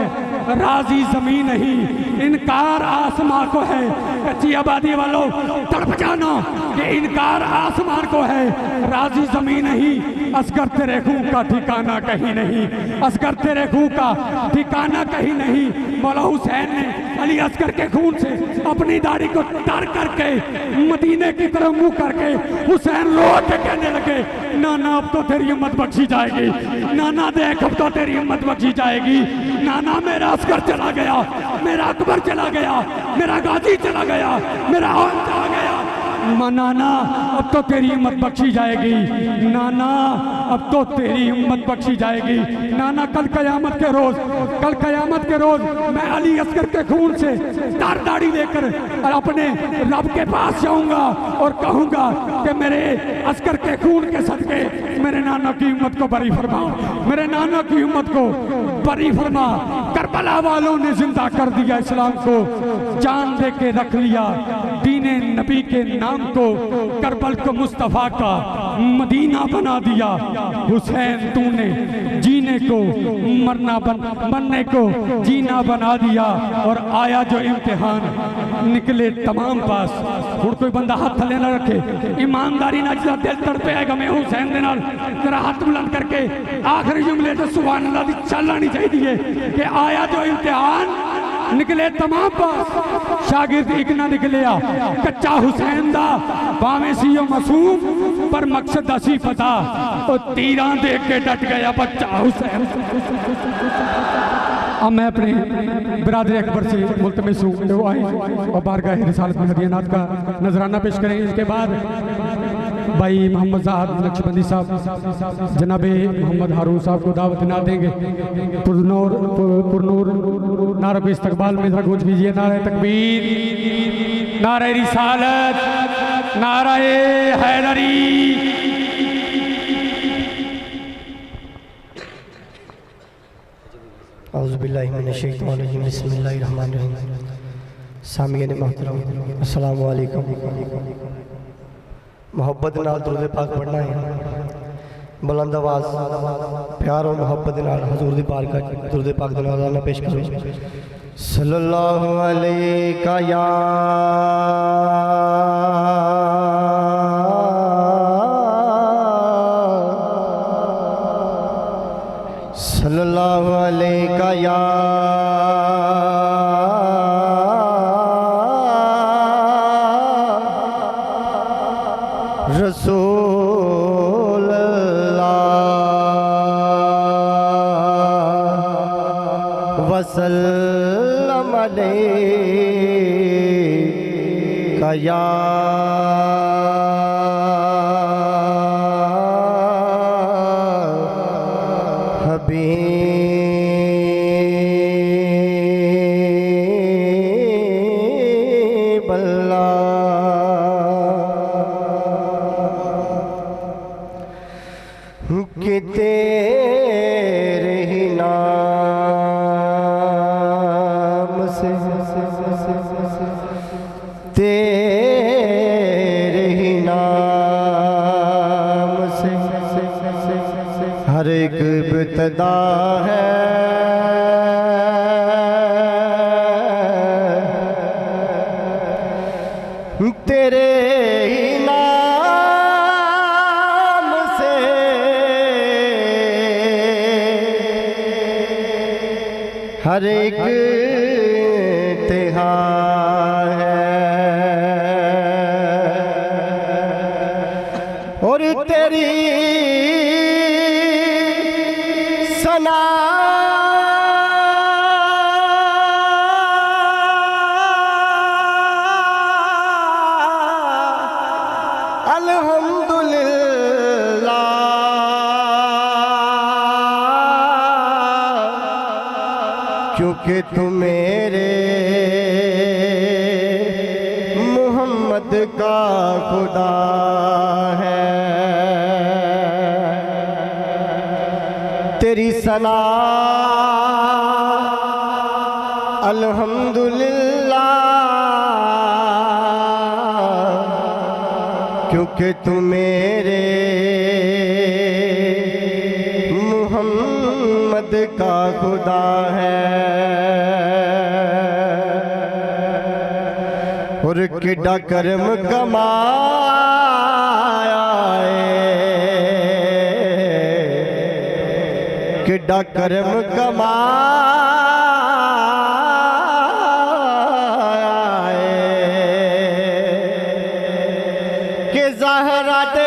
राजी जमीन नहीं, इनकार आसमां को है। कच्ची आबादी वालों तड़प जाना कि इनकार आसमान को है, राजी जमीन नहीं। असगर तेरे खून का ठिकाना कहीं नहीं, असगर तेरे खून का ठिकाना कहीं नहीं। मौला हुसैन ने अली अस्कर के खून से अपनी दाढ़ी को तर करके मदीने की तरफ मुंह करके हुसैन रो के कहने लगे, नाना अब तो तेरी उम्मत बख्शी जाएगी, नाना देख अब तो तेरी उम्मत बख्शी जाएगी। नाना मेरा अस्कर चला गया, मेरा अकबर चला गया, मेरा गाजी चला गया, मेरा औन चला गया, नाना अब तो तेरी उम्मत बख्शी जाएगी, नाना अब तो तेरी उम्मत बख्शी जाएगी। नाना कल कयामत के रोज, कल कयामत के रोज मैं अली अस्कर के खून से तार दाढ़ी लेकर अपने रब के पास जाऊंगा और कहूंगा कि मेरे अस्कर के खून के सदके मेरे नाना की उम्मत को बरी फरमा, मेरे नाना की उम्मत को बरी फरमा। करबला वालों ने जिंदा कर दिया इस्लाम को, जान दे के रख लिया दीने नबी के नाम को, करबल को मुस्तफ़ा का मदीना बना दिया। हुसैन तूने जीने को मरने को जीना बना दिया। और आया जो इम्तिहान निकले तमाम पास। हुण कोई बंदा हाथ थले ना रखे, ईमानदारी ना जिदा दिल तड़पे आएगा मैं हुसैन दे नाल जरा हाथ बुलंद करके आखिरी जुमले तो सुभान अल्लाह दी चल आनी चाहिए कि आया जो इम्तिहान निकले तमाम पास। शागिर्द एक ना निकलिया कच्चा हुसैन दा, भावें सी ओ मासूम पर मकसद सी पता, और तीरां देख के डट गया बच्चा हुसैन। अब मैं अपने बिरादर अकबर से मुल्तमिस हूँ वो आए और बारगाह रिसालत में हदीनात का नजराना पेश करेंगे। इसके बाद भाई मोहम्मद साहब नक्शबंदी साहब जनाब मोहम्मद हारून साहब को दावत ना देंगे। पुरनूर नारा को इस्तकबाल में जरा गूंज कीजिए। नारे तकबीर, नारे रिसालत, नारे हैदरी। औज़ुबिल्लाहि मिनश्शैतानिर्रजीम, बिस्मिल्लाहिर्रहमानिर्रहीम। सामीन मोहतरम, अस्सलाम वालेकुम। मोहब्बत नाल दुरूद पाक पढ़ना है, बुलंद आवाज़ प्यार और मोहब्बत नाल हजूर दी बारगाह दुरूद पाक दा नज़राना पेश करो। सल्लल्लाहु अलैका या सल्लल्लाहु अलैका या रसूल अल्लाह वसल्लम अलैका या हबीब अल्लाह कि तेरे ही नाम से तेरे ही नाम से हर एक इब्तिदा है। तेरे ही नाम से हर एक इंतहा है, और तेरी सना क्योंकि तू मेरे मोहम्मद का खुदा है। तेरी सना अल्हम्दुलिल्लाह, क्योंकि तू मेरे मोहम्मद का खुदा है। और किड्डा करम कमाया है, किड्डा करम कमाया है कि ज़हरा दे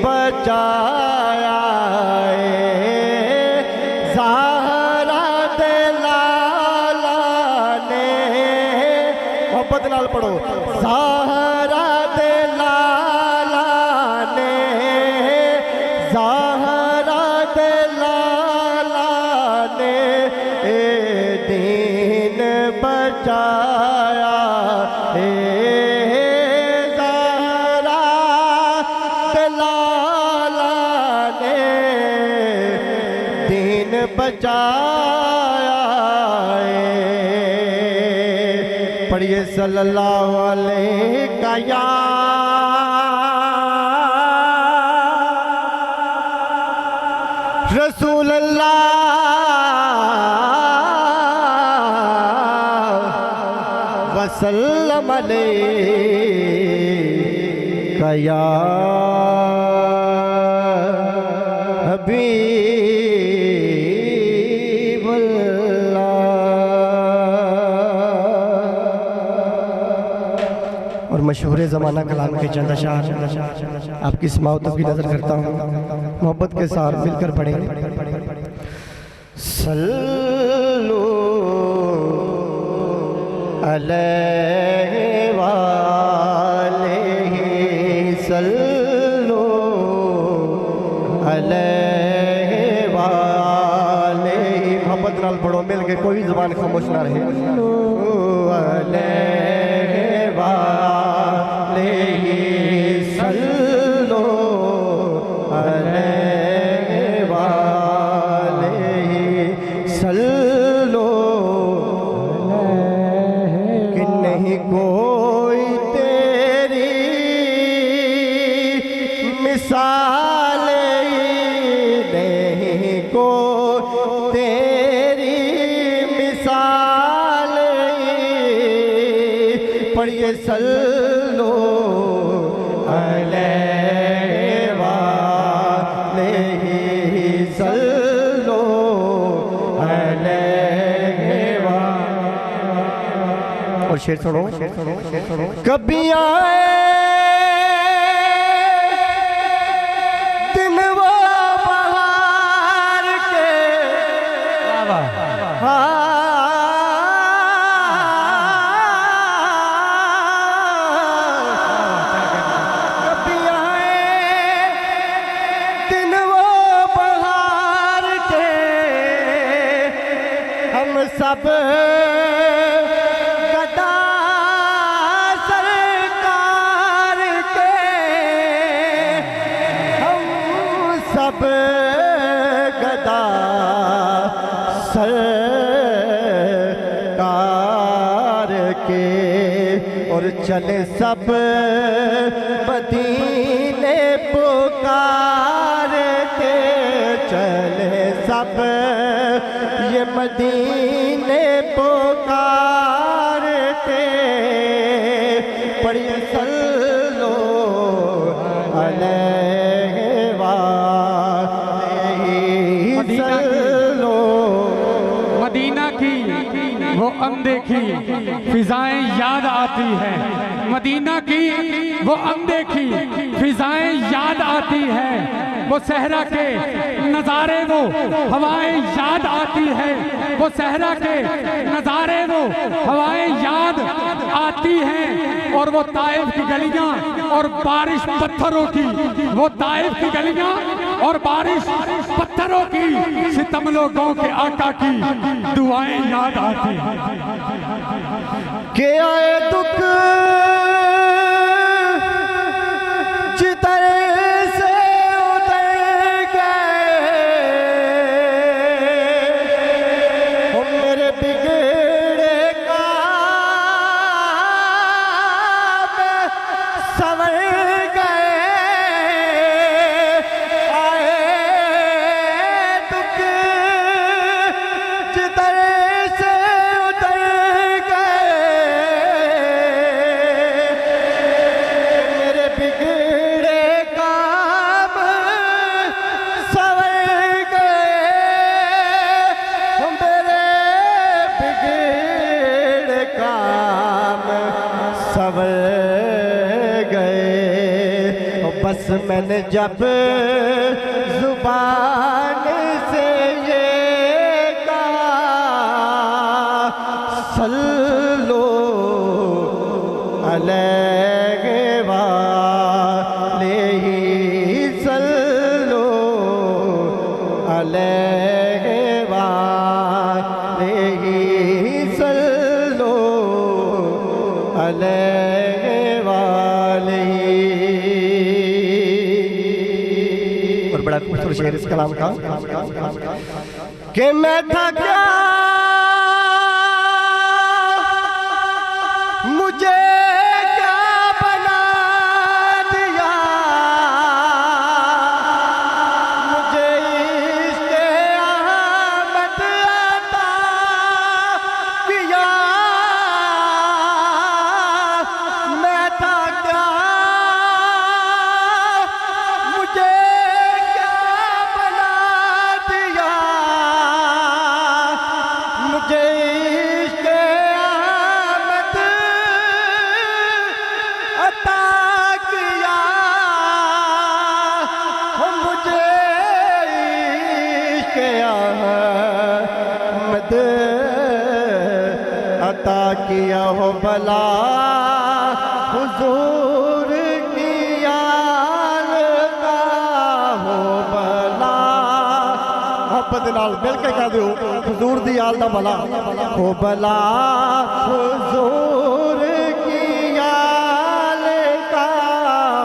बचाया ज़हरा दे लाला ने, मोहब्बत नाल पढ़ो, ज़हरा दे लाला दीन बचाया ज़हरा लाला ने दीन बचाया। पढ़िए सल्लल्लाहु अलैहि का या रसूल अल्लाह वसल्लम अलैका या हबीबल्लाह। और मशहूर ज़माना कलाम के चंद अशार आपकी समाअत की नज़र करता हूँ, मोहब्बत के साथ मिलकर पढ़ेंगे। सल्लू अलैहि वालैहि सल्लू अलैहि वालैहि। मोहब्बत नाल पढ़ो मिल के, कोई ज़बान खामोश ना रहे। अलैहि वालैहि सल्लू अलैहि वालैहि सल्लू कि नहीं कोई तेरी मिसाल, नहीं को तेरी मिसाल। पढ़िए सल्लू अलैहि वालैहि सल्लू अलैहि वालैहि। और शेर सुनो, कभी आए दिन वो बहार के, कभी आए दिन वो बहार के, हम सब गदा सरकार के, हम सब गदा सरकार के। और चले सब मदीने पुकार के, चले सब ये मदीने पुकार के। पढ़िए सल्लू अलैहि वालैहि सल्लू। मदीना की वो अनदेखी फिजाएं याद आती है, मदीना की वो अनदेखी फिजाएं याद आती है। वो सहरा के नज़ारे वो हवाएं याद आती है, वो सहरा के नज़ारे वो हवाएं याद आती हैं। और वो ताइफ की गलियां और बारिश पत्थरों की, वो ताइफ की गलियां और बारिश पत्थरों की, सितम लोगों के आका की दुआएं याद आती हैं। के आए दुख जिधर से उतर गए, वो मेरे बिगड़े काम संवर गए। आए दुख जिधर से उतर गए, मेरे बिगड़े काम संवर गए, मेरे बिगड़े काम संवर गए। बस मैंने जब जुबान से ये कहा, सल्लू अलैहि वालैहि सल्लू अलैहि वालैहि शेर इस कलाम का कि मैं था क्या मुझे क्या बना दिया, मुझे इसके आमद अता किया, मैं था क्या मुझे क्या बना दिया, मुझे इसके आमद अता किया, मुझे इसके आमद अता किया हो भला हुजूर की याद का हो भला, आपद नाल मिल के कह दो हुजूर दी याद दा भला हो भला, हुजूर की याद का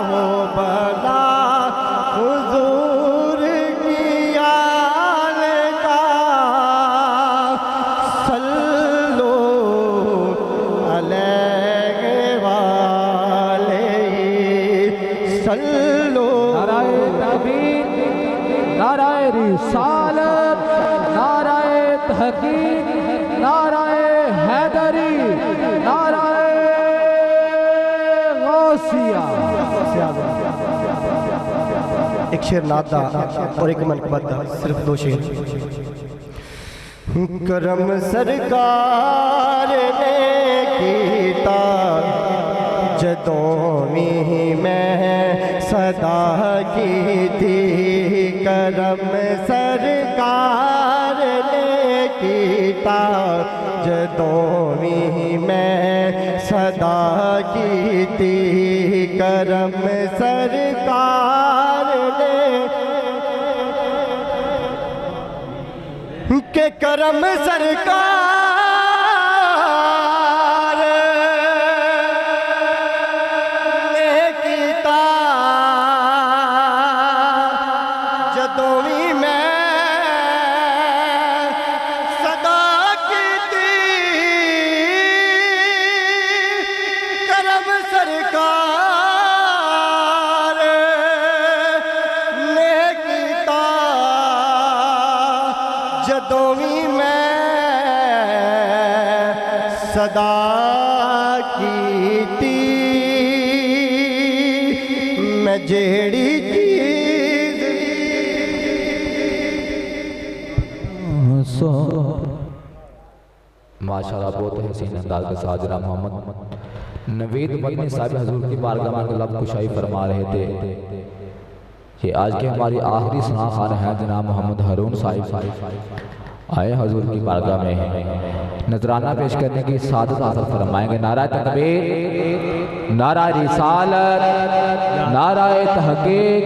हो भला, हुजूर की याद का सल्लो अलैहि वाले सल्लो। नाराए तकबीर, नाराए रिसालत, नाराए तहकीक, नाराए हैदरी, नाराए गौसिया। एक शेर नादा और एक मनकबत दा, सिर्फ दो शेर। करम सरकार ने कीता जदों भी मैं सदा की थी, करम सरकार ने कीता जदों भी मैं सदा की थी, करम सरकार ने के करम सरकार ने कीता जदों भी मैं सदा कीती, करम सरकार ने कीता जदों भी मैं सदा कीती, मैं जेड़ी चीज माशाल्लाह बहुत हसीन अंदाज के साथ जनाब मोहम्मद नवीद मदनी साहब हजूर की बारगाह में लब कुशाई फरमा रहे थे कि आज के हमारी आखिरी सुना खान है जनाब मोहम्मद हारून साहिब आए हजूर की बारगाह में नजराना पेश करने की सादत हासिल फरमाएंगे। नारा तकबीर, नारा रिसालत, नारा तहकीक,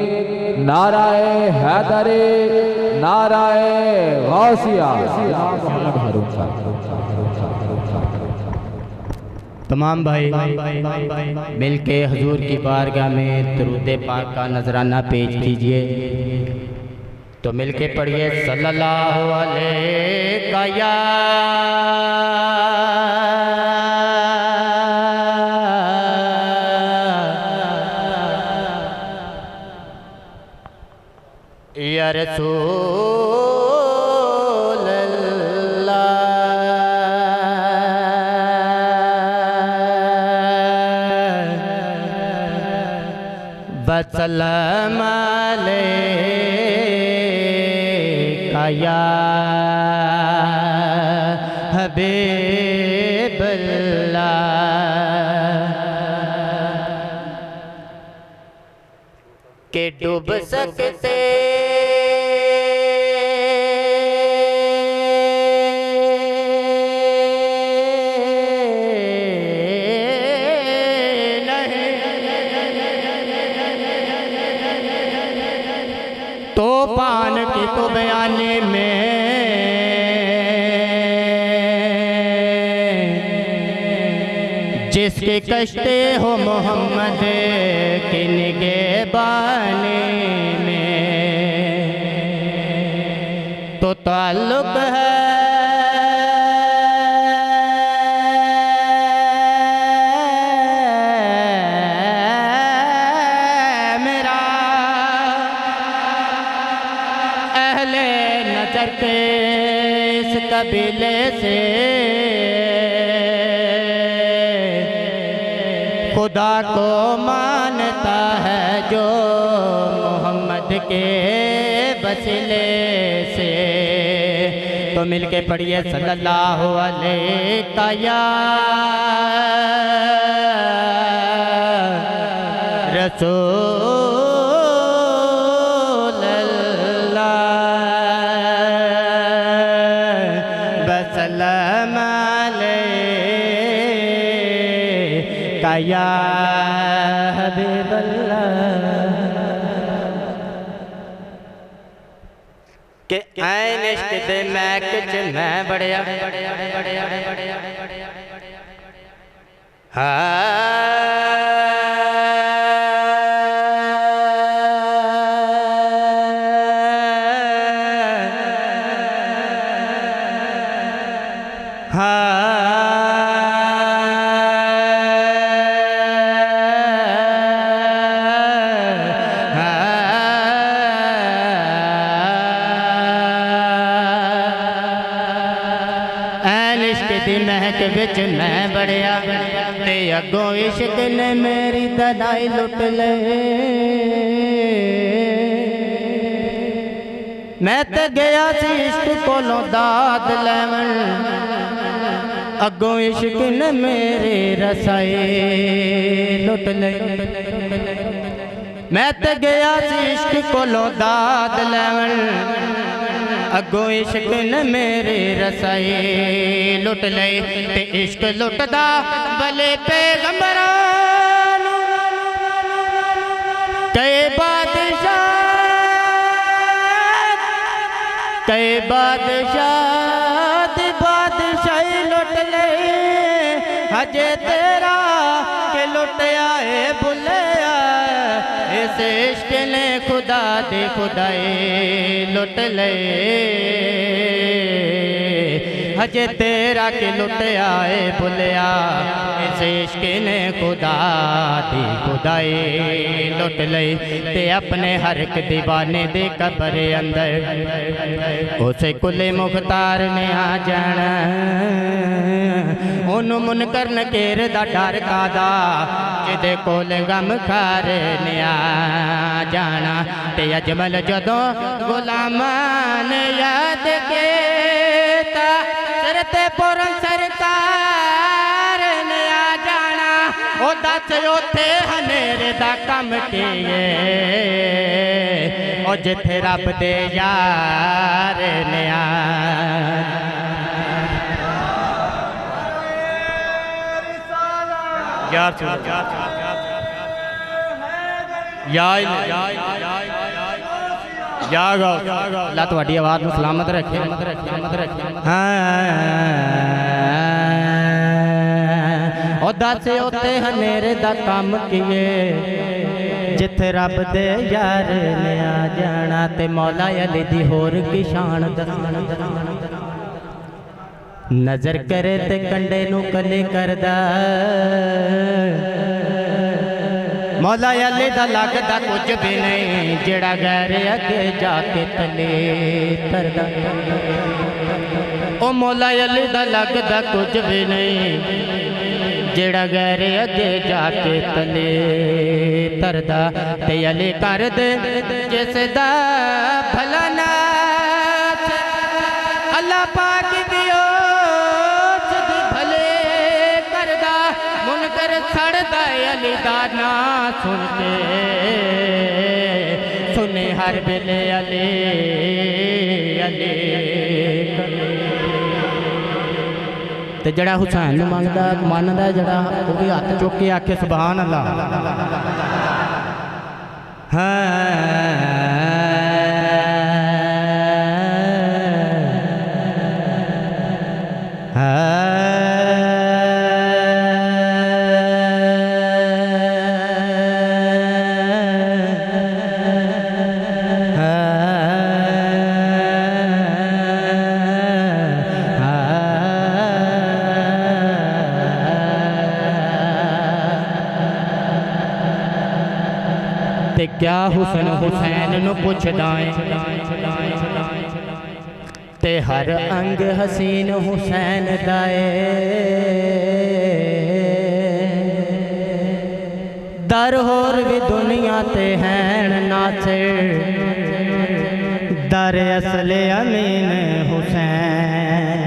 नारा हैदरी, नारा गौसिया। मोहम्मद हारून साहिब तमाम भाई मिल के हजूर की बारगाह में दरूद पाक का नजराना पेश कीजिए। तो मिल के पढ़िए सल्लल्लाहु अलैहि या रसूल वसल्लम अलैका या हबीबल्लाह के डूब सकते तूफान की तो बयाने में जिसके कश्ते हो मोहम्मद के निगहबानी में ताल्लुक है मेरा अहले नजर के इस कबीले से, खुदा को मानता है जो मोहम्मद के वसीले से। तो मिलके पढ़िए सल्लल्लाहु अलैहि या रसूल अल्लाह वसल्लम अलैका या हबीब के ऐन इश्क दे महक च मैं बड़िया महक बिच मैं बड़िया ते अगों इश्क ने मेरी ददाई लुट ले। मैं तो गया सी इश्क कोलों दाद लैवन, अगों इश्क ने मेरे रसाए लुट ले। मैं तो गया सी इश्क कोलों दाद लैवन, अगों इश्क ने मेरे रसाए लुट ले। ते इश्क लुटदा भले पैगंबरां नूं कई बादशाह बादशाही लुट ले। हजे तेरा के लुटया है भुलया, इस इश्क ने खुदा दे खुदाए लुट ले। हजे तेरा के लुटया है भुलया, इस इश्क ने खुदा दे खुदाए लुट ले। ते अपने हर एक दीवाने दे कब्र अंदर उसे कुले मुख्तार ने आ जाना। ओनू मुनकर नकीर दा डर कादा, जिदे कोल गम खार ने आ जाना। ते अजमल जदों गुलामां ने याद कीता, सिर ते पुरन सरकार ने आ जाना। ओ दस उथे हनेरे दा कम कीए, ओ जिथे रब दे यार ने आ। यार अल्लाह तुहाडी आवाज़ नूं सलामत रखे। ओ दस उत्ते हनेरे दा कम कीए, जिथे रब दे यार ने आ जाना। ते मौला अली दी होर की शान नजर करे ते कंडे नूं कले करदा। मौला अली दा लगदा कुछ भी नहीं, जेड़ा गैर अगे जाके तले तरदा। ओ मौला अली दा लगदा कुछ भी नहीं, जेड़ा गैर अगे जाके तले तरदा। ते अली कर दे जिस दा भला नास, अल्लाह पाक दियो भले करदा। मुनकर सड़दा अली दा ना सुन के, सुने हर बेले अली अली। ते जड़ा हुसैन नूं मंगदा मनदा, जड़ा वो भी हथ चुक के आखे सुभान अल्लाह। ते क्या हुसन हुसैन नु पुछदा है ते हर अंग हसीन हुसैन दा दर होर भी दुनिया ते हैं नासिर दर असले अमीन हुसैन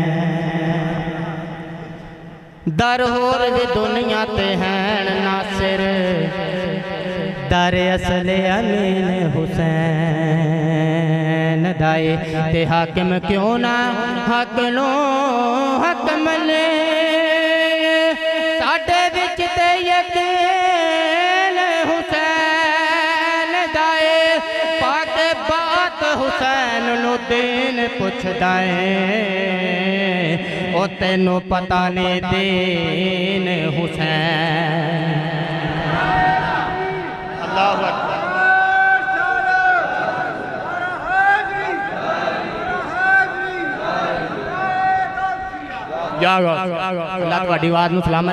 दर होर भी दुनिया ते हैं नासिर दर असले अमीन हुसैन दाए ते हाकिम क्यों ना हक नो हक मने साडे विच ते यकीन हुसैन दाए पाक बात हुसैन नु दीन पुछदा है ओ तेनू पता ने दीन हुसैन अल्लाहु अकबर जागो अल्लाह की आवाज में सलाम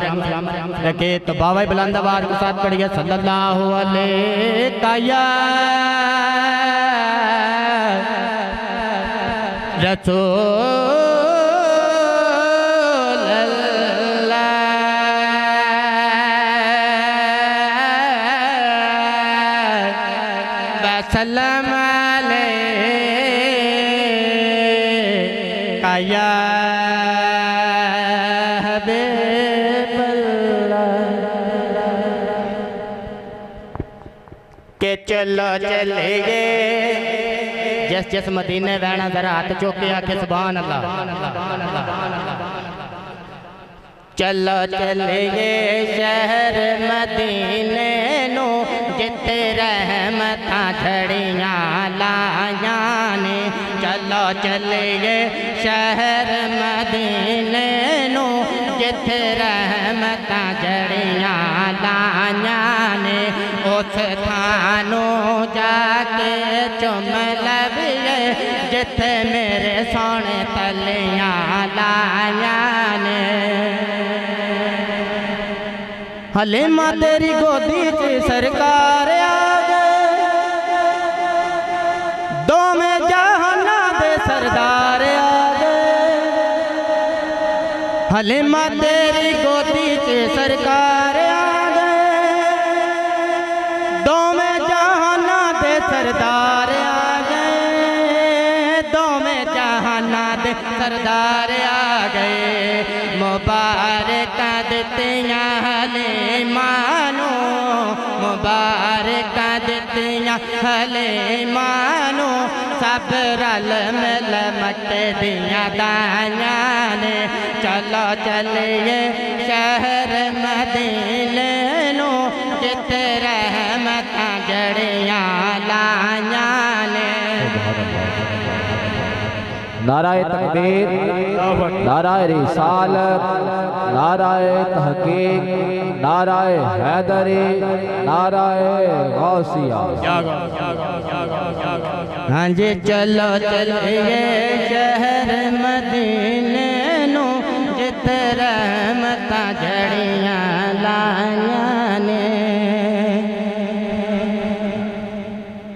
रखे तो बाबा बुलंद आवाज के साथ पढ़िए सल्लल्लाहु अलैहि ताया रसूल अल्लाह वसल्लम अलैका या के चलो चलिए जिस जिस मदीने बहना जरा हाथ चुक के आखे सुभान अल्लाह चलो चलिए शहर मदीने नो जिते रहमता झड़ियाँ लाया ने चलो चलिए शहर मदीने नो जिते रहमता झड़ियाँ लाया ने उस थानो जाके चुम लबिए जिथे मेरे सोने तलियाँ लाया ने हलीमा तेरी गोदी च सरकार आ गए दो में जहाना दे सरदार आ गए हलीमा तेरी गोदी च सरकार आ सरदार आ गए दो में जहाना दे सरदार आ गए मुबारक दित्तियां हलीमानो मुबारक दित्तियां हलीमानो सब रल मिल मट दियां दायां ने चलो चलिए शहर मदीने नो जिते रहमतां जड़ियां लाया ने नाराए तकबीर नाराए रिसालत नाराए तहकीक नाराए हैदरी नाराए गौसिया हाँ जी चलो चलिए शहर मदीने नो जिते रहमतां झड़ियाँ लाया ने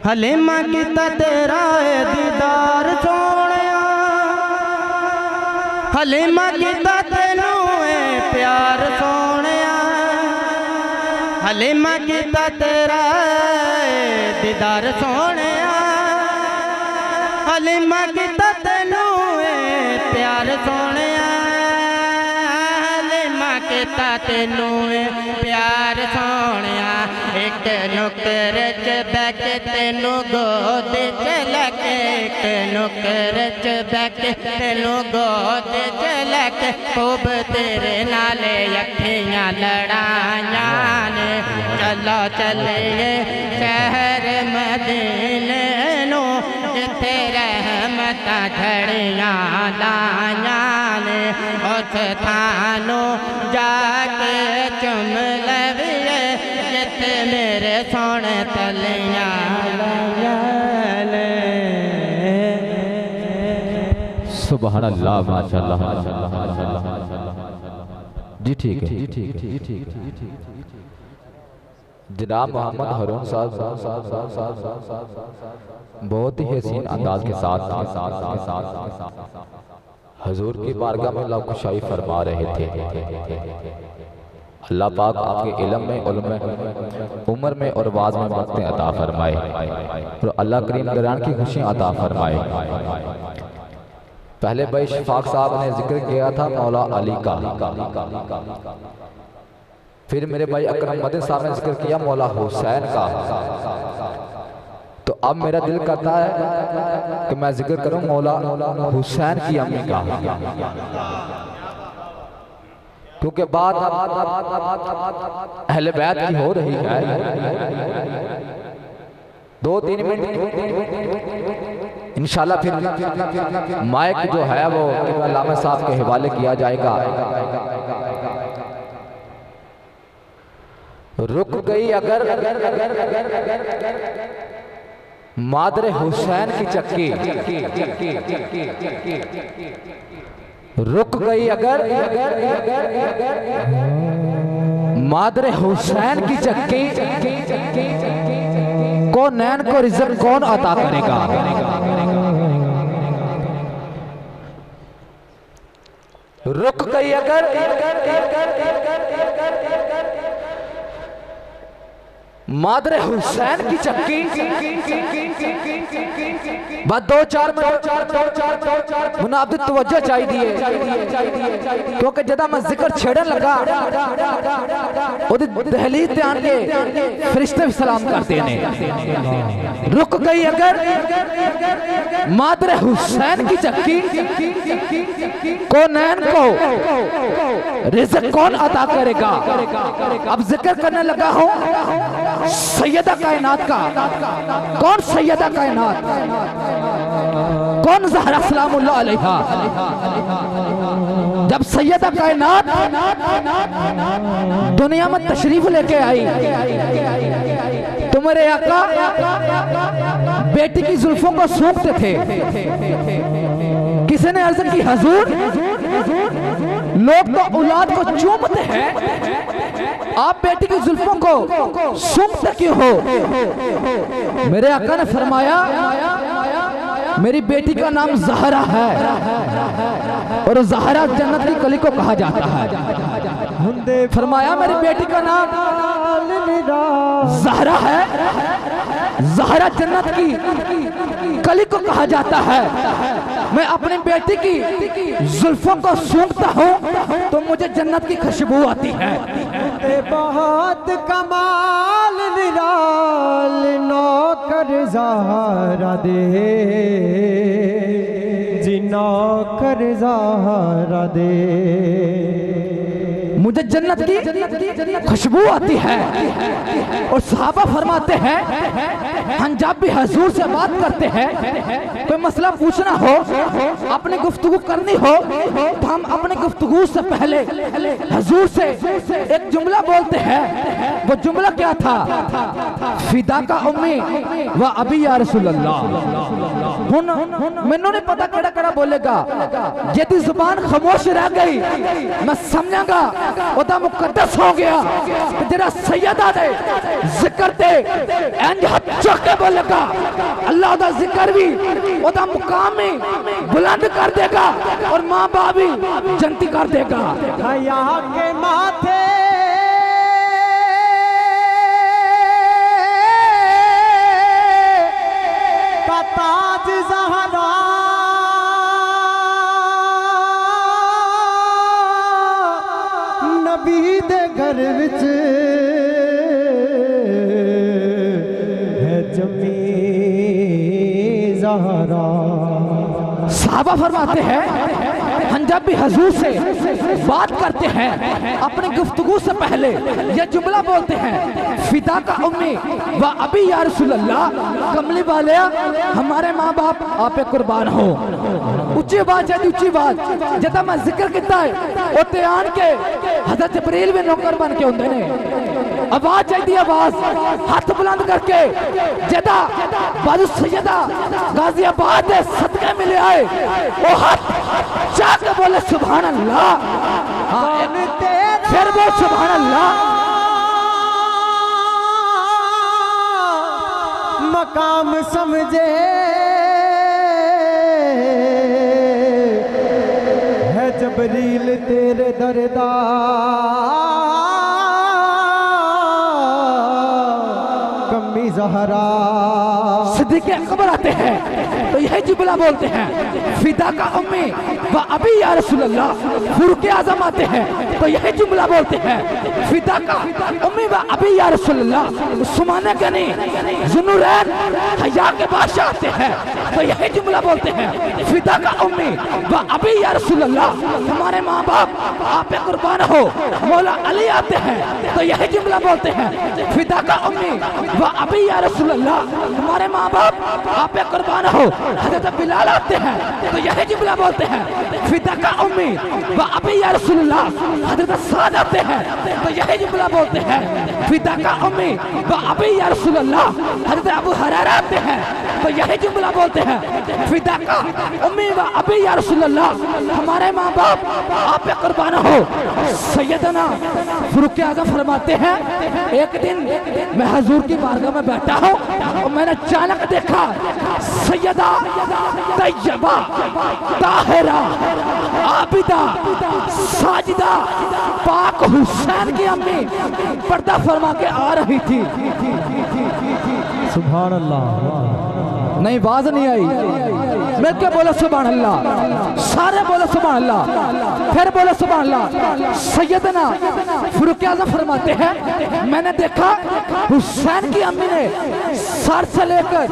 हलीमा कीता तेरा दीदार सोनिया हलीमा कीता तेनू प्यार सोनिया हलीमा कीता तेरा दीदार सोनिया हलीमा कीता तेनू प्यार सोनिया हलीमा कीता तेनू प्यार सोनिया एक नुकर च बैठ तेनू गोद च लके एक नुकर च बैठ तेनू गोद च लके खूब तेरे नाले अखियां लड़ाया ने चलो चलिए शहर मदीने नो जिथे रहमतां झड़ियाँ लाया ने उस थानो जाके चुम लविए जिथे मेरे सोने तलियाँ लाया ने सुभान अल्लाह माशाअल्लाह जी ठीक है जनाब मोहम्मद हरून साहब बहुत ही हसीन अंदाज के साथ हजूर की बारगाह में लाकुशाई फरमा रहे थे। अल्लाह पाक आपके इल्म में, उल्म में, उम्र में और वाज में बरकतें अता फरमाए और अल्लाह करीम दरान की खुशियाँ अता फरमाए। पहले भाई शफाक साहब ने जिक्र किया था मौला अली का, फिर मेरे भाई अकरम मदन साहब ने जिक्र किया मौला हुसैन का। तो अब मेरा दिल करता है कि मैं जिक्र करूं मौला हुसैन की अम्मी का, क्योंकि बात अहले बैत की हो रही है। 2-3 मिनट इंशाल्लाह फिर माइक जो है वो अल्लामा साहब के हवाले किया जाएगा। रुक गई अगर मादरे हुसैन की चक्की, रुक गई अगर मादरे हुसैन की चक्की, को नैन को रिज़्क़ कौन अता करेगा? रुक गई अगर मादरे हुसैन की चक्की, बस 2-4 मिनट मुनाब तवज्जो चाहिए, क्योंकि जदा मैं जिक्र छेड़न लगा दहलीज ते आन के फरिश्ते भी सलाम करते हैं। रुक गई अगर मादरे हुसैन की चक्की, को नैन को रिज़्क़ कौन अता करेगा? अब जिक्र करने लगा हूं सैयदा कायनात का। कौन सैयदा कायनात? कौन ज़हरा सलामुल्लाह अलैहा? जब सैयदा कायनात दुनिया में तशरीफ लेके आई तो मेरे आका बेटी की जुल्फों को सूंघते थे। किसी ने अर्ज़ की हुजूर लोग तो औलाद को चूमते हैं, आप बेटी की जुल्फों को सूंघते क्यों हो? मेरे आका ने फरमाया मेरी बेटी का नाम ज़हरा है और ज़हरा जन्नत की कली को कहा जाता है। फरमाया मेरी बेटी का नाम ज़हरा है, ज़हरा जन्नत की कली को कहा जाता है। मैं अपनी बेटी की जुल्फों को सूंघता हूँ तो मुझे जन्नत की खुशबू आती है। बहुत कमाल निराल नौकर ज़हरा दे, जी नौकर ज़हरा दे, मुझे जन्नत की खुशबू आती है। और सहाबा फरमाते हैं हम जब भी हुजूर से बात करते हैं, कोई मसला पूछना हो, अपनी गुफ्तगू करनी हो, तो हम अपनी गुफ्तगू से पहले हुजूर से एक जुमला बोलते हैं। वो जुमला क्या था? फिदा का उम्मी व अभी या रसूल अल्लाह। मैनू नहीं पता केड़ा केड़ा बोलेगा, यदि जुबान खामोश रह गई मैं समझांगा ओदा मुकद्दस हो गया। तेरा सैयदा दे जिक्र ते इंज हाथ चुक के बोलेगा, अल्लाह दा जिक्र भी ओदा मुकाम में बुलंद कर देगा और माँ बाप भी जन्नती कर देगा। हया के माथे का ताज ज़हरा, नबी दे घर विच है जमी ज़हरा। सहाबा फरमाते हैं हम जब भी हुजूर से बात करते हैं अपनी गुफ्तगू से पहले यह जुमला बोलते हैं, फिदा का उम्मी व अभी या रसूल अल्लाह, कमली वाले हमारे माँ बाप आप पे कुर्बान हो। उच्ची बात है, उच्ची बात जदा मैं जिक्र किया है उते आन के हज़रत जबरील भी नौकर बन के होंगे ने। आवाज चाहिए, आवाज हाथ बुलंद करके जदा बाजू सैयदा गाजियाबाद दे सदके मिले आए वो हाथ जाके बोले सुभान अल्लाह। फिर वो सुभान अल्लाह। मकाम समझे है जबरील तेरे दरदा कमी ज़हरा। सिद्दीक़ अकबर आते हैं तो यही जुमला बोलते हैं, फिदा का उम्मी व अभी या रसूल अल्लाह। फारूक आज़म आते हैं तो यही जुमला बोलते हैं, फिदा का उम्मी व अभी या रसूल अल्लाह। उस्मान गनी ज़ुन्नुरैन हया के बादशाह आते हैं तो यही जुमला बोलते हैं, फिदा का उम्मी व अभी या रसूल अल्लाह। हमारे माँ बाप आप पे कुर्बान हो। मौला अली आते हैं तो यही जुमला बोलते हैं, फिदा का उम्मी व अभी या रसूल अल्लाह। हमारे माँ बाप आप पे कुर्बान हो। हज़रत बिलाल आते हैं तो यही जुमला बोलते हैं, फिदा का उम्मी व अभी या रसूल अल्लाह। हज़रत साद आते हैं तो यही जुमला बोलते हैं, फिदा का उम्मी व अभी या रसूल अल्लाह। हज़रत अबू हुरैरा आते हैं तो यही जुमला बोलते हैं, फिदा का उम्मी व अभी या रसूल अल्लाह। हमारे माँ बाप आप पे कुर्बान हो। सैयदना फारूक आज़म फरमाते हैं, एक दिन मैं हजूर की बारगाह में बैठा हूँ और मैंने अचानक देखा सैयदा तैयबा ताहिरा आबिदा साजिदा पाक हुसैन की अम्मी पर्दा फरमा के आ रही थी। सुभान अल्लाह। नहीं बाज नहीं आई। मैं क्या बोला सुभान अल्लाह, सारे बोले सुभान अल्लाह, फिर बोले सुभान अल्लाह। सैयदना फारूक आज़म फरमाते हैं, मैंने देखा हुसैन की अम्मी ने सर से लेकर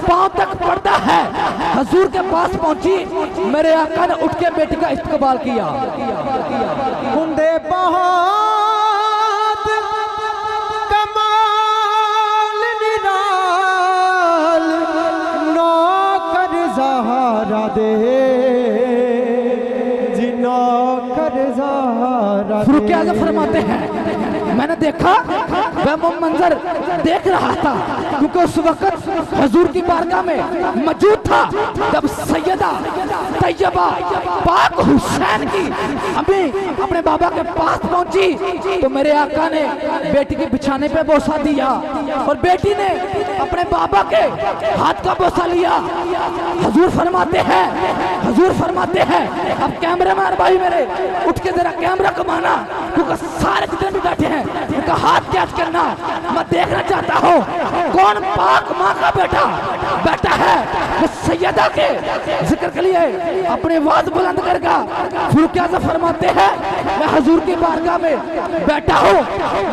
पांव तक पर्दा है। हजूर के पास पहुंची, मेरे आका ने उठ के बेटी का इस्तकबाल किया। कुंदे बहुत कमाल निराल नौकर ज़हरा दे जी नौकर ज़हरा। फारूक आज़म फरमाते हैं, मैंने देखा वह मंजर देख रहा था क्योंकि उस वक्त हजूर की बारगाह में मौजूद था। जब सैयदा तैयबा पाक हुसैन की अम्मी अपने बाबा के पास पहुंची तो मेरे आका ने बेटी के बिछाने पे बोसा दिया और बेटी ने अपने बाबा के हाथ का बोसा लिया। हजूर फरमाते हैं अब कैमरामैन भाई मेरे उठ के जरा कैमरा कमाना, क्योंकि सारे जितने भी बैठे हैं उनका हाथ कैच करना। मैं देखना चाहता हूँ कौन पाक माँ का बेटा है वो सैयदा के जिक्र के लिए अपने आवाज बुलंद करेगा। फारूक आज़म फरमाते हैं, मैं हजूर की बारगाह में बैठा हूँ,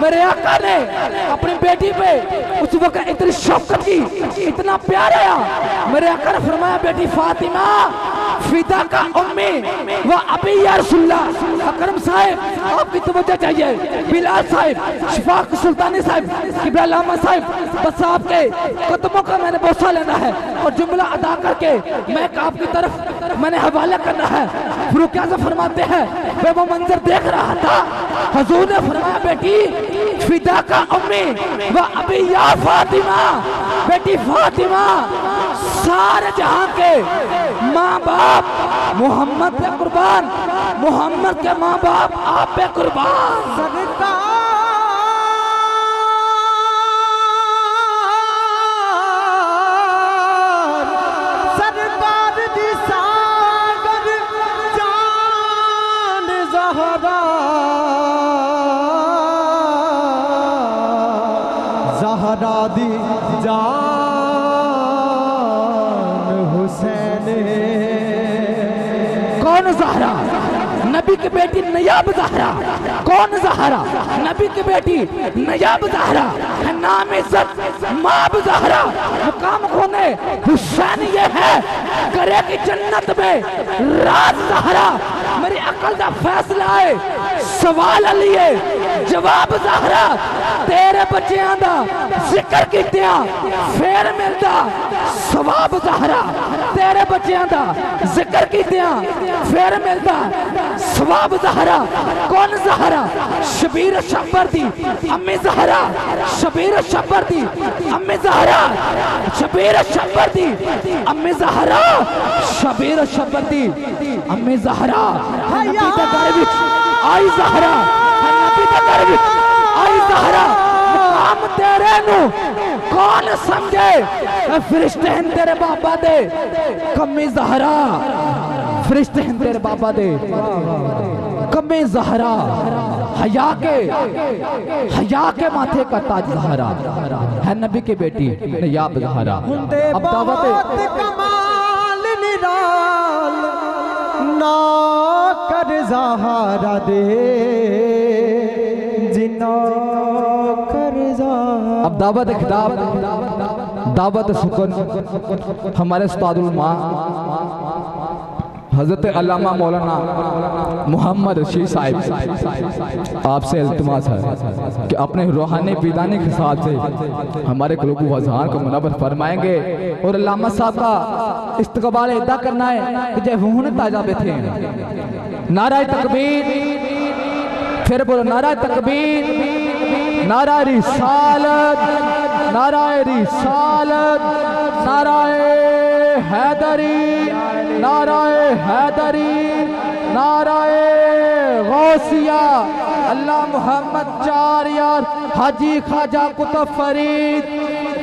मेरे आका ने अपनी बेटी पे उस वक्त इतनी शौकत की, इतना प्यार आया। मेरे आका ने फरमाया, बेटी फातिमा फिदा का उम्मी व अभी या रसूलुल्लाह। अकरम साहब आपकी तवज्जो चाहिए। बिलाल साहब, शफाक सुल्तानी साहब, किबला अहमद साहब, बस आपके कदमों का मैंने बोसा लेना है और जुमला अदा करके मैं आपकी तरफ मैंने हवाला करना है। फारूक आज़म फरमाते हैं, मैं वो मंजर देख रहा था, हजूर ने फरमाया, बेटी फिदा का उम्मी व अभी या फातिमा। बेटी फातिमा सारे जहां के माँ बाप मोहम्मद पे कुर्बान, मोहम्मद के माँ बाप आप पे कुर्बान। सरकार दी सागर जान ज़हरा, ज़हरा दी जान हुसैन। कौन ज़हरा? नबी की बेटी नयाब ज़हरा। कौन ज़हरा? नबी की बेटी नयाब ज़हरा है, नाम इज्जत माब ज़हरा। मुकाम खोने हुसैन ये है, करेगी जन्नत में राज ज़हरा। मेरी अकल का फैसला है, सवाल लिए जवाब ज़हरा। तेरे बच्चों का जिक्र कीतिया फिर मिलता सवाब ज़हरा। तेरे बच्चों का जिक्र कीतिया फिर मिलता सवाब ज़हरा। कौन ज़हरा? शबीर शब्बर दी अम्मी ज़हरा। शबीर शब्बर दी अम्मी ज़हरा। शबीर शब्बर दी अम्मी ज़हरा। शबीर शब्बर दी अम्मी ज़हरा। नबी दे घर विच आई ज़हरा। नबी दे घर विच आई ज़हरा। मुकाम तेरे नु कौन समझे फरिश्ते हैं तेरे बाबा दे कमी ज़हरा, फरिश्ते हैं तेरे बाबा दे कमी ज़हरा, हया के माथे का ताज ज़हरा है नबी की बेटी नयाब ज़हरा। अब दावत कमाल निराल ना कर ज़हरा दे जिना कर ज़हरा। अब दावत खिताब दावत सुकन हमारे उस्तादुल माँ हज़रत अल्लामा मौलाना मोहम्मद रशीद साहिब आपसे इल्तिमास है कि अपने रूहानी बीदानी के साथ से हमारे क़ुलूब व अज़हान को मुनव्वर फरमाएंगे और अल्लामा साहब का इस्तक़बाल अदा करना है कि जब हुन ताजा बैठे हैं। नारा तकबीर, फिर बोलो नारा तकबीर, नारा रिसालत, नारा रिसालत, नारा हैदरी, नाराए हैदरी, नाराए गौसिया, अल्लाह मोहम्मद चार यार हाजी ख्वाजा कुतुब फरीद,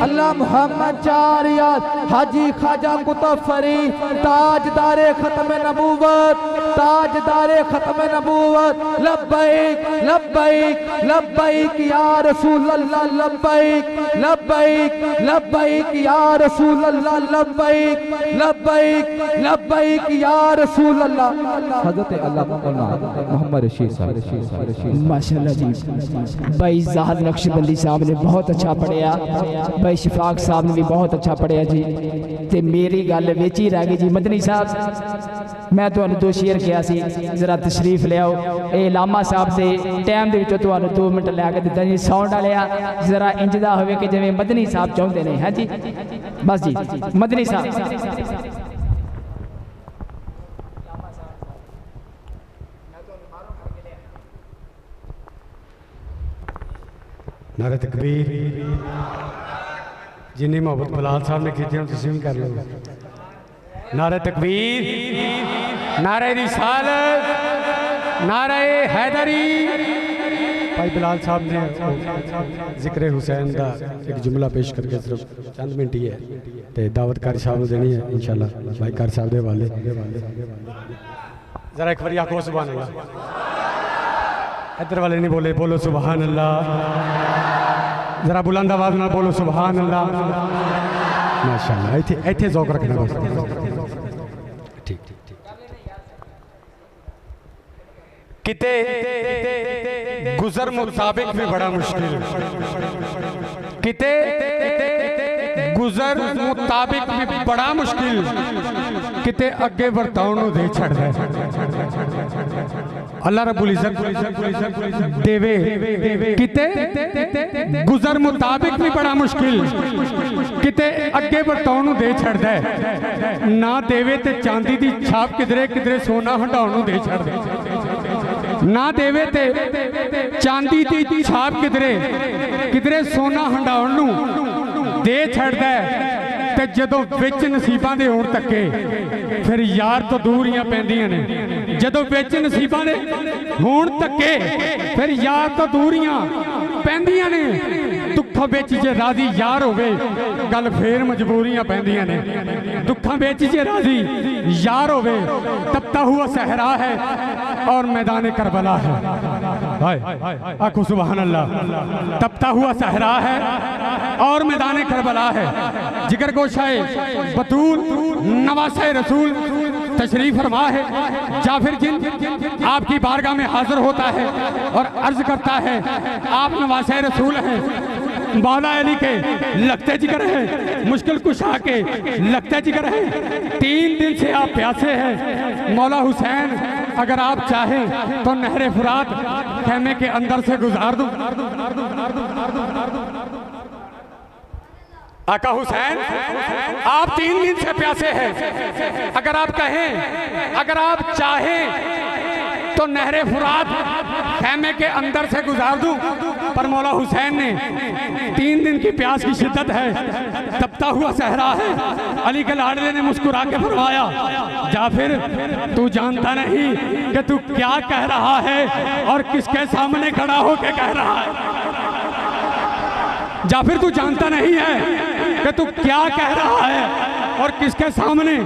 अल्लाह मोहम्मद चार यार हाजी ख्वाजा कुतुब फरीद, ताजदारे खत्म नबूवत, ताजदारे खत्म नबूवत, लब्बैक लब्बैक लब्बैक या रसूल अल्लाह, लब्बैक लब्बैक लब्बैक या रसूल अल्लाह, लब्बैक लब्बैक लब्बैक या रसूल अल्लाह। हज़रत अल्लाह मोहम्मद रशीद साहब माशाल्लाह जी। भाई ज़ाहद नक्शबंदी साहब ने बहुत अच्छा पढ़िया, भाई शफाक साहब ने भी बहुत अच्छा पढ़िया जी। ते मेरी गल विच ही रह गई जी। मदनी साहब मैं तुहानू दो शेयर किया सी, जरा तशरीफ ले आओ। ये लामा साहब से टाइम दे विचों तुहानू 2 मिनट लैके दिता जी। साउंड वालिया जरा इंज दा होवे कि जिवें मदनी साहब चाहुंदे ने। है जी बस जी मदनी साहब। नारे तकबीर, जिन्नी मोहब्बत बिलाल साहब ने की थी तुसीं भी कर लो। नारे तकबीर, नारे रिसालत, नारे हैदरी। भाई बिलाल साहब ने जिक्र हुसैन का एक जुमला पेश करके सिर्फ चंद मिनट ही है तो दावत कारी साहब ने देनी है इंशाल्लाह। भाई कारी साहब के हवाले जरा एक बार आखो सुभान अल्लाह। इधर वाले नहीं बोले, बोलो सुभान अल्लाह। जरा बुलंद आवाज ना बोलो सुभान अल्लाह। माशाल्लाह इथे ज़ौक़ रखना दोस्त। ठीक ठीक ठीक। किते गुजर मुताबिक भी बड़ा मुश्किल, किते गुजर मुताबिक भी बड़ा मुश्किल, किते अगे वरताउण दे छड़दा अल्लाह रब्बुल इज्जत देवे। किते गुजर मुताबिक भी बड़ा मुश्किल, किते अगे वरताउण दे छड़दा ना देवे ते चांदी दी छाप किधरे किधरे सोना हंडाउण दे छड़दा, ना देवे ते चांदी दी छाप किधरे किधरे सोना हंडाउण दे छड़दा ते जदों विच नसीबां दे होण तक्के फिर यार तो दूरियां पैंदियां ने। जदों विच नसीबां दे होण तक्के फिर यार तो दूरियां पैंदियां ने। दुखों विच जे राजी यार होवे गल फिर मजबूरियां पैंदियां ने। दुखों विच जे राजी यार होवे तपता हुआ सहरा है और मैदान करबला है। हाय आखो सुभान अल्लाह। तपता हुआ सहरा है और मैदान करबला है। जिगर गोशाए बतूल नवासे रसूल तशरीफ फरमा है। जाफिर जिन आपकी बारगाह में हाजिर होता है और अर्ज करता है आप नवासे रसूल हैं, मौला अली के लगते जिगर हैं, मुश्किल कुशा के लगते जिगर हैं। 3 दिन से आप प्यासे हैं मौला हुसैन, अगर आप चाहें तो नहरे फुरात खेमे के अंदर से गुजार दूं। आका हुसैन आप 3 दिन से प्यासे हैं, अगर आप कहें अगर आप चाहें तो नहरे फुरात खेमे के अंदर से गुजार दूं। पर मौला हुसैन ने 3 दिन की प्यास की शिद्दत है, तपता हुआ सहरा है। अली के लाडले ने मुस्कुरा के फरमाया जाफिर तू जानता नहीं कि तू क्या कह रहा है और किसके सामने खड़ा होके कह रहा है। जाफिर तू जानता नहीं है कि तू क्या कह रहा है और किसके सामने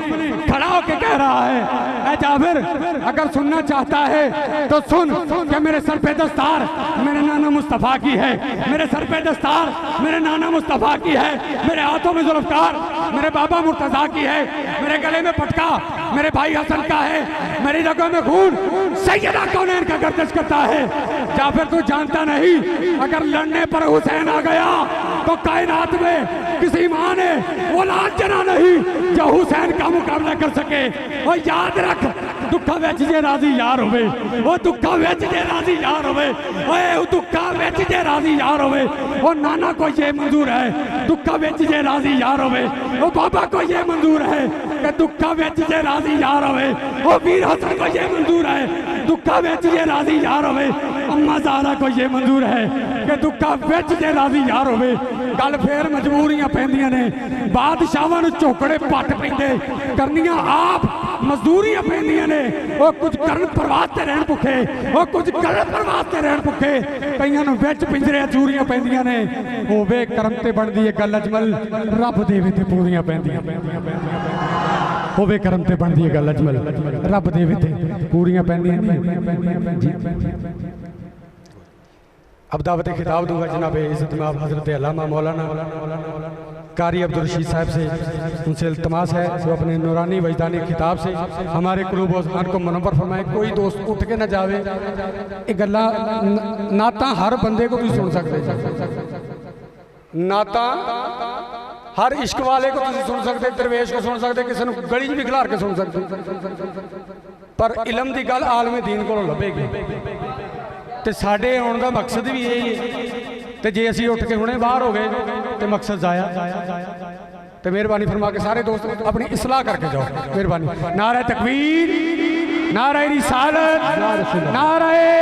खड़ा होकर कह रहा है। ऐ जाफिर अगर सुनना चाहता है तो सुन कि मेरे सर पे दस्तार मेरे नाना मुस्तफ़ा की है, मेरे सर पे दस्तार मेरे नाना मुस्तफ़ा की है, मेरे हाथों में जुल्फ़कार मेरे बाबा मुर्तज़ा की है, मेरे गले में पटका मेरे भाई हसन का है, मेरी रगों में खून सैयदा कौनैन का गर्दिश करता है। जाफिर तू जानता नहीं अगर लड़ने पर हुसैन आ गया तो कायनात में किसी माँ ने वो लाज जना नहीं जो हुसैन का मुकाबला कर सके। और याद रख दुखा विच जे राजी यार होवे, वो दुखा विच जे राजी यार होवे, ओए दुखा विच जे राजी यार होवे, वो नाना को ये मंजूर है दुखा विच जे राजी यार होवे, वो बाबा को ये मंजूर है कि दुखा विच जे राजी यार होवे, वो वीर हसन को ये मंजूर है दुखा विच जे राजी यार होवे, अम्मा ज़हरा को ये मंजूर है कि दुखा विच जे राजी यार होवे। गल फिर मजबूरियां पैंदियां ने, बादशाहां नूं झोकड़े पट पैंदे करनियां आप मजदूरियां पैंदियां ने। वो कुछ करन परवास ते रहन भुखे, वो कुछ करन परवास ते रहन भुखे, कईयां नूं विच पिंजरे चूरियां पैंदियां ने। होवे करम ते बनदी है गल अजमल, रब देवे ते पूरियां पैंदियां। होवे करम ते बनदी है गल अजमल, रब देवे ते पूरियां पैंदियां। अब दावत खिताब दूंगा जनाब इज़्ज़त में हज़रत अल्लामा मौलाना कारी अब्दुल रशीद साहब से, उनसे इल्तमास है वो अपने नूरानी वजदानी खिताब से हमारे कुलूब व ज़बान को मुनव्वर फरमाए। कोई दोस्त उठ के ना जावे, ये गल्ला नाता हर बंदे को भी सुन सकते, नाता हर इश्क वाले को तुम सुन सकते, दरवेश को सुन सकते, किसी गली भी खिलार के सुन सकते, पर इलम की गल आलमे दीन को लभेगी। तो साढ़े आने का मकसद भी यही है। तो जे असी उठ के हुणे बाहर हो गए तो मकसद जाया। तो मेहरबानी फरमा के सारे दोस्त अपनी इसलाह करके जाओ। मेहरबानी। नारे तकबीर, नारे रिसालत, नारे